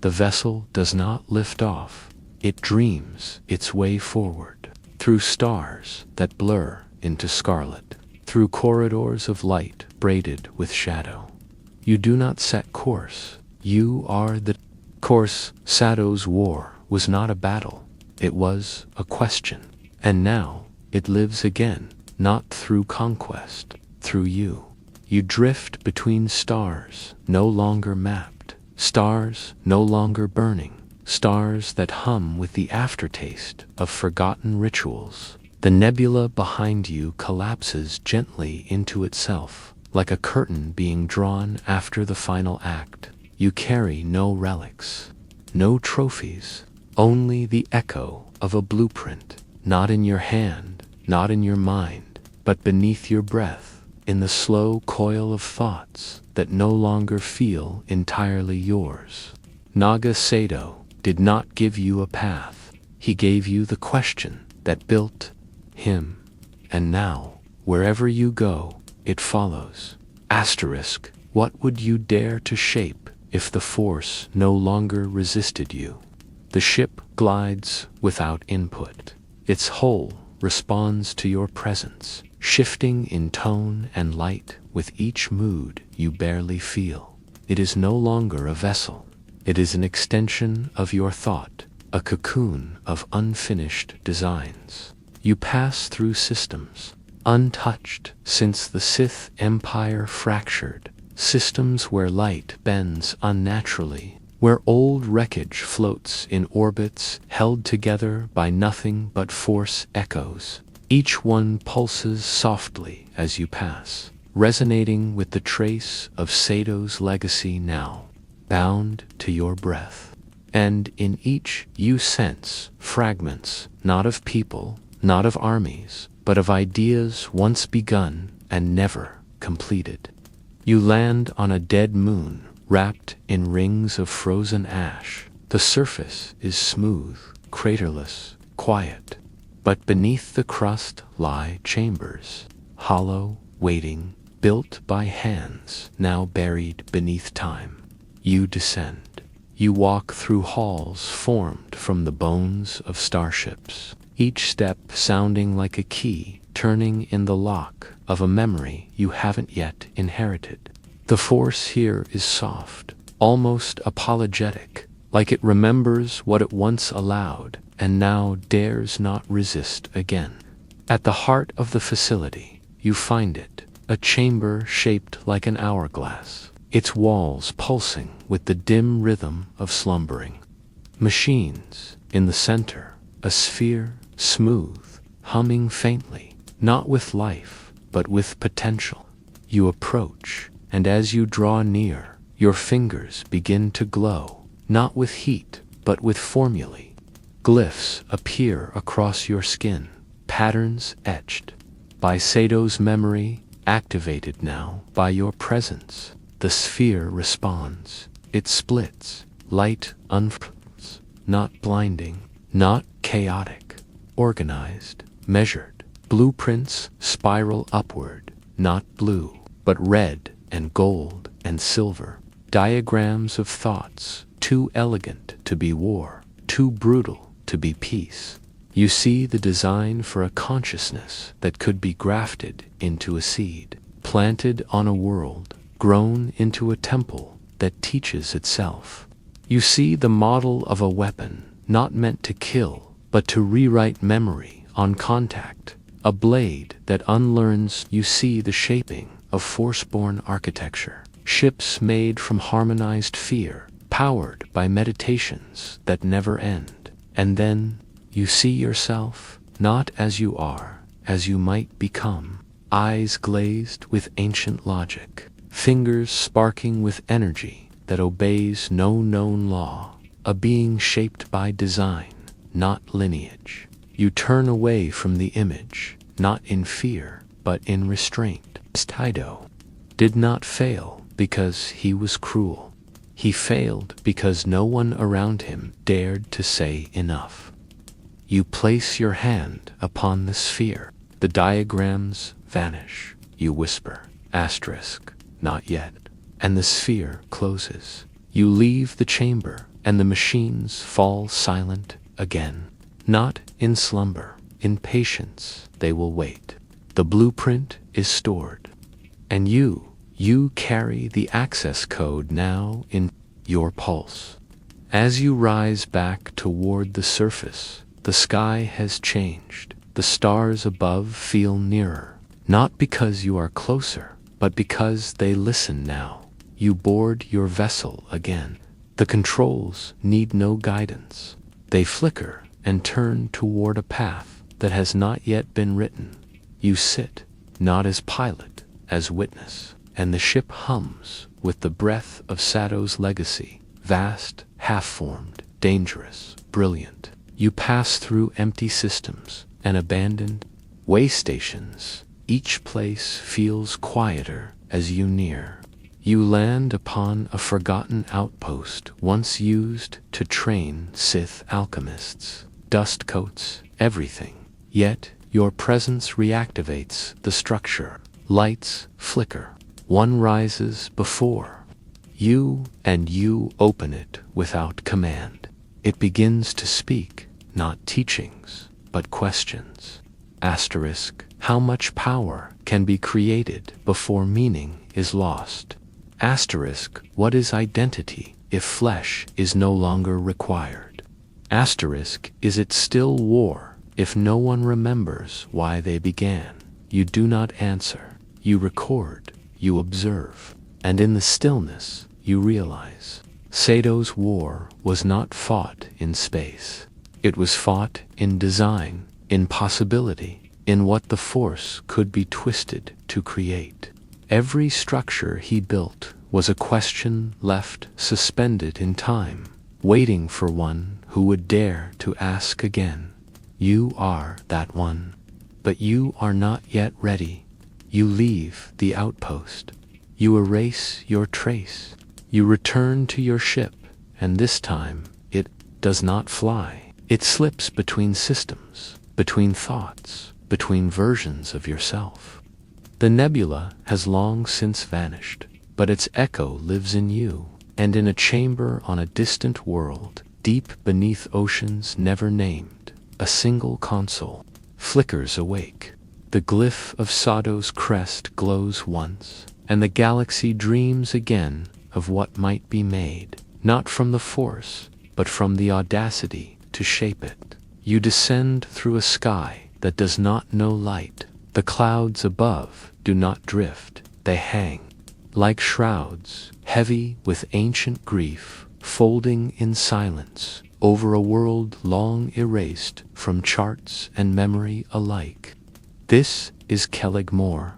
The vessel does not lift off. It dreams its way forward, through stars that blur into scarlet, through corridors of light braided with shadow. You do not set course. You are the course. Sado's war was not a battle. It was a question. And now it lives again, not through conquest, through you. You drift between stars, no longer mapped, stars no longer burning, stars that hum with the aftertaste of forgotten rituals. The nebula behind you collapses gently into itself, like a curtain being drawn after the final act. You carry no relics, no trophies, only the echo of a blueprint, not in your hand, not in your mind, but beneath your breath, in the slow coil of thoughts that no longer feel entirely yours. Naga Sado did not give you a path. He gave you the question that built him. And now, wherever you go, it follows. Asterisk, what would you dare to shape if the force no longer resisted you? The ship glides without input. Its hull responds to your presence, shifting in tone and light with each mood you barely feel. It is no longer a vessel. It is an extension of your thought, a cocoon of unfinished designs. You pass through systems, untouched since the Sith Empire fractured, systems where light bends unnaturally, where old wreckage floats in orbits held together by nothing but force echoes. Each one pulses softly as you pass. resonating with the trace of Sato's legacy now, bound to your breath. And in each you sense fragments, not of people, not of armies, but of ideas once begun and never completed. You land on a dead moon, wrapped in rings of frozen ash. The surface is smooth, craterless, quiet, but beneath the crust lie chambers, hollow, waiting, built by hands now buried beneath time. You descend. You walk through halls formed from the bones of starships, each step sounding like a key turning in the lock of a memory you haven't yet inherited. The force here is soft, almost apologetic, like it remembers what it once allowed and now dares not resist again. At the heart of the facility, you find it, a chamber shaped like an hourglass, its walls pulsing with the dim rhythm of slumbering. Machines in the center, a sphere, smooth, humming faintly, not with life, but with potential. You approach, and as you draw near, your fingers begin to glow, not with heat, but with formulae. Glyphs appear across your skin, patterns etched by Sato's memory, activated now by your presence. The sphere responds. It splits, light unfolds, not blinding, not chaotic, organized, measured. Blueprints spiral upward, not blue, but red and gold and silver. Diagrams of thoughts, too elegant to be war, too brutal to be peace. You see the design for a consciousness that could be grafted into a seed, planted on a world, grown into a temple that teaches itself. You see the model of a weapon, not meant to kill, but to rewrite memory on contact, a blade that unlearns. You see the shaping of force-born architecture, ships made from harmonized fear, powered by meditations that never end. And then you see yourself, not as you are, as you might become, eyes glazed with ancient logic, fingers sparking with energy that obeys no known law, a being shaped by design, not lineage. You turn away from the image, not in fear, but in restraint. Saito did not fail because he was cruel. He failed because no one around him dared to say enough. You place your hand upon the sphere. The diagrams vanish. You whisper, asterisk, not yet. And the sphere closes. You leave the chamber, and the machines fall silent again. Not in slumber, in patience, they will wait. The blueprint is stored. And you carry the access code now in your pulse. As you rise back toward the surface, the sky has changed. The stars above feel nearer, not because you are closer, but because they listen now. You board your vessel again. The controls need no guidance. They flicker and turn toward a path that has not yet been written. You sit, not as pilot, as witness, and the ship hums with the breath of Sato's legacy, vast, half-formed, dangerous, brilliant. You pass through empty systems and abandoned way stations. Each place feels quieter as you near. You land upon a forgotten outpost once used to train Sith alchemists. Dust coats everything, yet your presence reactivates the structure. Lights flicker. One rises before you, and you open it without command. It begins to speak, not teachings, but questions. Asterisk, how much power can be created before meaning is lost? Asterisk, what is identity if flesh is no longer required? Asterisk, is it still war if no one remembers why they began? You do not answer. You record, you observe, and in the stillness you realize Sato's war was not fought in space. It was fought in design, in possibility, in what the Force could be twisted to create. Every structure he built was a question left suspended in time, waiting for one who would dare to ask again. You are that one. But you are not yet ready. You leave the outpost. You erase your trace. You return to your ship, and this time it does not fly. It slips between systems, between thoughts, between versions of yourself. The nebula has long since vanished, but its echo lives in you, and in a chamber on a distant world, deep beneath oceans never named, a single console flickers awake. The glyph of Sado's crest glows once, and the galaxy dreams again of what might be made, not from the force, but from the audacity to shape it. You descend through a sky that does not know light. The clouds above do not drift, they hang, like shrouds, heavy with ancient grief, folding in silence over a world long erased from charts and memory alike. This is Kelligmore.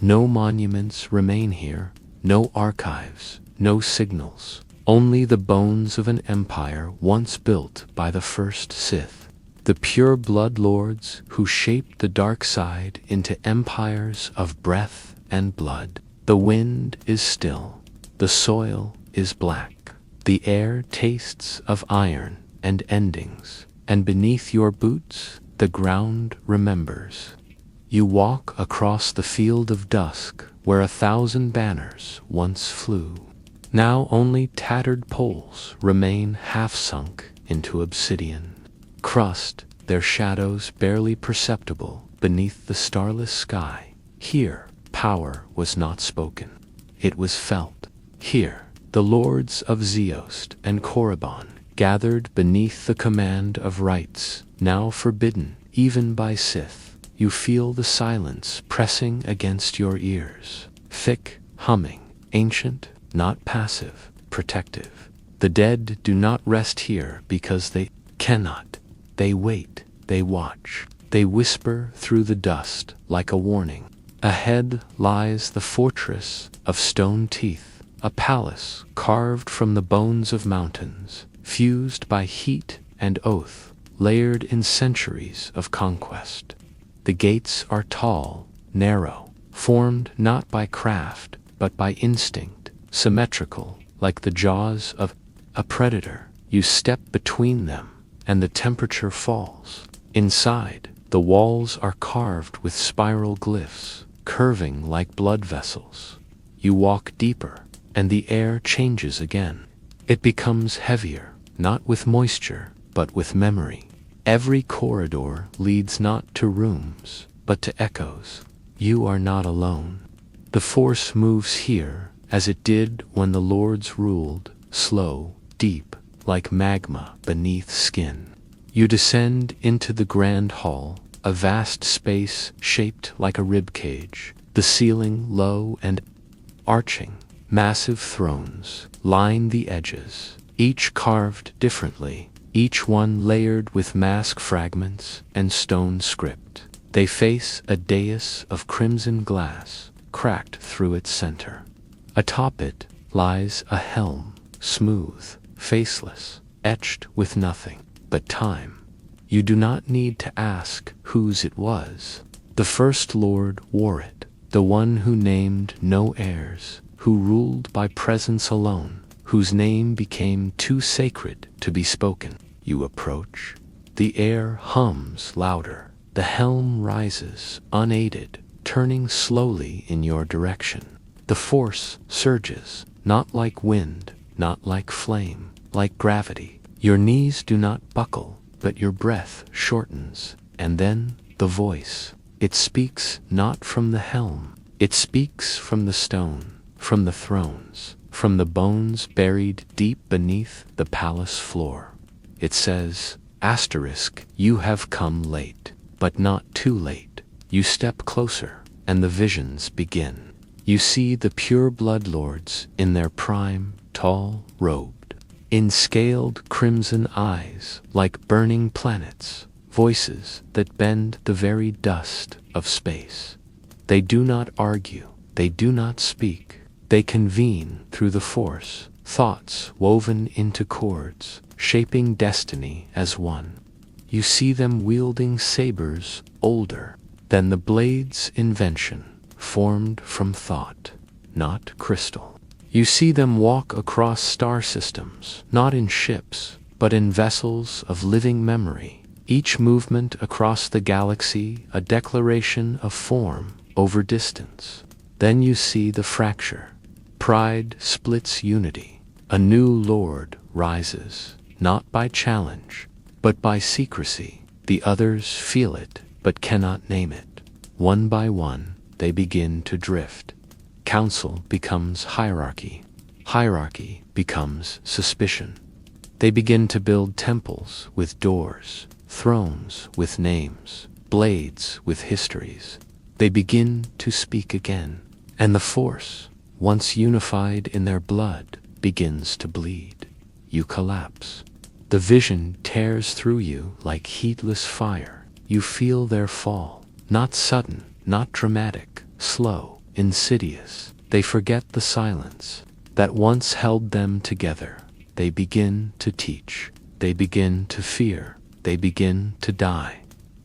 No monuments remain here, no archives, no signals, only the bones of an empire once built by the first Sith. The pure blood lords who shaped the dark side into empires of breath and blood. The wind is still, the soil is black, the air tastes of iron and endings, and beneath your boots the ground remembers. You walk across the field of dusk where 1,000 banners once flew. Now only tattered poles remain half sunk into obsidian. Crust, their shadows barely perceptible beneath the starless sky. Here, power was not spoken. It was felt. Here, the lords of Zeost and Korriban gathered beneath the command of rites, now forbidden even by Sith. You feel the silence pressing against your ears. Thick, humming, ancient, not passive, protective. The dead do not rest here because they cannot. They wait, they watch, they whisper through the dust like a warning. Ahead lies the fortress of stone teeth, a palace carved from the bones of mountains, fused by heat and oath, layered in centuries of conquest. The gates are tall, narrow, formed not by craft, but by instinct, symmetrical, like the jaws of a predator. You step between them, and the temperature falls. Inside, the walls are carved with spiral glyphs, curving like blood vessels. You walk deeper, and the air changes again. It becomes heavier, not with moisture, but with memory. Every corridor leads not to rooms, but to echoes. You are not alone. The Force moves here, as it did when the Lords ruled, slow, deep, like magma beneath skin. You descend into the Grand Hall, a vast space shaped like a ribcage, the ceiling low and arching. Massive thrones line the edges, each carved differently, each one layered with mask fragments and stone script. They face a dais of crimson glass, cracked through its center. Atop it lies a helm, smooth, faceless, etched with nothing but time. You do not need to ask whose it was. The First Lord wore it, the one who named no heirs, who ruled by presence alone, whose name became too sacred to be spoken. You approach. The air hums louder. The helm rises, unaided, turning slowly in your direction. The force surges, not like wind, not like flame, like gravity. Your knees do not buckle, but your breath shortens. And then the voice. It speaks not from the helm. It speaks from the stone, from the thrones, from the bones buried deep beneath the palace floor. It says, Asterisk, you have come late, but not too late. You step closer, and the visions begin. You see the pure blood lords in their prime, tall, robed, in scaled crimson eyes like burning planets, voices that bend the very dust of space. They do not argue, They do not speak. They convene through the Force, thoughts woven into chords, shaping destiny as one. You see them wielding sabers older than the blade's invention, formed from thought, not crystal. You see them walk across star systems, not in ships, but in vessels of living memory, each movement across the galaxy a declaration of form over distance. Then you see the fracture. Pride splits unity. A new lord rises, not by challenge, but by secrecy. The others feel it, but cannot name it. One by one, they begin to drift. Council becomes hierarchy. Hierarchy becomes suspicion. They begin to build temples with doors, thrones with names, blades with histories. They begin to speak again, and the Force, once unified in their blood, begins to bleed. You collapse. The vision tears through you like heatless fire. You feel their fall, not sudden, not dramatic, slow, insidious. They forget the silence that once held them together. They begin to teach. They begin to fear. They begin to die.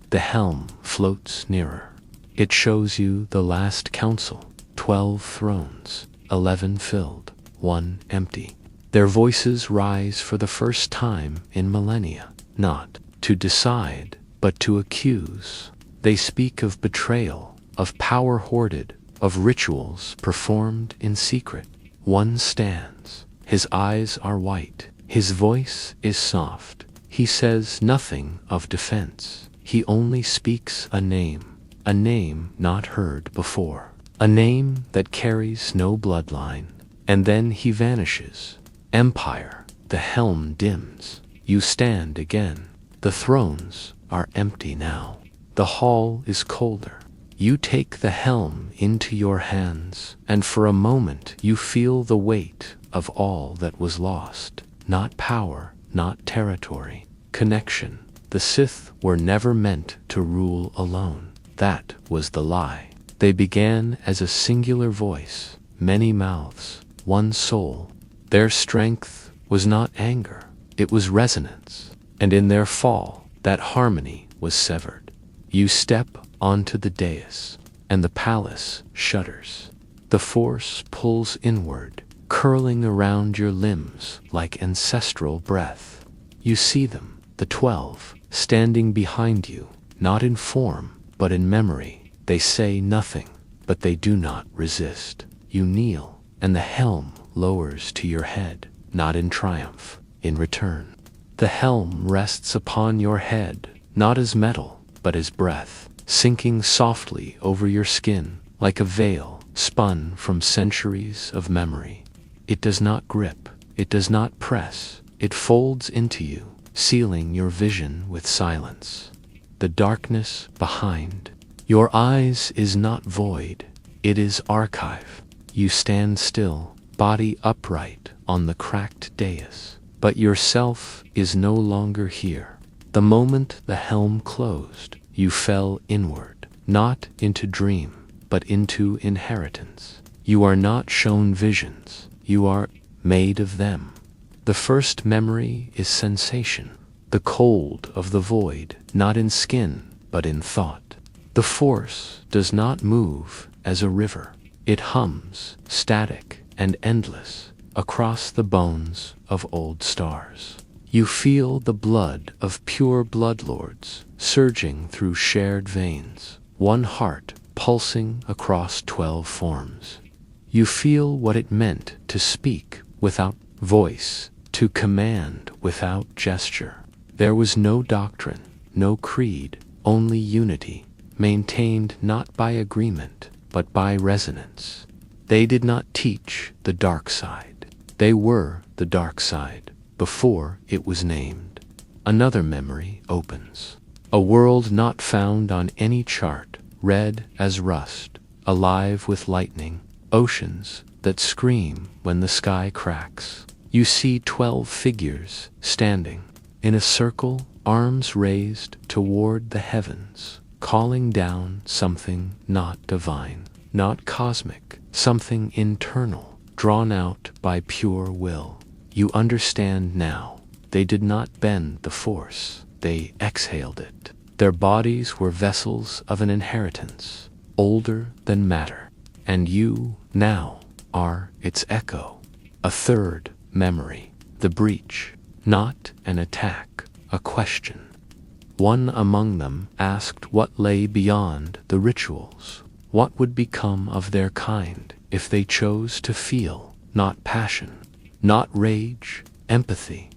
The helm floats nearer. It shows you the last council, 12 thrones, 11 filled, 1 empty. Their voices rise for the first time in millennia, not to decide, but to accuse. They speak of betrayal, of power hoarded, of rituals performed in secret. One stands. His eyes are white. His voice is soft. He says nothing of defense. He only speaks a name not heard before, a name that carries no bloodline. And then he vanishes. Empire, the helm dims. You stand again. The thrones are empty now. The hall is colder. You take the helm into your hands, and for a moment you feel the weight of all that was lost. Not power, not territory, connection. The Sith were never meant to rule alone. That was the lie. They began as a singular voice, many mouths, one soul. Their strength was not anger, it was resonance. And in their fall, that harmony was severed. You step onto the dais, and the palace shudders. The Force pulls inward, curling around your limbs like ancestral breath. You see them, the 12, standing behind you, not in form, but in memory. They say nothing, but they do not resist. You kneel, and the helm lowers to your head, not in triumph, in return. The helm rests upon your head, not as metal, but as breath, sinking softly over your skin like a veil spun from centuries of memory. It does not grip, it does not press, it folds into you, sealing your vision with silence. The darkness behind your eyes is not void, it is archive. You stand still, body upright on the cracked dais, but yourself is no longer here. The moment the helm closed, you fell inward, not into dream, but into inheritance. You are not shown visions, you are made of them. The first memory is sensation, the cold of the void, not in skin, but in thought. The Force does not move as a river. It hums, static and endless, across the bones of old stars. You feel the blood of pure bloodlords surging through shared veins, one heart pulsing across 12 forms. You feel what it meant to speak without voice, to command without gesture. There was no doctrine, no creed, only unity, maintained not by agreement, but by resonance. They did not teach the dark side. They were the dark side before it was named. Another memory opens. A world not found on any chart, red as rust, alive with lightning, oceans that scream when the sky cracks. You see 12 figures standing in a circle, arms raised toward the heavens, calling down something not divine, not cosmic, something internal, drawn out by pure will. You understand now. They did not bend the force, they exhaled it. Their bodies were vessels of an inheritance, older than matter. And you, now, are its echo. A third memory, the breach, not an attack, a question. One among them asked what lay beyond the rituals, what would become of their kind if they chose to feel, not passion, not rage, empathy.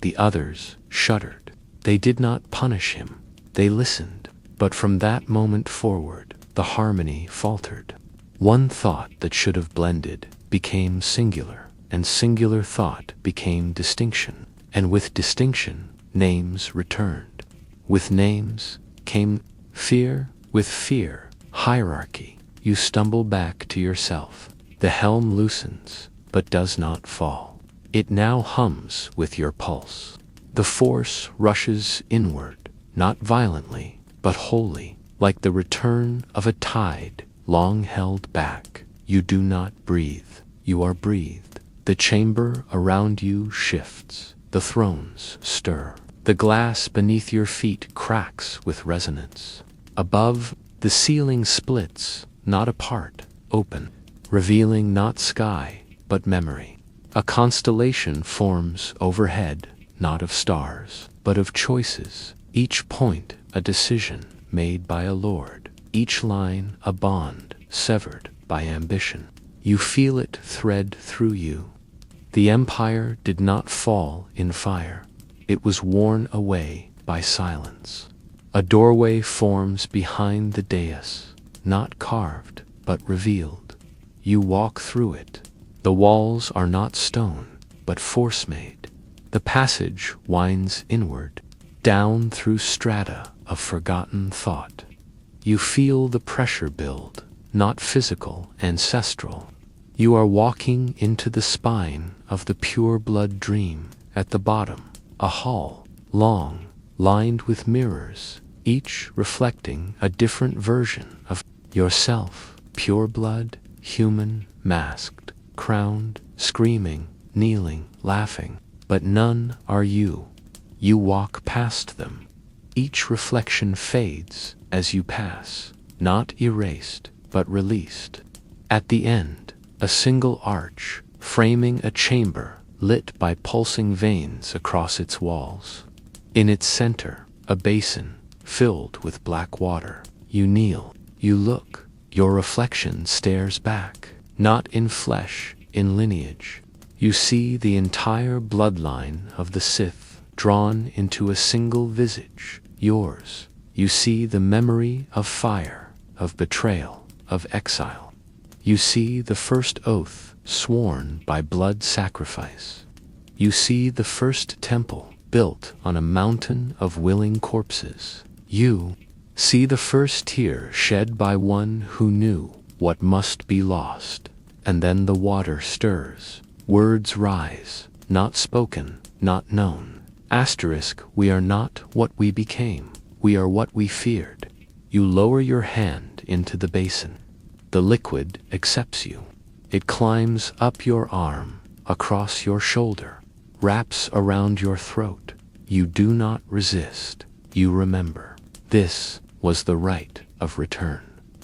The others shuddered. They did not punish him, they listened. But from that moment forward, the harmony faltered. One thought that should have blended became singular, and singular thought became distinction. And with distinction, names returned. With names came fear, with fear, hierarchy. You stumble back to yourself. The helm loosens, but does not fall. It now hums with your pulse. The force rushes inward, not violently, but wholly, like the return of a tide long held back. You do not breathe, you are breathed. The chamber around you shifts. The thrones stir. The glass beneath your feet cracks with resonance. Above, the ceiling splits, not apart, open, revealing not sky, but memory. A constellation forms overhead, not of stars, but of choices. Each point a decision made by a lord. Each line a bond severed by ambition. You feel it thread through you. The empire did not fall in fire. It was worn away by silence. A doorway forms behind the dais, not carved, but revealed. You walk through it. The walls are not stone, but force-made. The passage winds inward, down through strata of forgotten thought. You feel the pressure build, not physical, ancestral. You are walking into the spine of the pure-blood dream. At the bottom, a hall, long, lined with mirrors, each reflecting a different version of yourself. Pure blood, human, masked, crowned, screaming, kneeling, laughing. But none are you. You walk past them. Each reflection fades as you pass, not erased, but released. At the end, a single arch, framing a chamber lit by pulsing veins across its walls. In its center, a basin filled with black water. You kneel, you look, your reflection stares back, not in flesh, in lineage. You see the entire bloodline of the Sith drawn into a single visage, yours. You see the memory of fire, of betrayal, of exile. You see the first oath sworn by blood sacrifice. You see the first temple built on a mountain of willing corpses. You see the first tear shed by one who knew what must be lost. And then the water stirs. Words rise, not spoken, not known. Asterisk, we are not what we became. We are what we feared. You lower your hand into the basin. The liquid accepts you. It climbs up your arm, across your shoulder, wraps around your throat. You do not resist. You remember. This was the rite of return.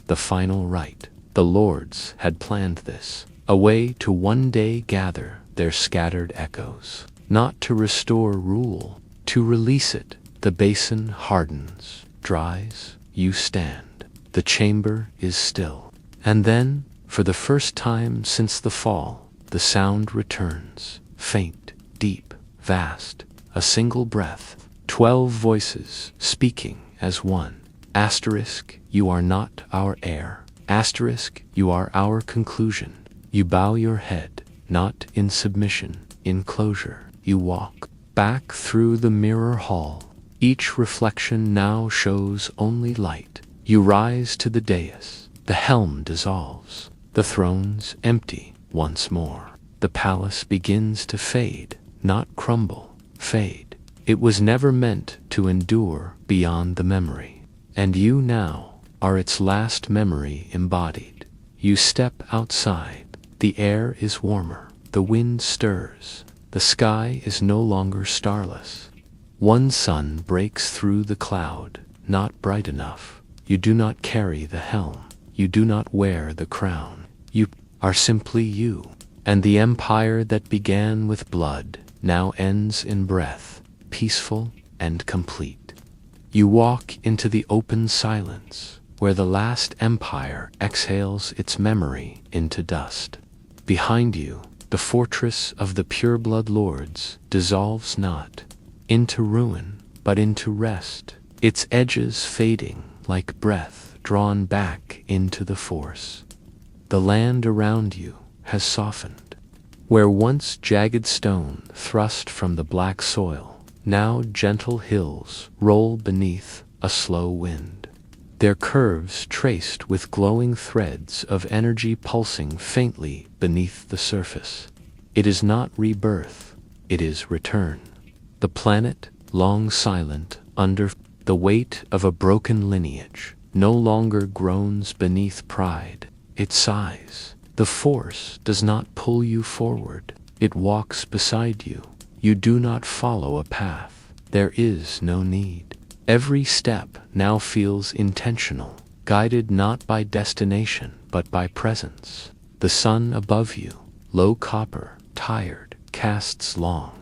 The final rite. The lords had planned this. A way to one day gather their scattered echoes. Not to restore rule, to release it. The basin hardens, dries, you stand. The chamber is still. And then, for the first time since the fall, the sound returns, faint, deep, vast, a single breath, 12 voices speaking as one. Asterisk, you are not our heir. Asterisk, you are our conclusion. You bow your head, not in submission, in closure. You walk back through the mirror hall. Each reflection now shows only light. You rise to the dais. The helm dissolves. The thrones empty once more. The palace begins to fade, not crumble, fade. It was never meant to endure beyond the memory. And you now are its last memory embodied. You step outside. The air is warmer. The wind stirs. The sky is no longer starless. One sun breaks through the cloud, not bright enough. You do not carry the helm. You do not wear the crown. You are simply you. And the empire that began with blood now ends in breath, peaceful and complete. You walk into the open silence, where the last empire exhales its memory into dust. Behind you, the fortress of the pureblood lords dissolves not into ruin, but into rest, its edges fading like breath drawn back into the force. The land around you has softened. Where once jagged stone thrust from the black soil, now gentle hills roll beneath a slow wind, their curves traced with glowing threads of energy pulsing faintly beneath the surface. It is not rebirth, it is return. The planet, long silent under the weight of a broken lineage, no longer groans beneath pride, it sighs. The force does not pull you forward, it walks beside you. You do not follow a path, there is no need. Every step now feels intentional, guided not by destination but by presence. The sun above you, low copper, tired, casts long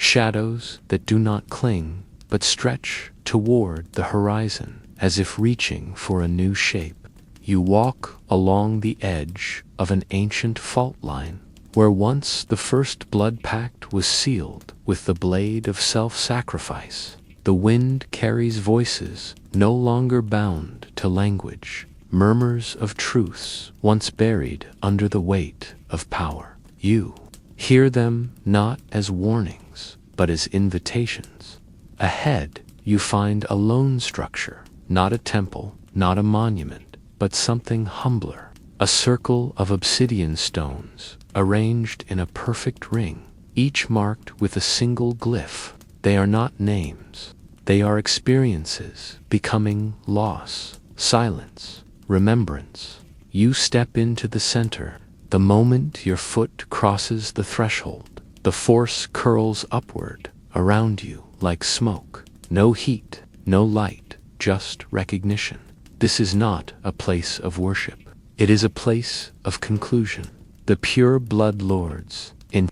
shadows that do not cling but stretch toward the horizon as if reaching for a new shape. You walk along the edge of an ancient fault line, where once the first blood pact was sealed with the blade of self-sacrifice. The wind carries voices no longer bound to language, murmurs of truths once buried under the weight of power. You hear them not as warnings, but as invitations. Ahead, you find a lone structure, not a temple, not a monument, but something humbler, a circle of obsidian stones, arranged in a perfect ring, each marked with a single glyph. They are not names, they are experiences, becoming loss, silence, remembrance. You step into the center. The moment your foot crosses the threshold, the force curls upward around you like smoke. No heat, no light, just recognition. This is not a place of worship. It is a place of conclusion. The pure blood lords, in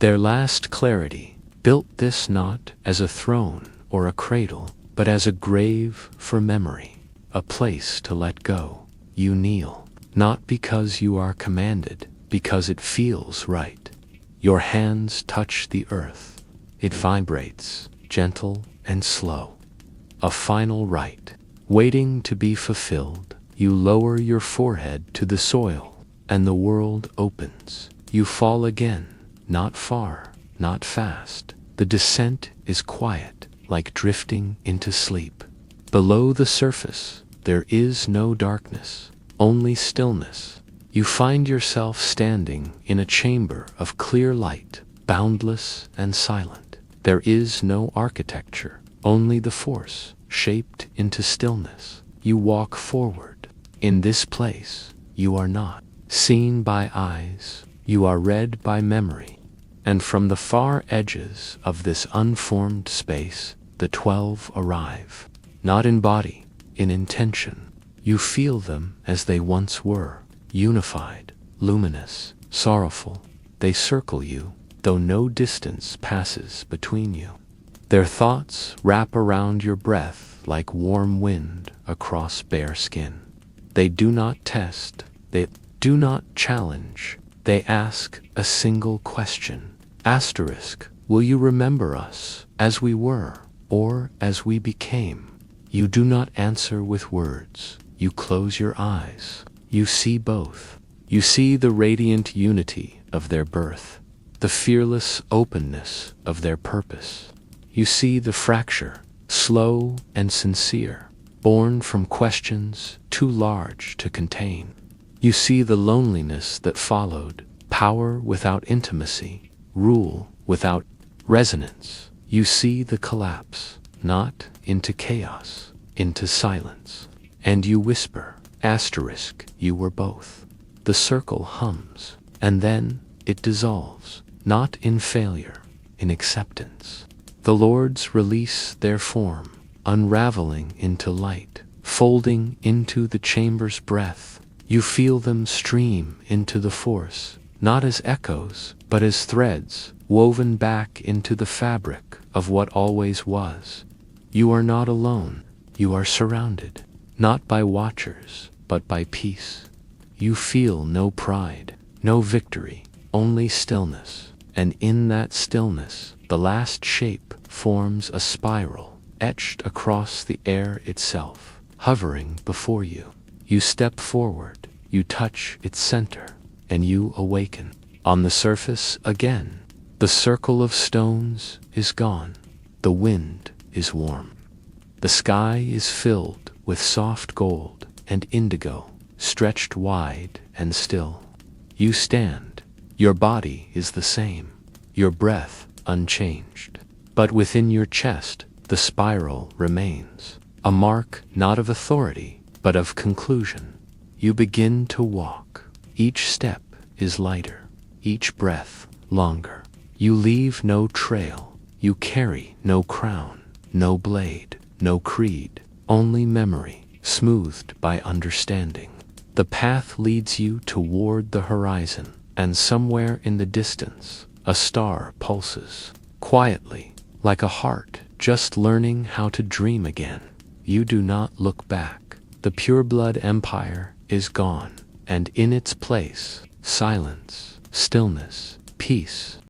their last clarity, built this not as a throne or a cradle, but as a grave for memory, a place to let go. You kneel, not because you are commanded, because it feels right. Your hands touch the earth. It vibrates, gentle and slow. A final rite, waiting to be fulfilled. You lower your forehead to the soil, and the world opens. You fall again, not far, not fast. The descent is quiet, like drifting into sleep. Below the surface, there is no darkness, only stillness. You find yourself standing in a chamber of clear light, boundless and silent. There is no architecture, only the force, shaped into stillness. You walk forward. In this place, you are not seen by eyes, you are read by memory. And from the far edges of this unformed space, the 12 arrive. Not in body, in intention. You feel them as they once were, unified, luminous, sorrowful. They circle you, though no distance passes between you. Their thoughts wrap around your breath like warm wind across bare skin. They do not test, they do not challenge. They ask a single question. Asterisk, will you remember us as we were, or as we became? You do not answer with words. You close your eyes. You see both. You see the radiant unity of their birth, the fearless openness of their purpose. You see the fracture, slow and sincere, born from questions too large to contain. You see the loneliness that followed, power without intimacy, rule without resonance. You see the collapse, not into chaos, into silence. And you whisper, asterisk, you were both. The circle hums, and then it dissolves, not in failure, in acceptance. The lords release their form, unraveling into light, folding into the chamber's breath. You feel them stream into the force, not as echoes, but as threads woven back into the fabric of what always was. You are not alone. You are surrounded, not by watchers, but by peace. You feel no pride, no victory, only stillness. And in that stillness, the last shape forms a spiral, etched across the air itself, hovering before you. You step forward, you touch its center, and you awaken. On the surface again, the circle of stones is gone. The wind is warm. The sky is filled with soft gold and indigo, stretched wide and still. You stand. Your body is the same, your breath unchanged. But within your chest, the spiral remains, a mark not of authority, but of conclusion. You begin to walk. Each step is lighter, each breath longer. You leave no trail. You carry no crown, no blade, no creed, only memory, smoothed by understanding. The path leads you toward the horizon, and somewhere in the distance, a star pulses, quietly, like a heart just learning how to dream again. You do not look back. The pureblood empire is gone, and in its place, silence, stillness, peace.